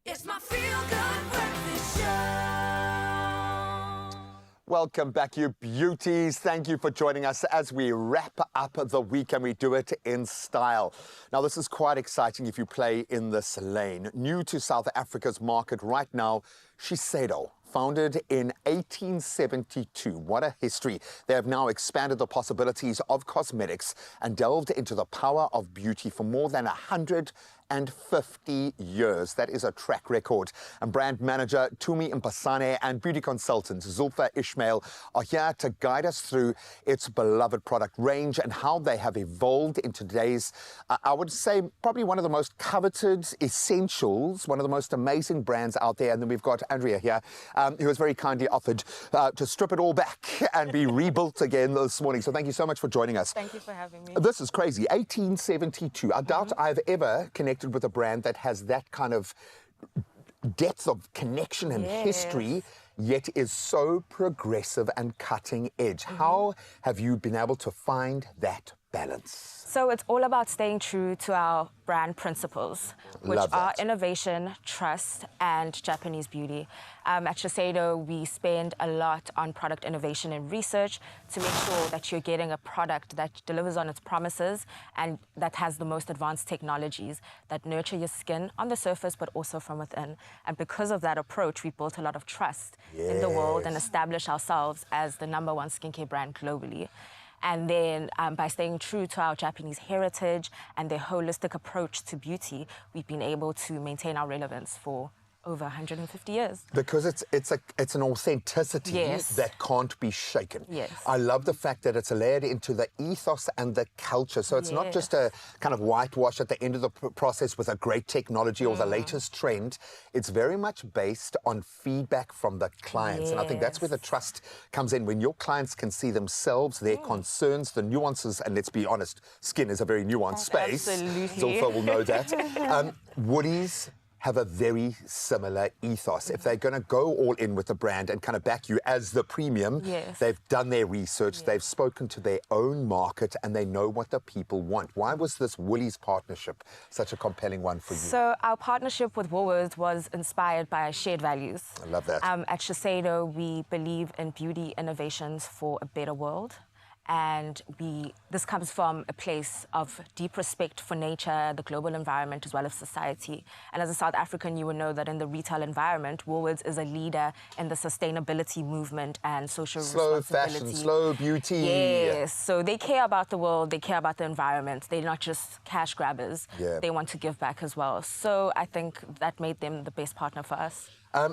It's my Feel Good Breakfast show. Welcome back, you beauties. Thank you for joining us as we wrap up the week, and we do it in style. Now, this is quite exciting if you play in this lane. New to South Africa's market right now, Shiseido. Founded in 1872. What a history. They have now expanded the possibilities of cosmetics and delved into the power of beauty for more than 150 years. That is a track record. And brand manager Tumi Mpasane and beauty consultant Zulfa Ismail are here to guide us through its beloved product range and how they have evolved into today's, I would say, probably one of the most coveted essentials, one of the most amazing brands out there. And then we've got Andrea here, who has very kindly offered to strip it all back and be rebuilt again this morning. So thank you so much for joining us. Thank you for having me. This is crazy. 1872. I doubt I've ever connected with a brand that has that kind of depth of connection and history, yet is so progressive and cutting edge. How have you been able to find that balance? So it's all about staying true to our brand principles, which are innovation, trust, and Japanese beauty. At Shiseido, we spend a lot on product innovation and research to make sure that you're getting a product that delivers on its promises and that has the most advanced technologies that nurture your skin on the surface, but also from within. And because of that approach, we built a lot of trust in the world and established ourselves as the #1 skincare brand globally. And then by staying true to our Japanese heritage and their holistic approach to beauty, we've been able to maintain our relevance for over 150 years. Because it's an authenticity that can't be shaken. Yes. I love the fact that it's layered into the ethos and the culture. So it's not just a kind of whitewash at the end of the process with a great technology or the latest trend. It's very much based on feedback from the clients. And I think that's where the trust comes in. When your clients can see themselves, their concerns, the nuances, and let's be honest, skin is a very nuanced space. Absolutely. Zulfa will know that. Woodies have a very similar ethos. If they're going to go all in with the brand and kind of back you as the premium, they've done their research, they've spoken to their own market, and they know what the people want. Why was this Woolies partnership such a compelling one for you? So our partnership with Woolworths was inspired by our shared values. I love that. At Shiseido, we believe in beauty innovations for a better world. And this comes from a place of deep respect for nature, the global environment, as well as society. And as a South African, you will know that in the retail environment, Woolworths is a leader in the sustainability movement and social responsibility. Slow fashion, slow beauty. Yes, so they care about the world, they care about the environment. They're not just cash grabbers. They want to give back as well. So I think that made them the best partner for us.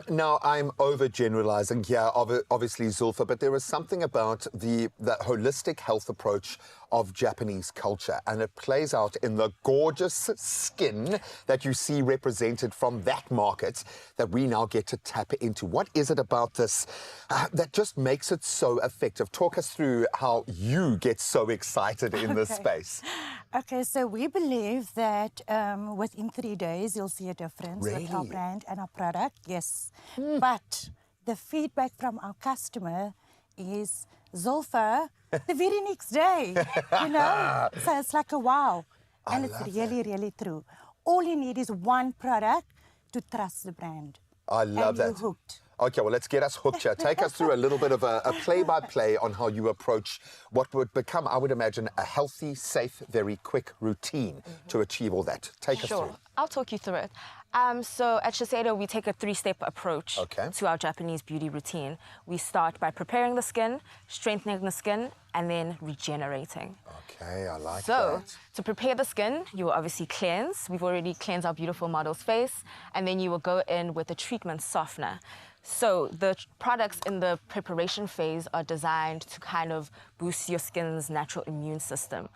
Now, I'm overgeneralizing here, obviously, Zulfa, but there is something about the holistic health approach of Japanese culture, and it plays out in the gorgeous skin that you see represented from that market that we now get to tap into. What is it about this that just makes it so effective? Talk us through how you get so excited in this space. Okay, so we believe that within 3 days you'll see a difference with our brand and our product, yes. But the feedback from our customer is, Zulfa, the very next day, you know? So it's like a wow. And it's really, really true. All you need is one product to trust the brand. I love that. And you're hooked. Okay, well, let's get us hooked here. Take us through a little bit of a play-by-play on how you approach what would become, I would imagine, a healthy, safe, very quick routine to achieve all that. Take us through. I'll talk you through it. So at Shiseido, we take a 3-step approach to our Japanese beauty routine. We start by preparing the skin, strengthening the skin, and then regenerating. Okay, I like that. So to prepare the skin, you will obviously cleanse. We've already cleansed our beautiful model's face, and then you will go in with a treatment softener. So the products in the preparation phase are designed to kind of boost your skin's natural immune system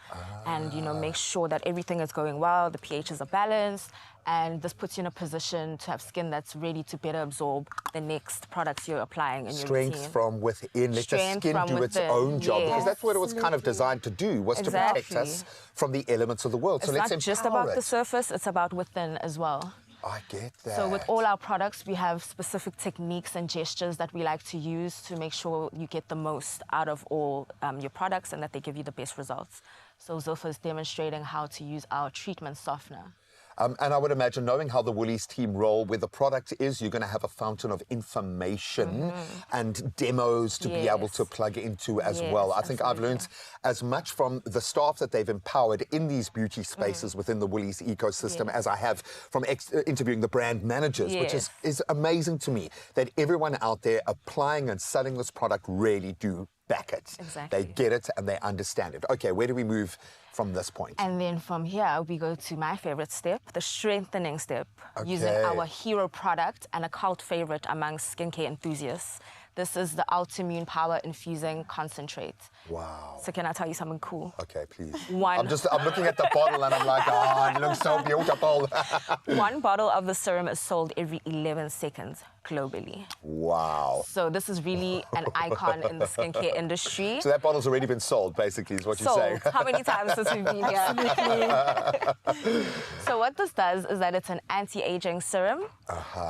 and, you know, make sure that everything is going well, the pHs are balanced, and this puts you in a position to have skin that's ready to better absorb the next products you're applying in your routine. Strength from within. Let the skin do its own job. Because that's what it was kind of designed to do, was to protect us from the elements of the world. So let's empower it. It's not just about the surface, it's about within as well. I get that. So with all our products, we have specific techniques and gestures that we like to use to make sure you get the most out of all your products and that they give you the best results. So Zulfa is demonstrating how to use our treatment softener. And I would imagine, knowing how the Woolies team roll, where the product is, you're going to have a fountain of information and demos to be able to plug into as well. I think I've learned as much from the staff that they've empowered in these beauty spaces within the Woolies ecosystem as I have from interviewing the brand managers, which is amazing to me, that everyone out there applying and selling this product really do back it. Exactly. They get it and they understand it. Okay, where do we move from this point? And then from here, we go to my favorite step, the strengthening step, using our hero product and a cult favorite among skincare enthusiasts. This is the Ultimune Power Infusing Concentrate. Wow. So can I tell you something cool? Okay, please. I'm looking at the bottle and I'm like, oh, it looks so beautiful. One bottle of the serum is sold every 11 seconds globally. Wow. So this is really an icon in the skincare industry. So that bottle's already been sold, basically, is what you're saying. How many times since we've been here? Absolutely. So what this does is that it's an anti-aging serum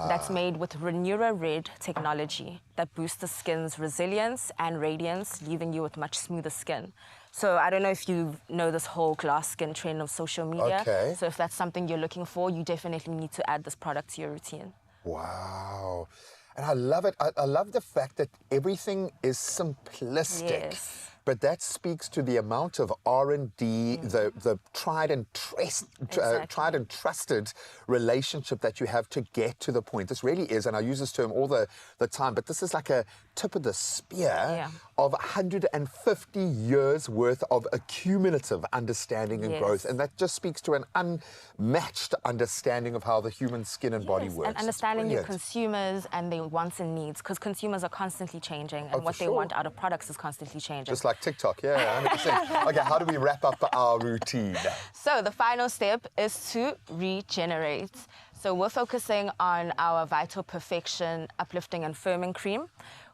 that's made with Renura Red technology that boosts the skin's resilience and radiance, leaving you with much smoother skin. So I don't know if you know this whole glass skin trend of social media. Okay. So if that's something you're looking for, you definitely need to add this product to your routine. Wow. And I love it. I love the fact that everything is simplistic. Yes. But that speaks to the amount of R&D, the tried and trusted relationship that you have to get to the point. This really is, and I use this term all the time, but this is like a tip of the spear of 150 years worth of accumulative understanding and growth. And that just speaks to an unmatched understanding of how the human skin and body works. And understanding your consumers and their wants and needs, because consumers are constantly changing, and what they want out of products is constantly changing. Just like TikTok, 100%. Okay, how do we wrap up our routine? So the final step is to regenerate. So we're focusing on our Vital Perfection Uplifting and Firming Cream,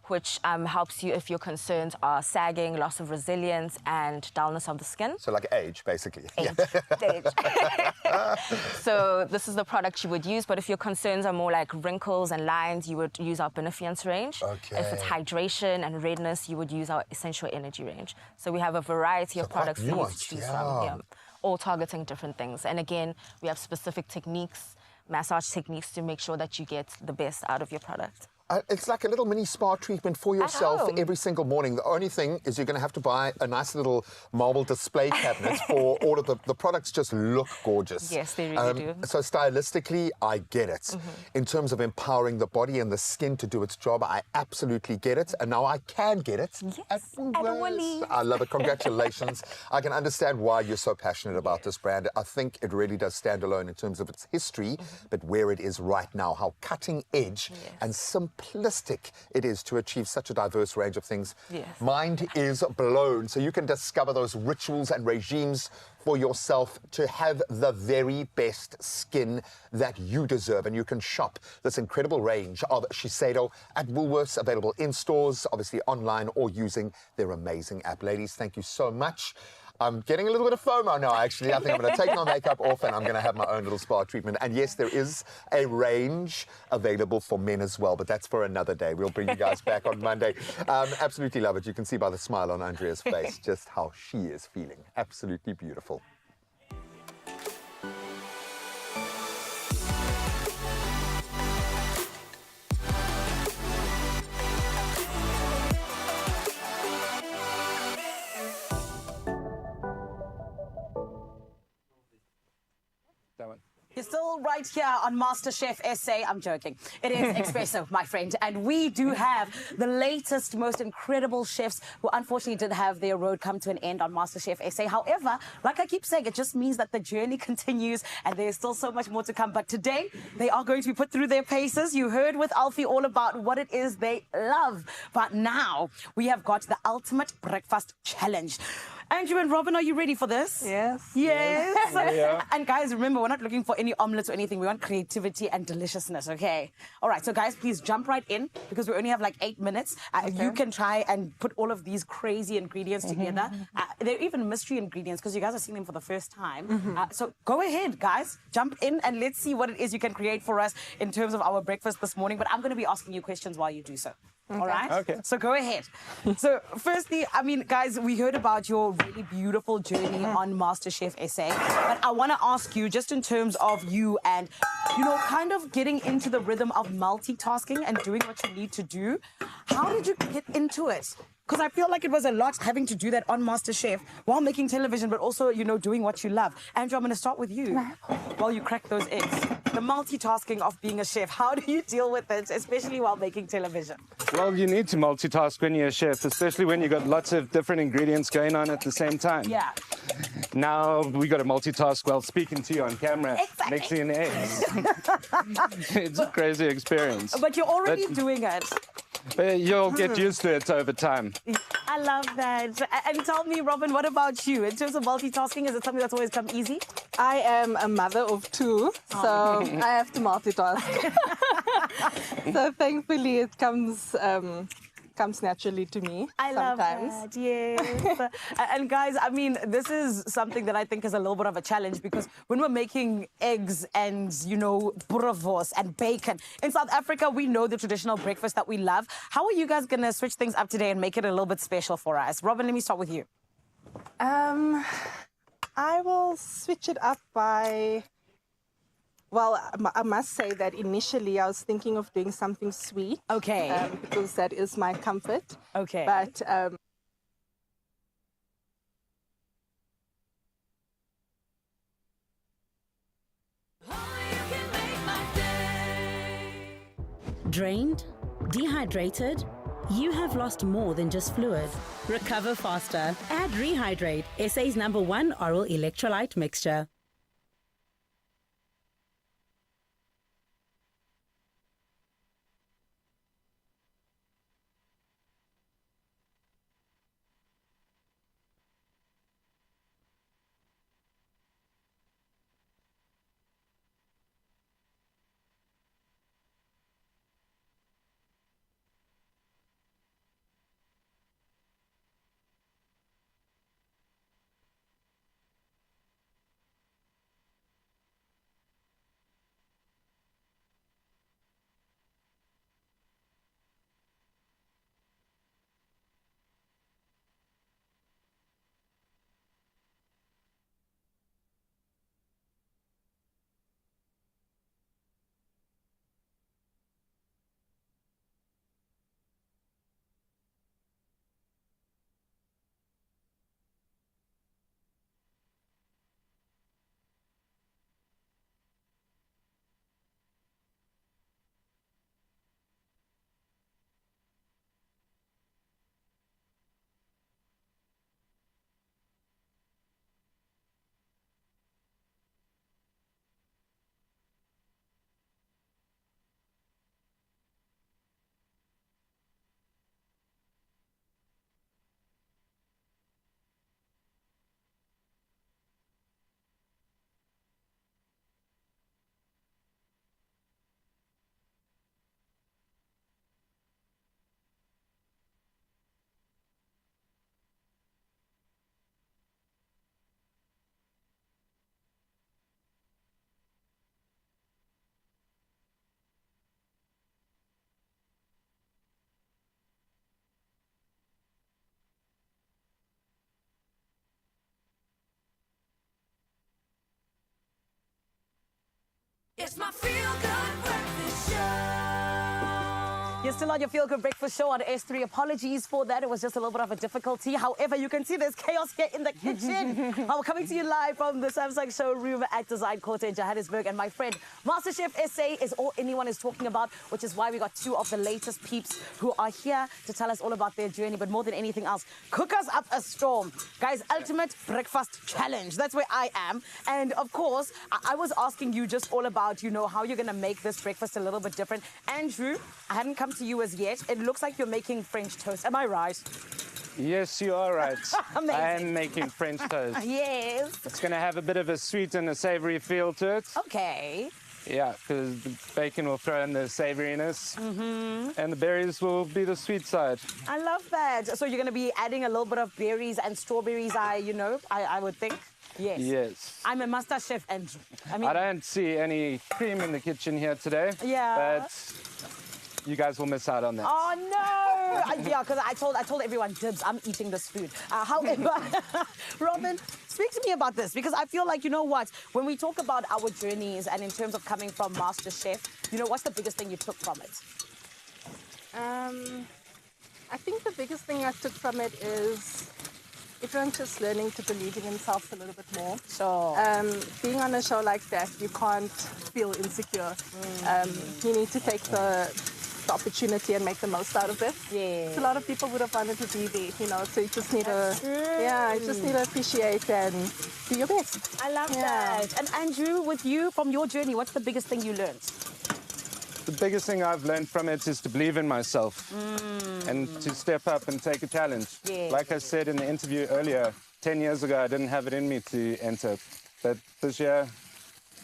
which helps you if your concerns are sagging, loss of resilience, and dullness of the skin. So like age, basically. Age. So this is the product you would use, but if your concerns are more like wrinkles and lines, you would use our Benefiance range. Okay. If it's hydration and redness, you would use our Essential Energy range. So we have a variety of products for you to choose from here, all targeting different things. And again, we have specific techniques, massage techniques, to make sure that you get the best out of your product. It's like a little mini spa treatment for yourself every single morning. The only thing is you're going to have to buy a nice little marble display cabinet for all of the products. Just look gorgeous. Yes, they really do. So stylistically, I get it. In terms of empowering the body and the skin to do its job, I absolutely get it. And now I can get it at Woolies. I love it. Congratulations. I can understand why you're so passionate about this brand. I think it really does stand alone in terms of its history, but where it is right now, how cutting edge and simplistic it is to achieve such a diverse range of things. Mind is blown. So you can discover those rituals and regimes for yourself to have the very best skin that you deserve. And you can shop this incredible range of Shiseido at Woolworths, available in stores, obviously online, or using their amazing app. Ladies, thank you so much. I'm getting a little bit of FOMO now, actually. I think I'm going to take my makeup off and I'm going to have my own little spa treatment. And yes, there is a range available for men as well, but that's for another day. We'll bring you guys back on Monday. Absolutely love it. You can see by the smile on Andrea's face just how she is feeling. Absolutely beautiful. You're still right here on MasterChef SA. I'm joking. It is Expresso, my friend. And we do have the latest, most incredible chefs who unfortunately did have their road come to an end on MasterChef SA. However, like I keep saying, it just means that the journey continues and there's still so much more to come. But today, they are going to be put through their paces. You heard with Alfie all about what it is they love. But now, we have got the Ultimate Breakfast Challenge. Andrew and Robin, are you ready for this? Yes. Yes. Yeah. And guys, remember, we're not looking for any omelets or anything. We want creativity and deliciousness, okay? All right, so guys, please jump right in because we only have like 8 minutes. You can try and put all of these crazy ingredients together. They're even mystery ingredients because you guys are seeing them for the first time. So go ahead, guys. Jump in and let's see what it is you can create for us in terms of our breakfast this morning. But I'm going to be asking you questions while you do so. All right? Okay. So go ahead. So firstly, I mean, guys, we heard about your really beautiful journey on MasterChef SA, but I want to ask you, just in terms of you and, you know, kind of getting into the rhythm of multitasking and doing what you need to do, how did you get into it? Because I feel like it was a lot having to do that on MasterChef while making television, but also, you know, doing what you love. Andrew, I'm going to start with you while you crack those eggs. The multitasking of being a chef, how do you deal with it, especially while making television? Well, you need to multitask when you're a chef, especially when you've got lots of different ingredients going on at the same time. Yeah. Now we got to multitask while speaking to you on camera, mixing eggs. It's a crazy experience. But you're already doing it. You'll get used to it over time. I love that. And tell me, Robin, what about you? In terms of multitasking, is it something that's always come easy? I am a mother of 2, so I have to multitask. So thankfully it comes naturally to me sometimes. Love that, yes. And guys, I mean, this is something that I think is a little bit of a challenge, because when we're making eggs and, you know, boerewors and bacon, in South Africa, we know the traditional breakfast that we love. How are you guys going to switch things up today and make it a little bit special for us? Robin, let me start with you. I will switch it up by... Well, I must say that initially I was thinking of doing something sweet. Okay. Because that is my comfort. Okay. But drained? Dehydrated? You have lost more than just fluid. Recover faster. Add Rehydrate, SA's #1 oral electrolyte mixture. It's my feel-good breakfast show. You're still on your Feel Good Breakfast show on S3. Apologies for that. It was just a little bit of a difficulty. However, you can see there's chaos here in the kitchen. I'm coming to you live from the Samsung showroom at Design Quarter in Johannesburg. And my friend, MasterChef SA is all anyone is talking about, which is why we got 2 of the latest peeps who are here to tell us all about their journey. But more than anything else, cook us up a storm. Guys, ultimate breakfast challenge. That's where I am. And of course, I was asking you just all about, you know, how you're going to make this breakfast a little bit different. Andrew, I hadn't come to you as yet. It looks like you're making French toast. Am I right? Yes, you are right. Amazing. I am making French toast. Yes. It's going to have a bit of a sweet and a savoury feel to it. Okay. Yeah, because the bacon will throw in the savouriness, and the berries will be the sweet side. I love that. So you're going to be adding a little bit of berries and strawberries, I would think. Yes. Yes. I'm a master chef, Andrew. I don't see any cream in the kitchen here today. Yeah. But you guys will miss out on that. Oh no! Yeah, because I told everyone, dibs, I'm eating this food. However, Robin, speak to me about this, because I feel like, you know what, when we talk about our journeys and in terms of coming from MasterChef, you know, what's the biggest thing you took from it? I think the biggest thing I took from it is everyone just learning to believe in themselves a little bit more. Sure. Being on a show like that, you can't feel insecure. You need to take the opportunity and make the most out of it. Yeah. So a lot of people would have wanted to be there, you know, so you just need you just need to appreciate and do your best. I love that. And Andrew, with you, from your journey, what's the biggest thing you learned? The biggest thing I've learned from it is to believe in myself and to step up and take a challenge. Yes. Like I said in the interview earlier, 10 years ago, I didn't have it in me to enter. But this year,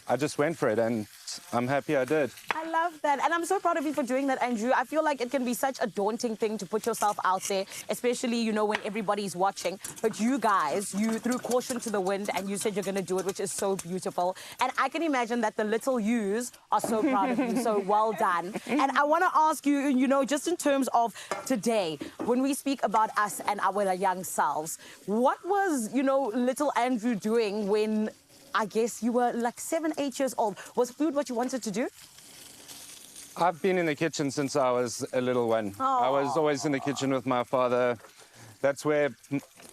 I just went for it, and I'm happy I did. I love that. And I'm so proud of you for doing that, Andrew. I feel like it can be such a daunting thing to put yourself out there, especially, you know, when everybody's watching. But you guys, you threw caution to the wind and you said you're going to do it, which is so beautiful. And I can imagine that the little yous are so proud of you. So well done. And I want to ask you, you know, just in terms of today, when we speak about us and our young selves, what was, you know, little Andrew doing when I guess you were like 7, 8 years old? Was food what you wanted to do? I've been in the kitchen since I was a little one. I was always in the kitchen with my father. That's where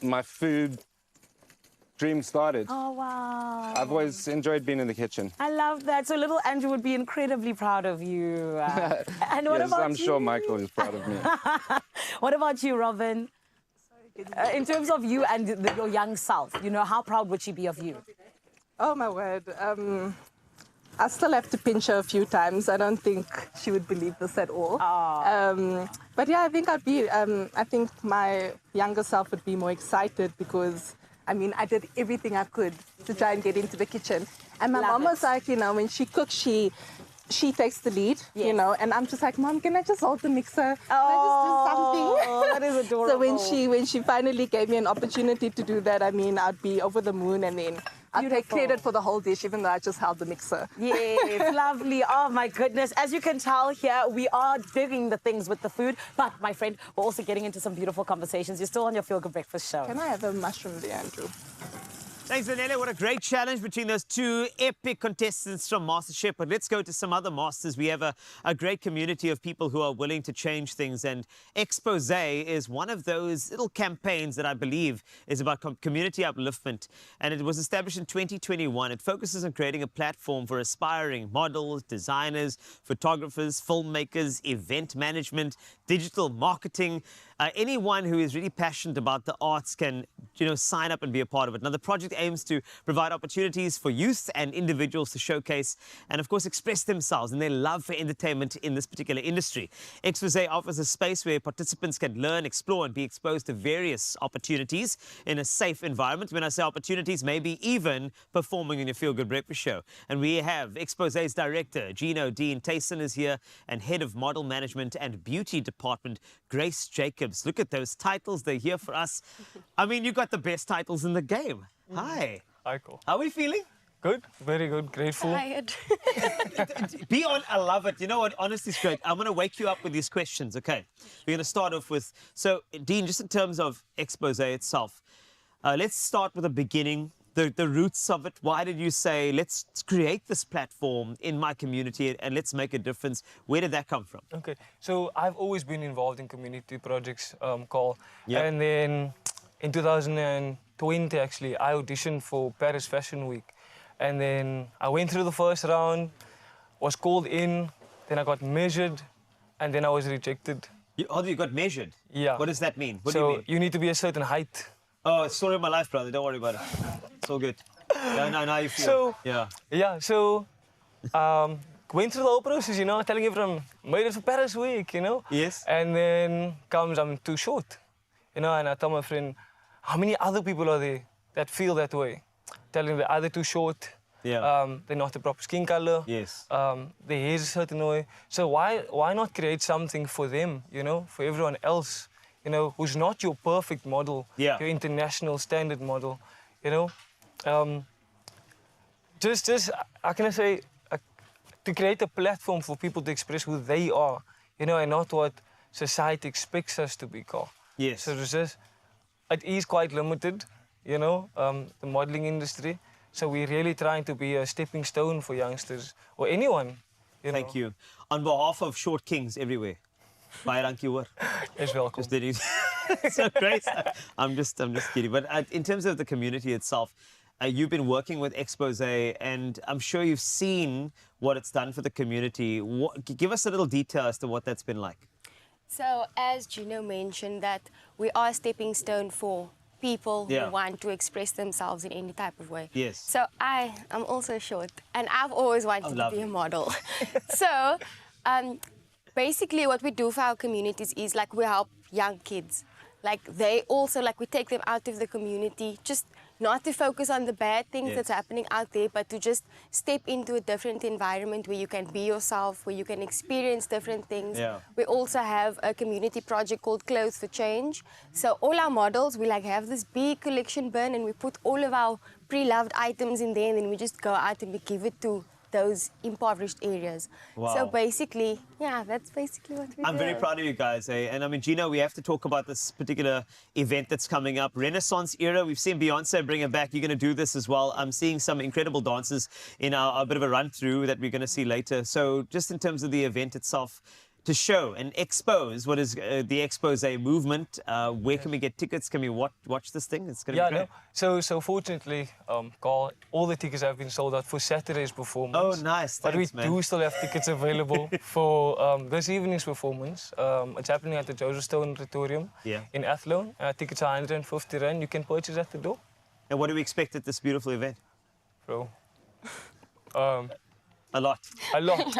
my food dream started. Oh, wow. I've always enjoyed being in the kitchen. I love that. So little Andrew would be incredibly proud of you. And what Yes, about I'm you? sure Michael is proud of me. What about you, Robin? In terms of you and your young self, you know, how proud would she be of you? Oh my word. I still have to pinch her a few times. I don't think she would believe this at all. But yeah, I think I think my younger self would be more excited because, I mean, I did everything I could to try and get into the kitchen. And my mom was like, you know, when she cooks, she takes the lead, you know, and I'm just like, Mom, can I just hold the mixer? Can I just do something? That is adorable. So when she finally gave me an opportunity to do that, I mean, I'd be over the moon, and then I'd take credit for the whole dish, even though I just held the mixer. Yes, lovely. Oh, my goodness. As you can tell here, we are doing the things with the food. But, my friend, we're also getting into some beautiful conversations. You're still on your Feel Good Breakfast show. Can I have a mushroom there, Andrew? Thanks, Daniela. What a great challenge between those two epic contestants from MasterChef. But let's go to some other masters. We have a great community of people who are willing to change things. And Expose is one of those little campaigns that I believe is about community upliftment. And it was established in 2021. It focuses on creating a platform for aspiring models, designers, photographers, filmmakers, event management, digital marketing. Anyone who is really passionate about the arts can, you know, sign up and be a part of it. Now, the project aims to provide opportunities for youth and individuals to showcase and, of course, express themselves and their love for entertainment in this particular industry. Expose offers a space where participants can learn, explore, and be exposed to various opportunities in a safe environment. When I say opportunities, maybe even performing in your Feel Good Breakfast show. And we have Expose's director, Gino Dean Tayson, is here, and head of model management and beauty department, Grace Jacobs. Look at those titles. They're here for us. I mean, you got the best titles in the game. Hi. Hi, cool. How are we feeling? Good. Very good. Grateful. Tired. Be on. I love it. You know what? Honestly, it's great. I'm going to wake you up with these questions, okay? We're going to start off with... So, Dean, just in terms of Expose itself, let's start with the beginning. The roots of it. Why did you say, let's create this platform in my community and let's make a difference? Where did that come from? Okay, so I've always been involved in community projects, Call. Yep. And then in 2020, actually, I auditioned for Paris Fashion Week. And then I went through the first round, was called in, then I got measured, and then I was rejected. You got measured? Yeah. What does that mean? What so do you mean? You need to be a certain height. Oh, it's story of my life, brother. Don't worry about it. It's all good. Now you feel. So, yeah. So went through the whole process, you know, telling everyone, made it for Paris Week, you know? Yes. And then comes, I'm too short, you know, and I tell my friend, how many other people are there that feel that way? Telling them they're either too short, they're not the proper skin color, yes. Their hair is a certain way. So why not create something for them, you know, for everyone else? You know, who's not your perfect model, your international standard model, you know. Just how can I say, to create a platform for people to express who they are, you know, and not what society expects us to become. Yes. So it is quite limited, you know, the modeling industry. So we're really trying to be a stepping stone for youngsters or anyone. Thank you. On behalf of Short Kings everywhere, baie dankie hoor. Is welcome. So great. I'm just kidding. But in terms of the community itself, you've been working with Expose, and I'm sure you've seen what it's done for the community. Give us a little detail as to what that's been like. So, as Gino mentioned, that we are a stepping stone for people who want to express themselves in any type of way. Yes. So I'm also short, and I've always wanted to be a model. So basically what we do for our communities is like we help young kids. Like they also, like we take them out of the community, just not to focus on the bad things that's happening out there, but to just step into a different environment where you can be yourself, where you can experience different things. We also have a community project called Clothes for Change. So all our models, we like have this big collection bin and we put all of our pre-loved items in there, and then we just go out and we give it to those impoverished areas. Wow. So basically, yeah, that's basically what we do. I'm very proud of you guys, And I mean, Gino, we have to talk about this particular event that's coming up, Renaissance Era. We've seen Beyonce bring it back. You're going to do this as well. I'm seeing some incredible dancers in our bit of a run-through that we're going to see later. So just in terms of the event itself, to show and expose what is the Expose movement. Where can we get tickets? Can we watch this thing? It's going to be great. No. So fortunately, Carl, all the tickets have been sold out for Saturday's performance. Oh, nice. Thanks, but we do still have tickets available for this evening's performance. It's happening at the Joseph Stone Auditorium in Athlone. Tickets are 150 Rand. You can purchase at the door. And what do we expect at this beautiful event? Bro. A lot. A lot.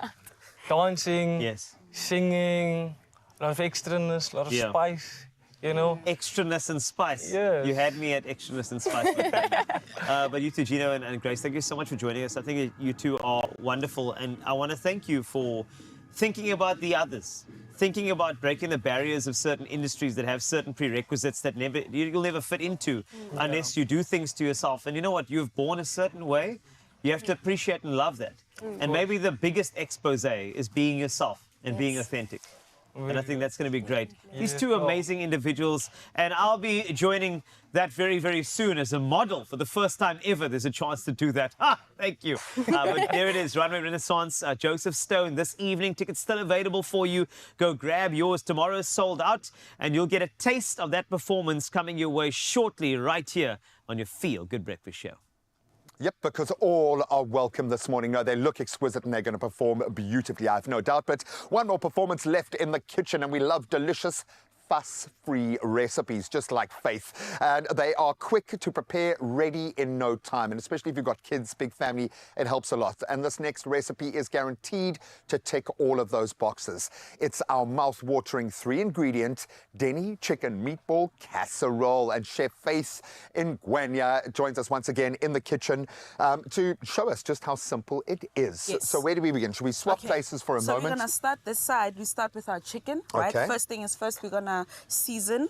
Dancing. Yes. Singing, a lot of extraness, a lot of spice, you know. Extraness and spice. Yes. You had me at extraness and spice. But you two, Gino and Grace, thank you so much for joining us. I think you two are wonderful, and I want to thank you for thinking about the others, thinking about breaking the barriers of certain industries that have certain prerequisites that you'll never fit into unless you do things to yourself. And you know what? You've born a certain way. You have to appreciate and love that. And maybe the biggest expose is being yourself and being authentic. And I think that's going to be great. These two amazing individuals, and I'll be joining that very, very soon as a model for the first time ever. There's a chance to do that. Thank you. But there it is, Runway Renaissance, Joseph Stone this evening. Tickets still available for you. Go grab yours. Tomorrow's sold out, and you'll get a taste of that performance coming your way shortly right here on your Feel Good Breakfast Show. Yep, because all are welcome this morning. No, they look exquisite and they're going to perform beautifully, I have no doubt. But one more performance left in the kitchen, and we love delicious, fuss-free recipes, just like Faith. And they are quick to prepare, ready in no time. And especially if you've got kids, big family, it helps a lot. And this next recipe is guaranteed to tick all of those boxes. It's our mouth-watering 3-ingredient Denny chicken meatball casserole. And Chef Faith Ngwenya joins us once again in the kitchen to show us just how simple it is. Yes. So where do we begin? Should we swap places for a moment? So we're going to start this side. We start with our chicken, right? Okay. First thing is first, we're going to season.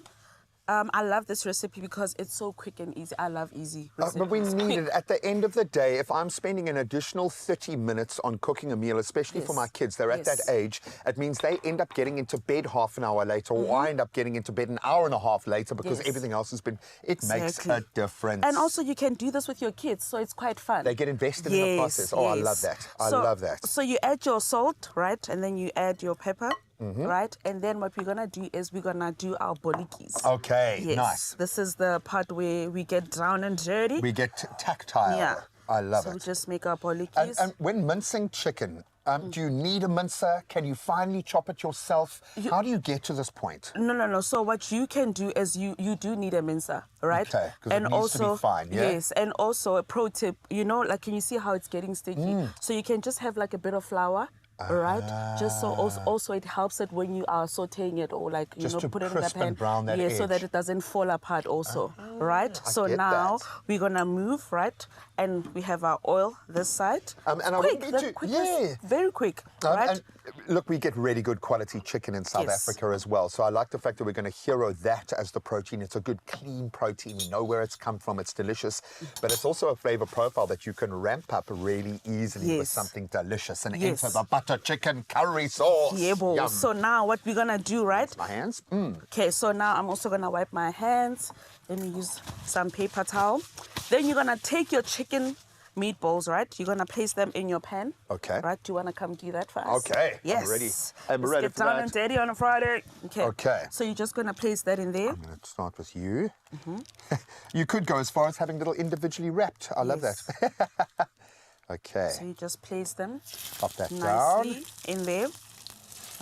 I love this recipe because it's so quick and easy. I love easy recipes. But we need it. At the end of the day, if I'm spending an additional 30 minutes on cooking a meal, especially for my kids, they're at that age, it means they end up getting into bed half an hour later, or I end up getting into bed an hour and a half later because everything else has been... It makes a difference. And also, you can do this with your kids, so it's quite fun. They get invested in the process. Oh, I love that. I love that. So you add your salt, right? And then you add your pepper. Right? And then what we're going to do is we're going to do our bolikis. Okay, yes. nice. This is the part where we get down and dirty. We get tactile. Yeah. I love it. So we just make our bolikis. And when mincing chicken, do you need a mincer? Can you finely chop it yourself? How do you get to this point? No. So what you can do is you do need a mincer, right? Okay, because it needs to be fine, yeah? Yes, and also a pro tip, you know, like can you see how it's getting sticky? So you can just have like a bit of flour. Right, just so also it helps it when you are sautéing it or like you just know to put it in the crisp pan. and brown that so edge. that it doesn't fall apart also. right? So now we're gonna move, right? And we have our oil this side. And I want you to, very quick, right? And look, we get really good quality chicken in South Africa as well. So I like the fact that we're going to hero that as the protein. It's a good, clean protein. We know where it's come from. It's delicious. But it's also a flavor profile that you can ramp up really easily with something delicious and enter the butter chicken curry sauce. Yeah, boy. Yum. So now what we're going to do, right? My hands. Okay, so now I'm also going to wipe my hands. Let me use some paper towel. Then you're going to take your chicken meatballs, right? You're going to place them in your pan. Okay. Right? Do you want to come do that for us? Okay. Yes. I'm ready. I'm Let's ready get for down that. and dirty on a Friday. Okay. Okay. So you're just going to place that in there. I'm going to start with you. You could go as far as having little individually wrapped. I love that. Okay. So you just place them Pop that nicely down. in there.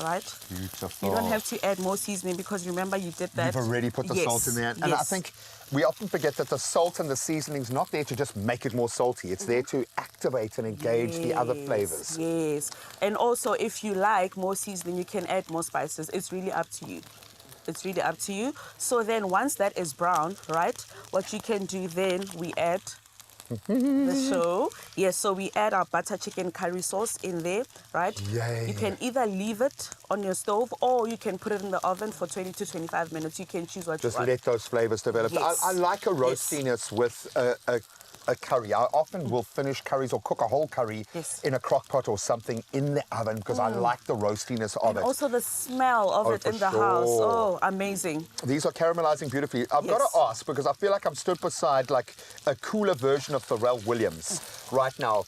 Right? Beautiful. You don't have to add more seasoning because remember you did that. You've already put the salt in there. And I think we often forget that the salt and the seasoning's not there to just make it more salty. It's there to activate and engage the other flavors. Yes. And also, if you like more seasoning, you can add more spices. It's really up to you. It's really up to you. So then once that is brown, right, what you can do then, we add the show. Yes, so we add our butter chicken curry sauce in there, right? Yay. You can either leave it on your stove or you can put it in the oven for 20 to 25 minutes. You can choose what you want. Just let those flavors develop. Yes. I like a roastiness with a curry. I often will finish curries or cook a whole curry in a crock pot or something in the oven because I like the roastiness of it. Also the smell of it in the house. Oh, amazing. These are caramelizing beautifully. I've got to ask because I feel like I'm stood beside like a cooler version of Pharrell Williams right now.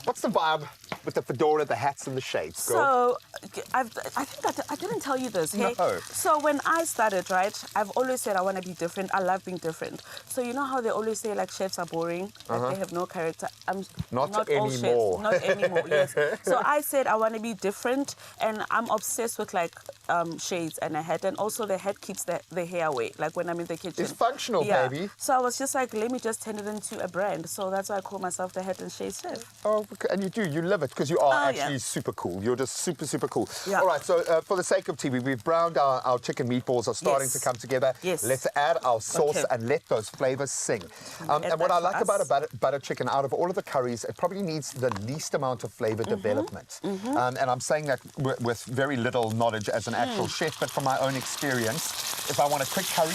What's the vibe with the fedora, the hats, and the shades, girl? So, I think I didn't tell you this, hey? No. So when I started, right, I've always said I want to be different. I love being different. So you know how they always say, like, chefs are boring? Like, they have no character. I'm not all chefs. Not anymore, yes. So I said I want to be different, and I'm obsessed with, like, shades and a hat. And also the hat keeps the hair away, like, when I'm in the kitchen. It's functional, baby. So I was just like, let me just turn it into a brand. So that's why I call myself the Hat and Shades Chef. Oh, and you do. You live it because you are actually super cool. You're just super, super cool. Yeah. All right, so for the sake of TV, we've browned our chicken meatballs are starting to come together. Yes. Let's add our sauce and let those flavors sing. And what I like about a butter chicken, out of all of the curries, it probably needs the least amount of flavor development. And I'm saying that with very little knowledge as an actual chef, but from my own experience, if I want a quick curry,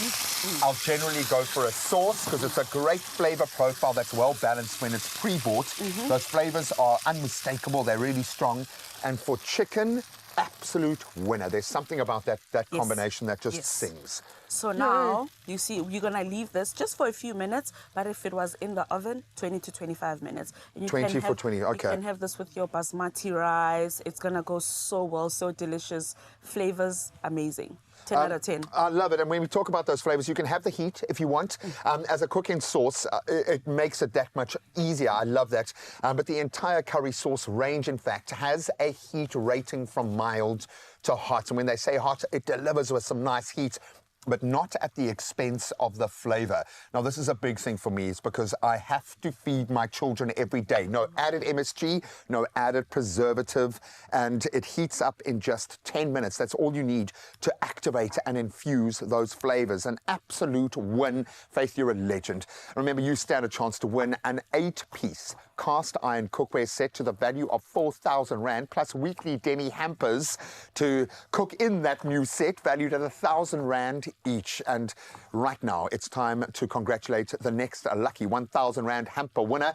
I'll generally go for a sauce because it's a great flavor profile that's well balanced when it's pre-bought. Those flavors are unmistakable. They're really strong. And for chicken, absolute winner. There's something about that combination that just sings. So now, you see, you're going to leave this just for a few minutes, but if it was in the oven, 20 to 25 minutes. And you 20 for 20, okay. You can have this with your basmati rice. It's going to go so well, so delicious. Flavors, amazing. 10 out of 10. I love it. And when we talk about those flavors, you can have the heat if you want. As a cooking sauce, it makes it that much easier. I love that. But the entire curry sauce range, in fact, has a heat rating from mild to hot. And when they say hot, it delivers with some nice heat, but not at the expense of the flavor. Now, this is a big thing for me, is because I have to feed my children every day. No added MSG, no added preservative, and it heats up in just 10 minutes. That's all you need to activate and infuse those flavors. An absolute win. Faith, you're a legend. Remember, you stand a chance to win an 8-piece cast iron cookware set to the value of 4,000 Rand, plus weekly Denny hampers to cook in that new set, valued at 1,000 Rand each. And right now, it's time to congratulate the next lucky 1,000 Rand hamper winner.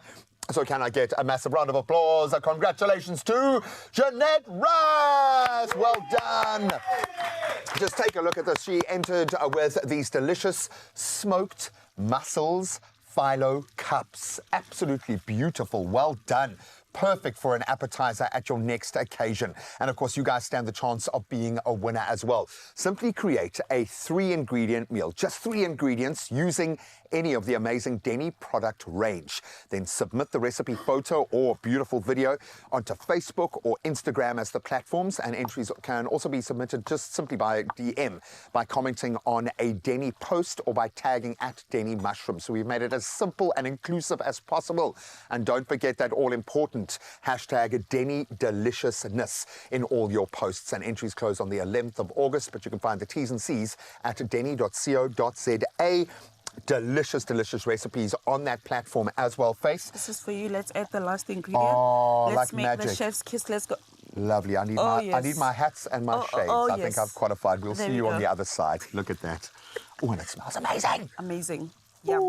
So can I get a massive round of applause? Congratulations to Jeanette Rice. Well done. Just take a look at this. She entered with these delicious smoked mussels phyllo cups. Absolutely beautiful. Well done. Perfect for an appetizer at your next occasion. And of course, you guys stand the chance of being a winner as well. Simply create a 3-ingredient meal, just 3 ingredients using any of the amazing Denny product range. Then submit the recipe photo or beautiful video onto Facebook or Instagram as the platforms, and entries can also be submitted just simply by DM, by commenting on a Denny post or by tagging at Denny Mushroom. So we've made it as simple and inclusive as possible. And don't forget that all-important hashtag Denny Deliciousness in all your posts. And entries close on the 11th of August, but you can find the T's and C's at denny.co.za. delicious, delicious recipes on that platform as well. Face. This is for you. Let's add the last ingredient. Oh, Let's like make magic. the chef's kiss. Let's go. Lovely. I need my hats and my shades. I think I've qualified. We'll see you on the other side. Look at that. Oh, and it smells amazing. Amazing. Yeah.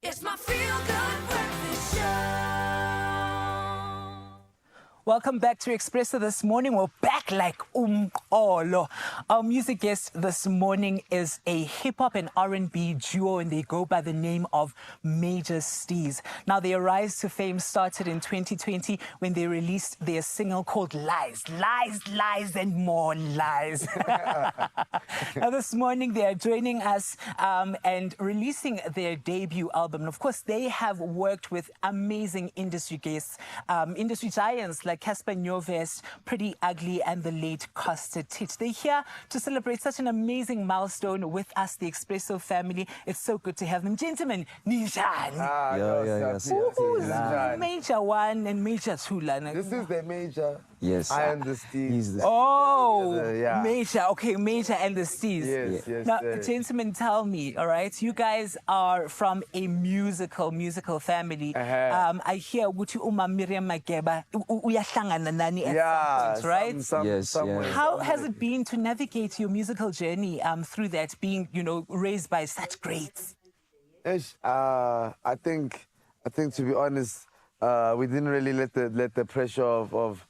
It's my feel-good breakfast show. Welcome back to Expresso this morning. We're back like olo. Our music guest this morning is a hip-hop and R&B duo, and they go by the name of Major Steez. Now, their rise to fame started in 2020 when they released their single called Lies, Lies, Lies, and More Lies. Now, this morning, they are joining us and releasing their debut album. And of course, they have worked with amazing industry guests, industry giants like Casper Nyovest, Pretty Ugly, and the late Costa Titch. They're here to celebrate such an amazing milestone with us, the Expresso family. It's so good to have them. Gentlemen, Nishan. Major one and Major two. This is the Major. Yes. I am the Steez. Major. Okay, Major and the Steez. Yes. Now, gentlemen, tell me, all right, you guys are from a musical family. I hear Wuti Uma Miriam Mageba, uyahlangana nani at some point, right? Yes. How has it been to navigate your musical journey through that, being, raised by such greats? I think to be honest, we didn't really let the pressure of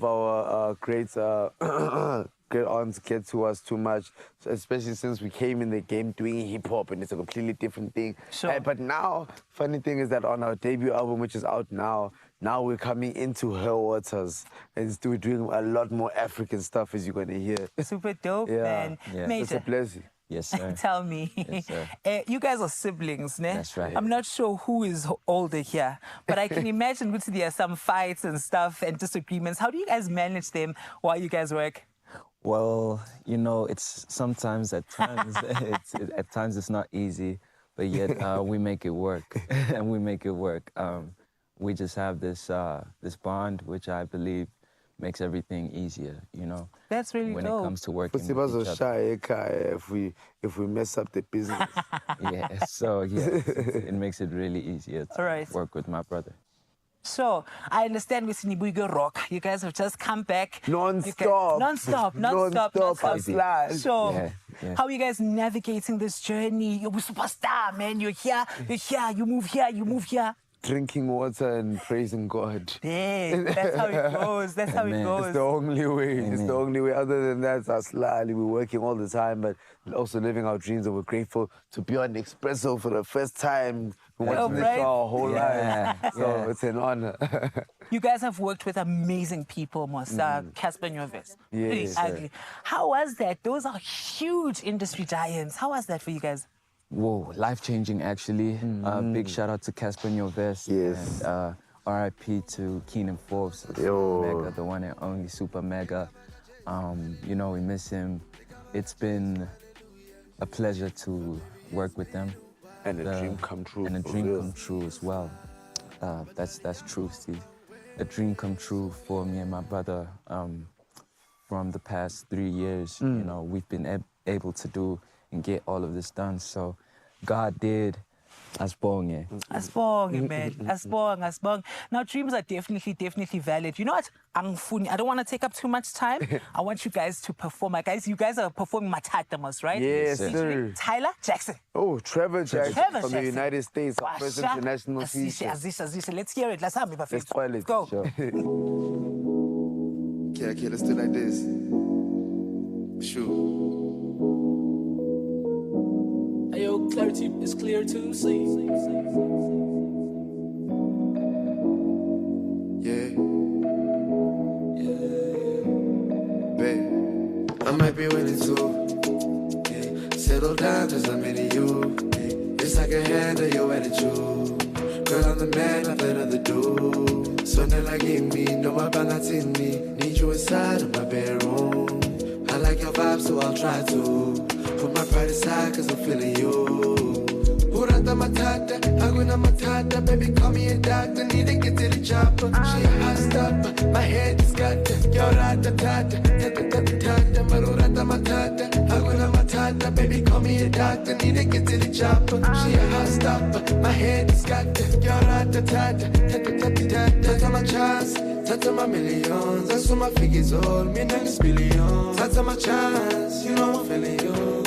our great aunts get to us too much, especially since we came in the game doing hip-hop, and it's a completely different thing. Sure. But now, funny thing is that on our debut album, which is out now we're coming into her waters, and we're doing a lot more African stuff, as you're going to hear. Super dope, man. Major. It's a blessing. Yes, sir. Tell me, yes, sir. You guys are siblings, ne? That's right. I'm not sure who is older here, but I can imagine there are some fights and stuff and disagreements. How do you guys manage them while you guys work? Well, it's sometimes at times it's not easy, but yet we make it work, and we make it work. We just have this bond, which I believe makes everything easier, That's really when dope. it comes to working with each shy if we mess up the business. It makes it really easier to work with my brother. So, I understand with Nibuigo Rock, you guys have just come back. Non-stop. So, how are you guys navigating this journey? You're a superstar, man. You're here, you move here. Drinking water and praising God. Yeah, that's how it goes. That's how it goes. It's the only way. Amen. It's the only way. Other than that, we're working all the time, but also living our dreams. And we're grateful to be on Expresso for the first time. We wanted this for our whole life. So it's an honor. You guys have worked with amazing people, Casper Nyovest. Yes. Ugly. How was that? Those are huge industry giants. How was that for you guys? Whoa, life-changing, actually. Big shout-out to Casper Nyovest. Yes. And R.I.P. to Keenan Forbes, Super Mega, the one and only Super Mega. We miss him. It's been a pleasure to work with them. And a dream come true. And a dream come true as well. That's true, Steve. A dream come true for me and my brother from the past 3 years. We've been able to do and get all of this done. So God did Asibonge. Asibonge, man. Asibonge. Now, dreams are definitely valid. You know what? I don't want to take up too much time. I want you guys to perform. You guys are performing Matatamas, right? Yes, sir. Tyler Jackson. Oh, Trevor Jackson from the United States, our first Washa. international feature. Azisha. Let's hear it. Let's have it. Let's spoil it. Go. Sure. Okay, let's do it like this. Shoot. Hey, yo, clarity is clear to see. Yeah. I might be winning too. Yeah. Settle down, cause I'm into you. Yeah. It's like a hand of your attitude. Girl, I'm the man, nothing other dude. So then like in me, no my balance in me. Need you inside of my bedroom. I like your vibe, so I'll try to put my pride aside, cause I'm feeling you. Urata matata, aguna matata, baby call me a doctor, need to get to the chopper. She a hot stopper, my head is got yo rata tata, tata, marurata matata, aguna matata, baby call me a doctor, need to get to the chopper. She a hot stopper, my head is got yo rata tata, tata my chance, tata my millions, that's what my figures all, me next billion. Tata my chance, you know I'm feeling you.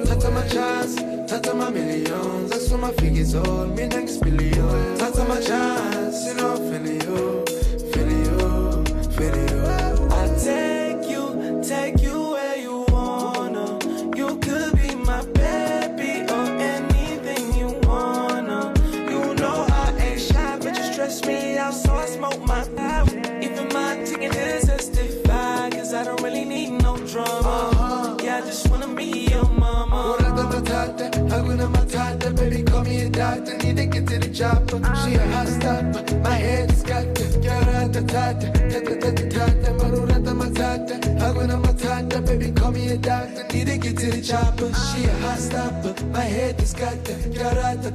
Tata my chance, tata my millions. That's what my figures all, me next billion. Tata my chance, you know I'm feeling you, feeling you, feeling you. I'll take you where you wanna. You could be my baby or anything you wanna. You know I ain't shy, but you stress me out, so I smoke my power. Even my ticket is testify, cause I don't really need no drama. Yeah, I just wanna be your mama. Aguna matata, baby call me a doctor, need to get to the chopper. She a hot stopper, my head is got yarata tata, tata, marurata matata. Aguna matata, baby call me a doctor, need to get to the chopper. She a hot stopper, my head is got yarata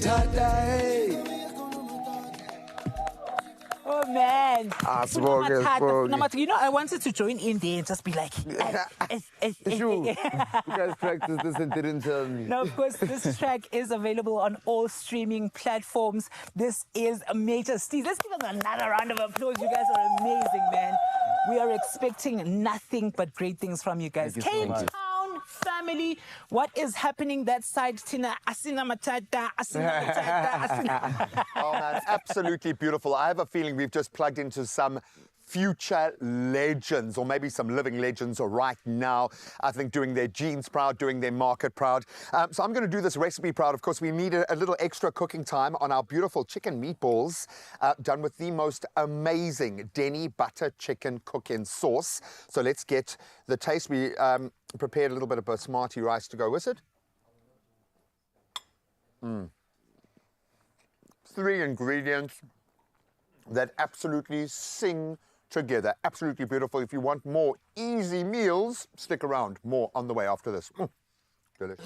tata, hey. Oh man. You know, I wanted to join in there and just be like, you guys practiced this and didn't tell me. Now, of course, this track is available on all streaming platforms. This is a major Steve. Let's give them another round of applause. You guys are amazing, man. We are expecting nothing but great things from you guys. Cape Town family, what is happening that side, Tina? Asina matata, asina matata, Oh man, absolutely beautiful. I have a feeling we've just plugged into some future legends, or maybe some living legends right now, I think doing their genes proud, doing their market proud. So I'm going to do this recipe proud. Of course, we need a little extra cooking time on our beautiful chicken meatballs, done with the most amazing Denny butter chicken cooking sauce. So let's get the taste. We prepared a little bit of basmati rice to go with it. 3 ingredients that absolutely sing together. Absolutely beautiful. If you want more easy meals, stick around. More on the way after this. Delicious.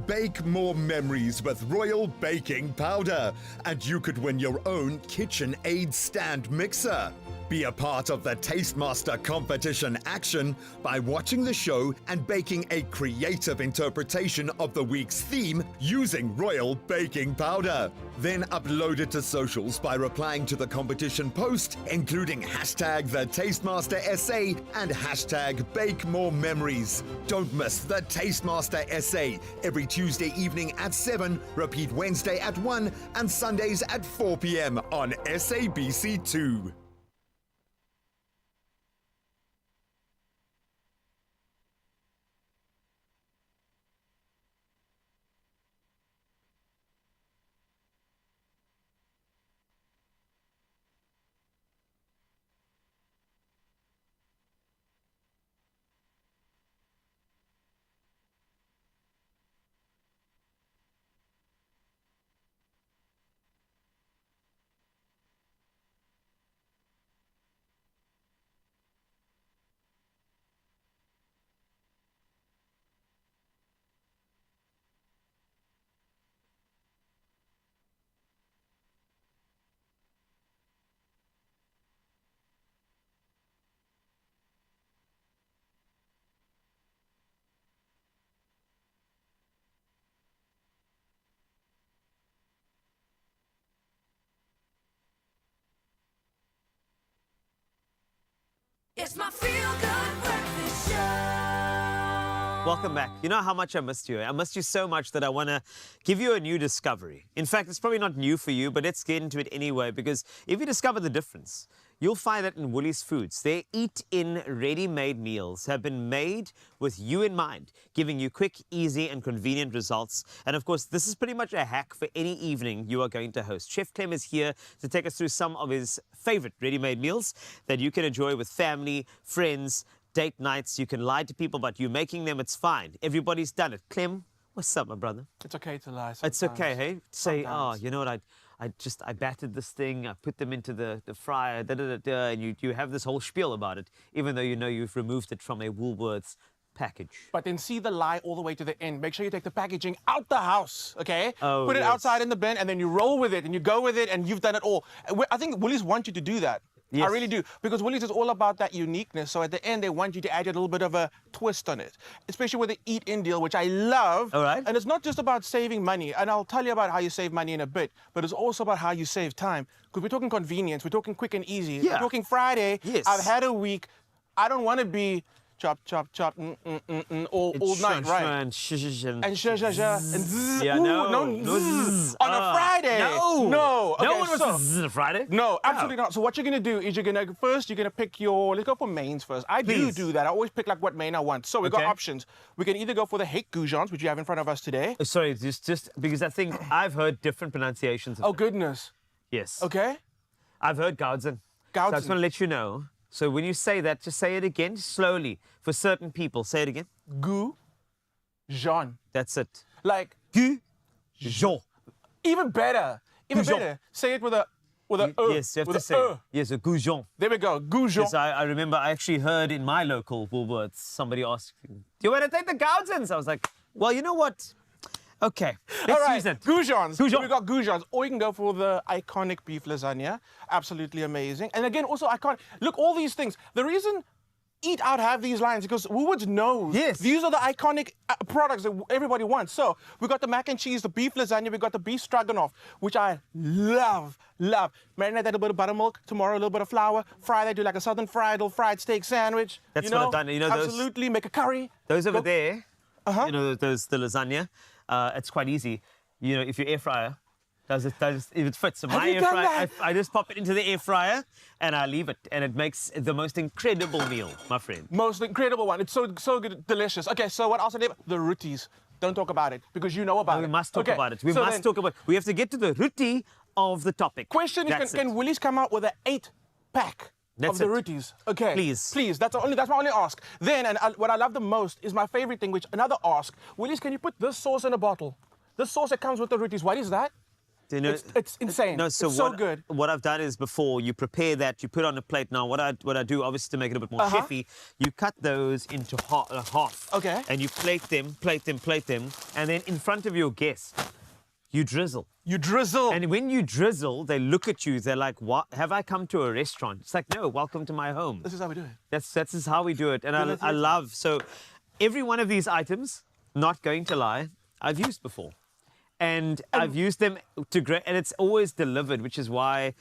Bake more memories with Royal Baking Powder, and you could win your own KitchenAid stand mixer. Be a part of the Tastemaster competition action by watching the show and baking a creative interpretation of the week's theme using Royal Baking Powder. Then upload it to socials by replying to the competition post, including hashtag the Tastemaster SA and hashtag Bake More Memories. Don't miss the Tastemaster SA every Tuesday evening at 7, repeat Wednesday at 1 and Sundays at 4 p.m. on SABC2. It's my feel-good breakfast show. Welcome back. You know how much I missed you. I missed you so much that I want to give you a new discovery. In fact, it's probably not new for you, but let's get into it anyway, because if you discover the difference, you'll find that in Woolies Foods, their eat-in ready-made meals have been made with you in mind, giving you quick, easy and convenient results. And of course, this is pretty much a hack for any evening you are going to host. Chef Clem is here to take us through some of his favorite ready-made meals that you can enjoy with family, friends, date nights. You can lie to people, but you making them, it's fine. Everybody's done it. Clem, what's up, my brother? It's okay to lie sometimes. It's okay, hey? Say, Sometimes. oh, you know what, I battered this thing, I put them into the fryer, and you have this whole spiel about it, even though you know you've removed it from a Woolworths package. But then see the lie all the way to the end. Make sure you take the packaging out the house, okay? Oh, Put it yes. outside in the bin, and then you roll with it, and you go with it, and you've done it all. I think Woolies want you to do that. Yes. I really do, because Woolies is all about that uniqueness. So at the end, they want you to add a little bit of a twist on it, especially with the eat-in deal, which I love. All right. And it's not just about saving money, and I'll tell you about how you save money in a bit, but it's also about how you save time, because we're talking convenience, we're talking quick and easy. Yeah. We're talking Friday. Yes. I've had a week. I don't want to be chop, chop, chop, all night, right? And zzz. And zzz. Yeah, Ooh, no zzz. On a Friday. No. No. Okay, No one wants so, to zzz on a Friday. No, absolutely not. So what you're going to do is you're going to pick your, let's go for mains first. I Please. do that. I always pick like what main I want. So we've got Okay. options. We can either go for the hake goujons, which you have in front of us today. Sorry, just because I think I've heard different pronunciations of Oh, them. goodness. Yes. Okay. I've heard Goudzen. So I just want to let you know. So when you say that, just say it again slowly. For certain people, say it again. Goujon. That's it. Like Goujon. even better. Even Goujon. better. Say it with a Yes, you have with to a say. Yes, a goujon. There we go. Goujon. Yes, I remember I actually heard in my local Woolworths, somebody asked, do you want to take the Goudzens? I was like, well, you know what? Okay, let's All right, use it. Goujons. Goujon. We've got goujons. Or you can go for the iconic beef lasagna. Absolutely amazing. And again, also iconic. Look, all these things. The reason Eat Out have these lines because Woolworths knows these are the iconic products that everybody wants. So we've got the mac and cheese, the beef lasagna, we've got the beef stroganoff, which I love. Marinate that a bit of buttermilk. Tomorrow, a little bit of flour. Friday, do like a southern fried steak sandwich. That's what I've done. You know, those- absolutely, make a curry. Those over there, you know, those the lasagna. It's quite easy. You know, if your air fryer does it if it fits. So Have my you air done fryer, that? I just pop it into the air fryer and I leave it, and it makes the most incredible meal, my friend. Most incredible one. It's so good, delicious. Okay, so what else? The rotis. Don't talk about it because you know about it. We must talk Okay, about it. We so must then- talk about. We have to get to the roti of the topic. Question That's is, can Woolies come out with an 8-pack That's of the it. rotis? Okay. Please. That's my only ask. Then, and what I love the most is my favorite thing, which another ask. Woolies, can you put this sauce in a bottle? This sauce that comes with the rotis. What is that? Do you know, it's insane. No, so it's what, so good. What I've done is before you prepare that, you put on a plate. Now, what I do, obviously, to make it a bit more chefy, you cut those into half. Okay. And you plate them, and then in front of your guest, you drizzle. You drizzle. And when you drizzle, they look at you. They're like, "What? Have I come to a restaurant?" It's like, "No, welcome to my home." This is how we do it. That's is how we do it, and I love so. Every one of these items, not going to lie, I've used before. And I've used them to great, and it's always delivered, which is why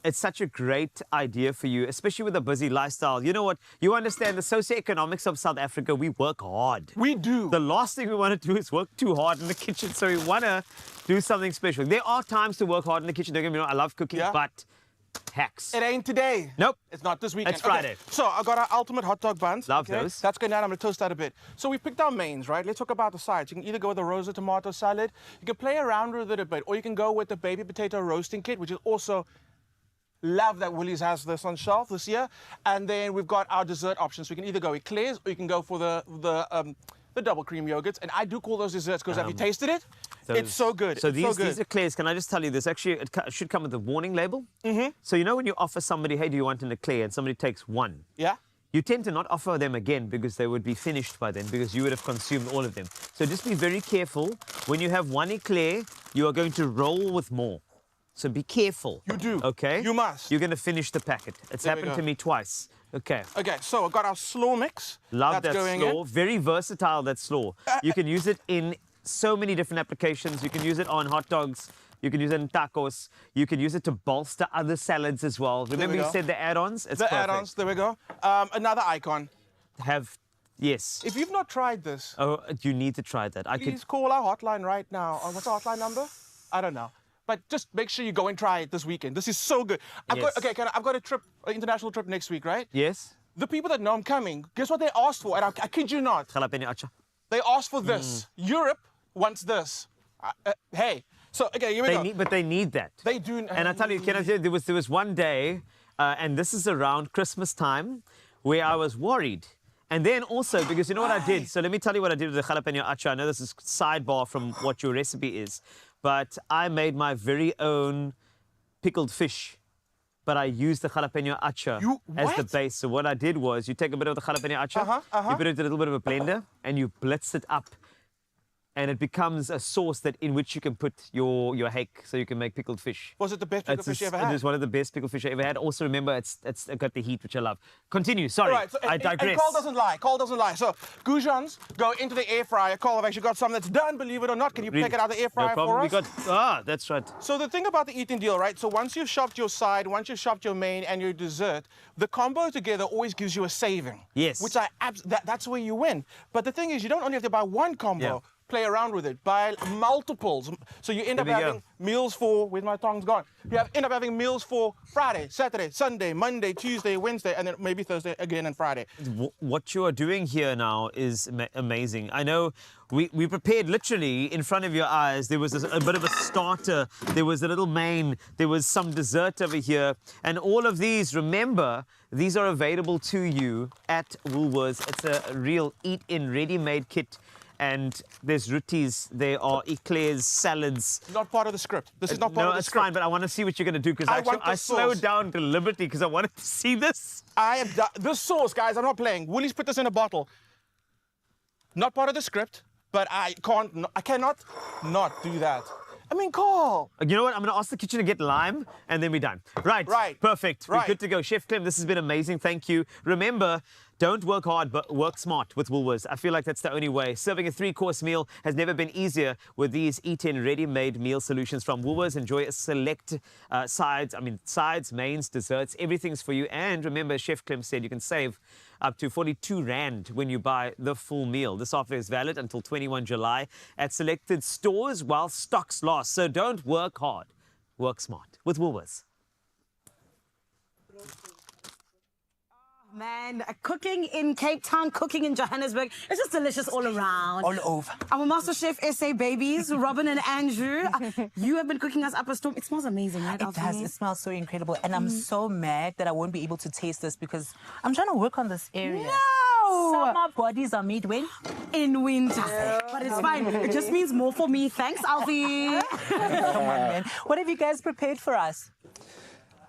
it's such a great idea for you, especially with a busy lifestyle. You know what? You understand the socioeconomics of South Africa. We work hard. We do. The last thing we want to do is work too hard in the kitchen, so we want to do something special. There are times to work hard in the kitchen. Don't get me wrong, I love cooking, but hacks. It ain't today. Nope. It's not this weekend. It's Friday. Okay, so I got our ultimate hot dog buns. Love those. That's going down. I'm going to toast that a bit. So we picked our mains, right? Let's talk about the sides. You can either go with the rosa tomato salad. You can play around with it a bit. Or you can go with the baby potato roasting kit, which is also... Love that Woolies has this on shelf this year. And then we've got our dessert options. So you can either go eclairs or you can go for the double cream yogurts. And I do call those desserts because have you tasted it? It's so good. So it's these so good. these eclairs, can I just tell you this? Actually, it should come with a warning label. So you know when you offer somebody, hey, do you want an eclair? And somebody takes one. Yeah. You tend to not offer them again because they would be finished by then because you would have consumed all of them. So just be very careful. When you have one eclair, you are going to roll with more. So be careful. You do. Okay? You must. You're going to finish the packet. It's There we happened go. to me twice. Okay. Okay, so I've got our slaw mix. Love that's that going slaw. in. Very versatile, that slaw. You can use it in so many different applications. You can use it on hot dogs. You can use it in tacos. You can use it to bolster other salads as well. Remember you said the add-ons? It's the add-ons, there we go. Another icon. Yes. If you've not tried this... Oh, you need to try that. Please call our hotline right now. What's our hotline number? I don't know. But just make sure you go and try it this weekend. This is so good. I've got a trip, an international trip next week, right? Yes. The people that know I'm coming, guess what they asked for? And I kid you not. Jalapeno acha. They asked for this. Europe wants this. Hey. So, okay, here we go. But they need that. They do. And I tell you, can I tell you, there was one day, and this is around Christmas time, where I was worried. And then also, because you know what I did? So let me tell you what I did with the jalapeno acha. I know this is sidebar from what your recipe is, but I made my very own pickled fish. But I used the jalapeno acha as the base. So what I did was, you take a bit of the jalapeno acha, you put it in a little bit of a blender, and you blitz it up. And it becomes a sauce in which you can put your hake, so you can make pickled fish. Was it the best pickled fish you ever had? It was one of the best pickled fish I ever had. Also, remember, it's got the heat, which I love. Continue, sorry, right, so I digress. And Carl doesn't lie, Carl doesn't lie. So, goujons go into the air fryer. Carl, I've actually got some that's done, believe it or not. Can you take it out of the air fryer for us? That's right. So the thing about the eating deal, right? So once you've shopped your side, once you've shopped your main and your dessert, the combo together always gives you a saving. Yes. Which that's where you win. But the thing is, you don't only have to buy one combo. Yeah. Play around with it, buy multiples. So you end up having meals for, where's my tongue's gone? You end up having meals for Friday, Saturday, Sunday, Monday, Tuesday, Wednesday, and then maybe Thursday again and Friday. What you are doing here now is amazing. I know we prepared literally in front of your eyes. There was a bit of a starter, there was a little main, there was some dessert over here. And all of these, remember, these are available to you at Woolworths. It's a real eat-in, ready-made kit. And there's rotis, there are eclairs, salads. Not part of the script. This is not part of the script. No, it's fine, but I want to see what you're going to do, because I slowed down deliberately because I wanted to see this. This sauce, guys, I'm not playing. Willie's put this in a bottle. Not part of the script, but I cannot not do that. I mean, Carl. You know what? I'm going to ask the kitchen to get lime, and then we're done. Right. Perfect. We're good to go. Chef Clem, this has been amazing. Thank you. Remember, don't work hard, but work smart with Woolworths. I feel like that's the only way. Serving a 3-course meal has never been easier with these eat-in, ready-made meal solutions from Woolworths. Enjoy a select sides, mains, desserts. Everything's for you. And remember, Chef Clem said you can save up to 42 Rand when you buy the full meal. This offer is valid until 21 July at selected stores while stocks last. So don't work hard, work smart with Woolworths. Man, cooking in Cape Town, cooking in Johannesburg, it's just delicious all around. All over. Our MasterChef SA babies, Robin and Andrew, you have been cooking us up a storm. It smells amazing, right? It does. It smells so incredible. And I'm so mad that I won't be able to taste this because I'm trying to work on this area. No! Summer bodies are made when? In winter. But it's fine. It just means more for me. Thanks, Alfie. Come on, man. What have you guys prepared for us?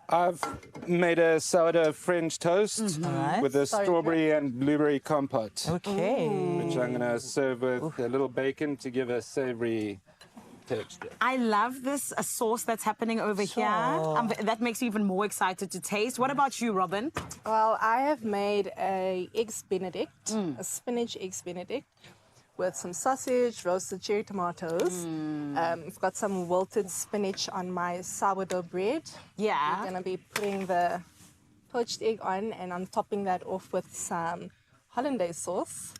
I've made a sourdough French toast with a strawberry and blueberry compote. Okay. Which I'm going to serve with a little bacon to give a savory texture. I love this sauce that's happening over here. That makes you even more excited to taste. What about you, Robin? Well, I have made a eggs Benedict, a spinach eggs Benedict, with some sausage, roasted cherry tomatoes. I've got some wilted spinach on my sourdough bread. Yeah. I'm going to be putting the poached egg on, and I'm topping that off with some hollandaise sauce.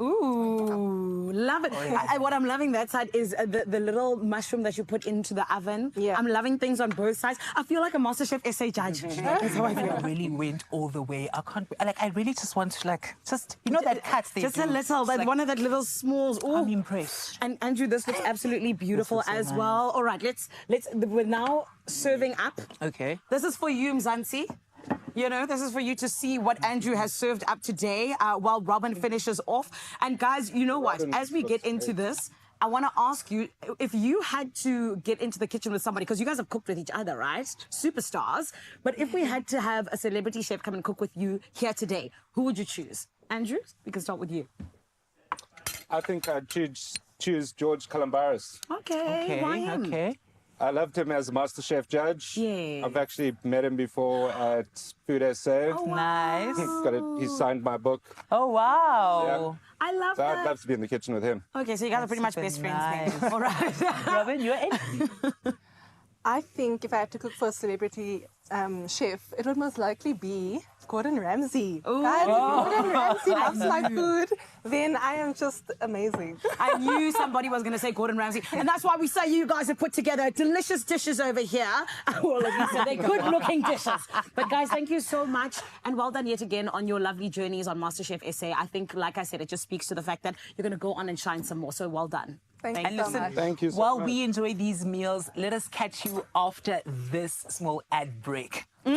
Ooh, love it. Oh, yeah. What I'm loving that side is the little mushroom that you put into the oven. Yeah. I'm loving things on both sides. I feel like a MasterChef SA judge. That's how I feel. I really went all the way. I can't, I really just want to you know that cuts they Just do. a little, It's one of that little smalls. Ooh. I'm impressed. And Andrew, this looks absolutely beautiful so as nice. well. All right, we're now serving up. Okay. This is for you, Mzansi. You know, this is for you to see what Andrew has served up today while Robin finishes off. And guys, you know what? As we get into this, I want to ask you, if you had to get into the kitchen with somebody, because you guys have cooked with each other, right? Superstars. But if we had to have a celebrity chef come and cook with you here today, who would you choose? Andrew, we can start with you. I think I'd choose George Kalambaris. Okay, why him? Okay. I loved him as a MasterChef judge. Yeah. I've actually met him before at Food SA. Oh, nice. He signed my book. Oh, wow. Yeah. I love So that. I'd love to be in the kitchen with him. Okay, so you guys are pretty much best friends then. All right. Robin, you're in. I think if I had to cook for a celebrity chef, it would most likely be Gordon Ramsay. Guys, Gordon Ramsay loves my food, then I am just amazing. I knew somebody was going to say Gordon Ramsay, and that's why we say you guys have put together delicious dishes over here. Well, at least they're good-looking dishes. But guys, thank you so much, and well done yet again on your lovely journeys on MasterChef SA. I think, like I said, it just speaks to the fact that you're going to go on and shine some more. So well done. Thank you so much. Thank you so While much. we enjoy these meals, let us catch you after this small ad break. I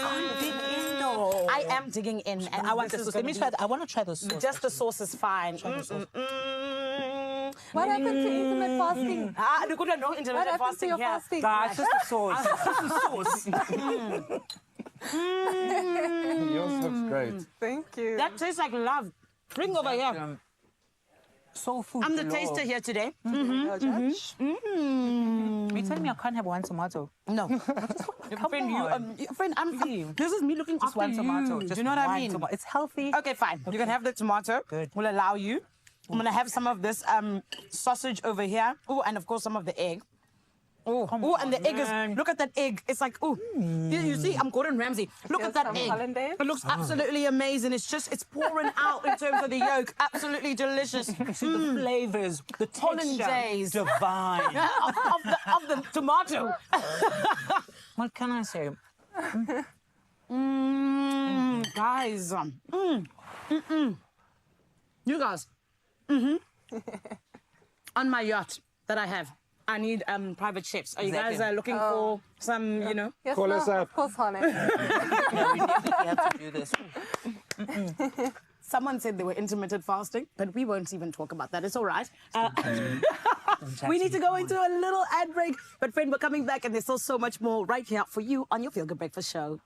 can't dig in though. I am digging in. And I want this the is sauce. Let me gonna try. be- I want to try the sauce. Just the sauce is fine. What happened to intermittent fasting? You could have no intermittent What happened to fasting your here. fasting? It's just the sauce. Just the sauce. Yours looks great. Thank you. That tastes like love. Bring over here. Soul food. I'm the galore. taster here today. Are you telling me I can't have one tomato? No. Friend, this is me looking Just after one tomato. you. Do Just you know what I one mean? tomato. It's healthy. Okay, fine. You can have the tomato. Good. We'll allow you. I'm going to have some of this sausage over here. Oh, and of course some of the egg. Oh, and the egg is, look at that egg. It's like, oh, you see, I'm Gordon Ramsay. Look at that egg. Hollandaise? It looks absolutely amazing. It's just, it's pouring out in terms of the yolk. Absolutely delicious. See the flavors, the Hollandaise. texture, divine. of the tomato. What can I say? Guys. You guys. On my yacht that I have, I need private chefs. Are you guys looking for some, you know? Yes, Call us up. Of course, honey. We have to do this. Someone said they were intermittent fasting, but we won't even talk about that. It's all right. We need to go into a little ad break. But friend, we're coming back and there's still so much more right here for you on your Feel Good Breakfast show.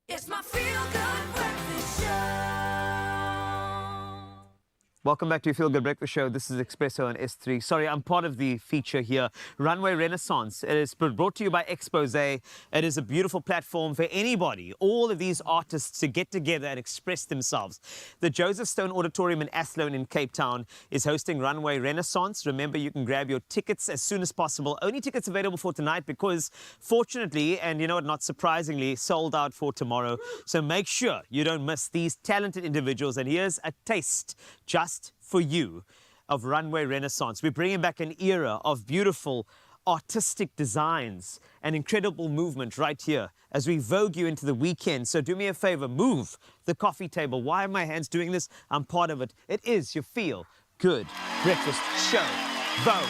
It's my Feel Good Breakfast Show. Welcome back to your Feel Good Breakfast Show. This is Expresso on S3. Sorry, I'm part of the feature here, Runway Renaissance. It is brought to you by Exposé. It is a beautiful platform for anybody, all of these artists to get together and express themselves. The Joseph Stone Auditorium in Athlone in Cape Town is hosting Runway Renaissance. Remember, you can grab your tickets as soon as possible. Only tickets available for tonight because, fortunately, and you know what, not surprisingly, sold out for tomorrow. So make sure you don't miss these talented individuals. And here's a taste just for you of Runway Renaissance. We're bringing back an era of beautiful artistic designs and incredible movement right here as we vogue you into the weekend. So do me a favor, move the coffee table. Why are my hands doing this? I'm part of it. It is your Feel Good Breakfast Show. Vogue.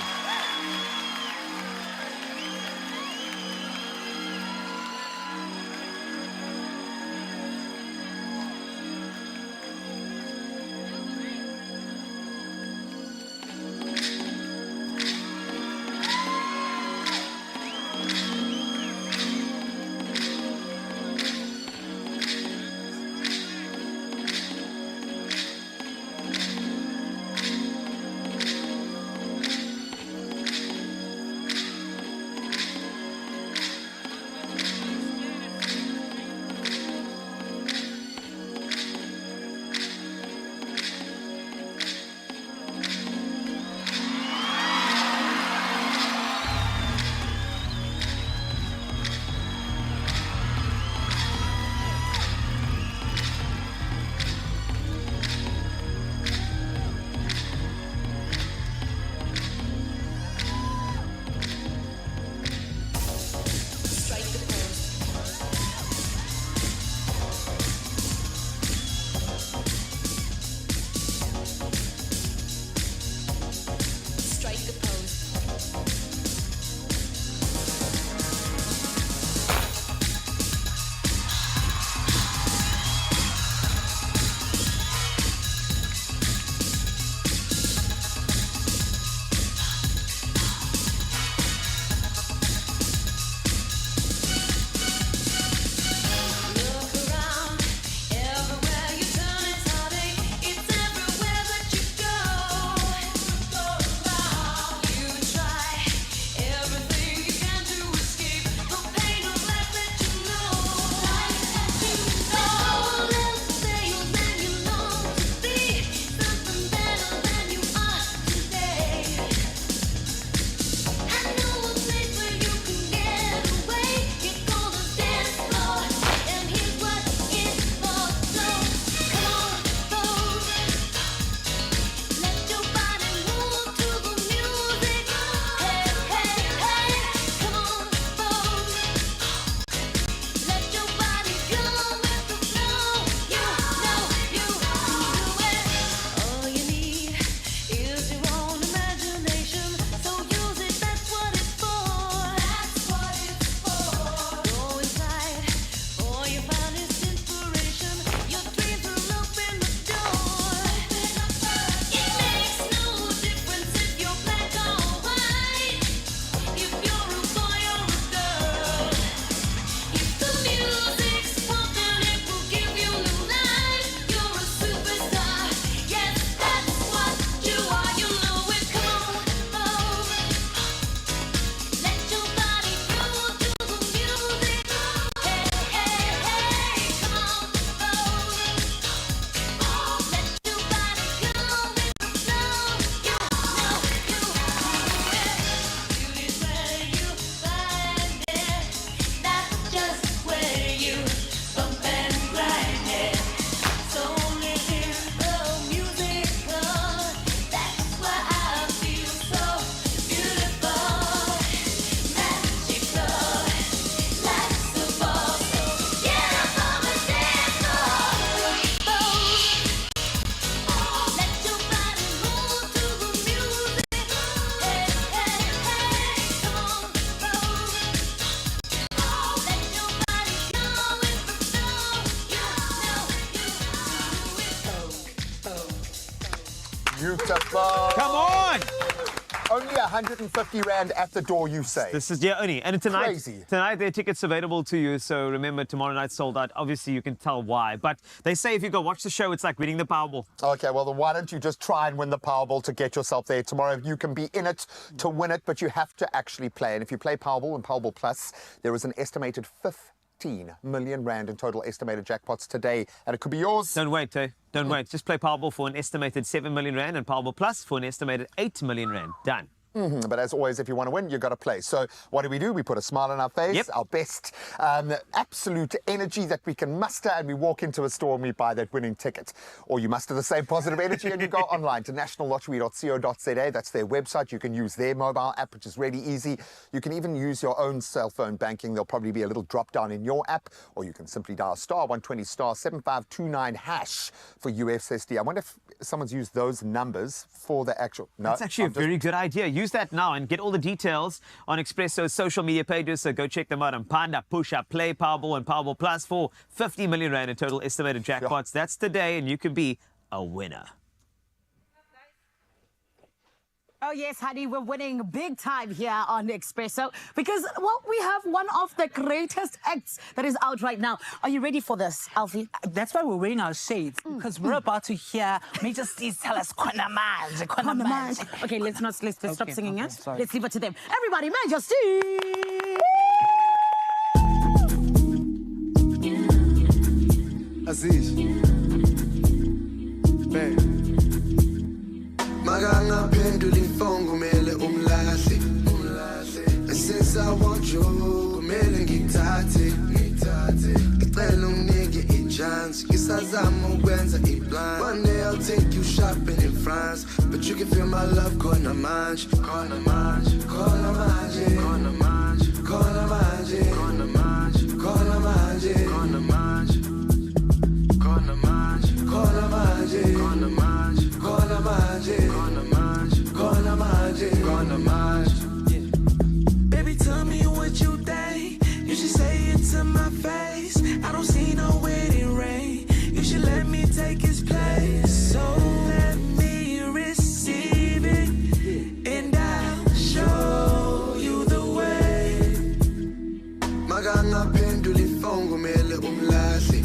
Beautiful. Come on! Only 150 Rand at the door, you say? This is, yeah, only. And tonight, Crazy. Tonight there are tickets available to you. So remember, tomorrow night sold out. Obviously, you can tell why. But they say if you go watch the show, it's like winning the Powerball. Okay, well, then why don't you just try and win the Powerball to get yourself there tomorrow? You can be in it to win it, but you have to actually play. And if you play Powerball and Powerball Plus, there is an estimated 15 million Rand in total estimated jackpots today, and it could be yours. Don't wait, eh? Don't wait. Just play Powerball for an estimated 7 million Rand and Powerball Plus for an estimated 8 million Rand. Done. But as always, if you want to win, you've got to play. So what do? We put a smile on our face, our best absolute energy that we can muster, and we walk into a store and we buy that winning ticket. Or you muster the same positive energy and you go online to nationallottery.co.za. That's their website. You can use their mobile app, which is really easy. You can even use your own cell phone banking. There'll probably be a little drop down in your app, or you can simply dial *120 *7529# for USSD. I wonder if someone's used those numbers for the actual... No, that's actually a very good idea. Use that now and get all the details on Expresso's social media pages, so go check them out on Panda, Push Up, Play, Powerball and Powerball Plus for 50 million Rand in total estimated jackpots. That's today, and you could be a winner. Oh, yes, honey, we're winning big time here on Expresso because, well, we have one of the greatest acts that is out right now. Are you ready for this, Alfie? That's why we're wearing our shades, because we're about to hear Major Steve's tell us Konamaj. Okay, let's stop singing it. Sorry. Let's leave it to them. Everybody, Major Steve! Aziz. Babe. Maganga pendula imfongo kumele umlahle and since I want you kumele ngithathe ngicela unginike i-chance ngisazama ukwenza i-plan. One day I'll take you shopping in France, but you can feel my love khona manje khona manje khona manje khona manje khona manje khona manje khona manje khona manje khona manje khona manje khona manje khona manje khona manje. Baby, tell me what you think. You should say it to my face. I don't see no wedding ring. You should let me take his place. So let me receive it, and I'll show you the way. Maganga pendula ifongo kumele umlahle.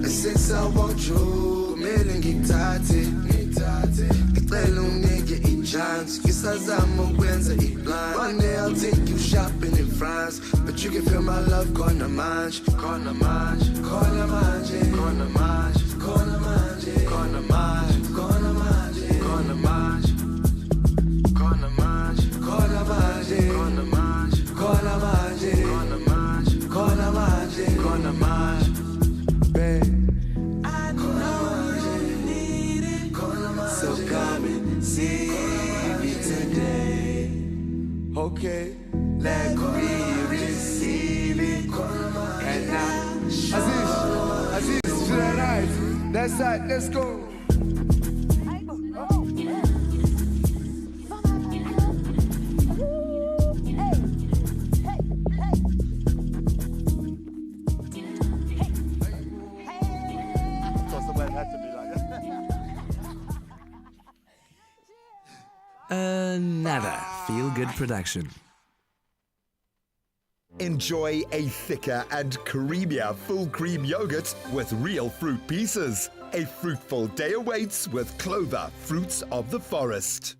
And since I want you kumele ngithathe ngicela unginike i-chance ngisazama ukwenza i-plan. One day I'll take you shopping in France, but you can feel my love khona manje khona manje khona manje khona manje khona manje khona manje khona manje khona manje khona manje khona manje khona manje khona manje khona manje khona manje khona manje. Babe, I know you need it, so come and see me today. Okay, let me receive it, and now Aziz, to the right. That's right, let's go. Another feel-good production. Enjoy a thicker and creamier full cream yogurt with real fruit pieces. A fruitful day awaits with Clover Fruits of the Forest.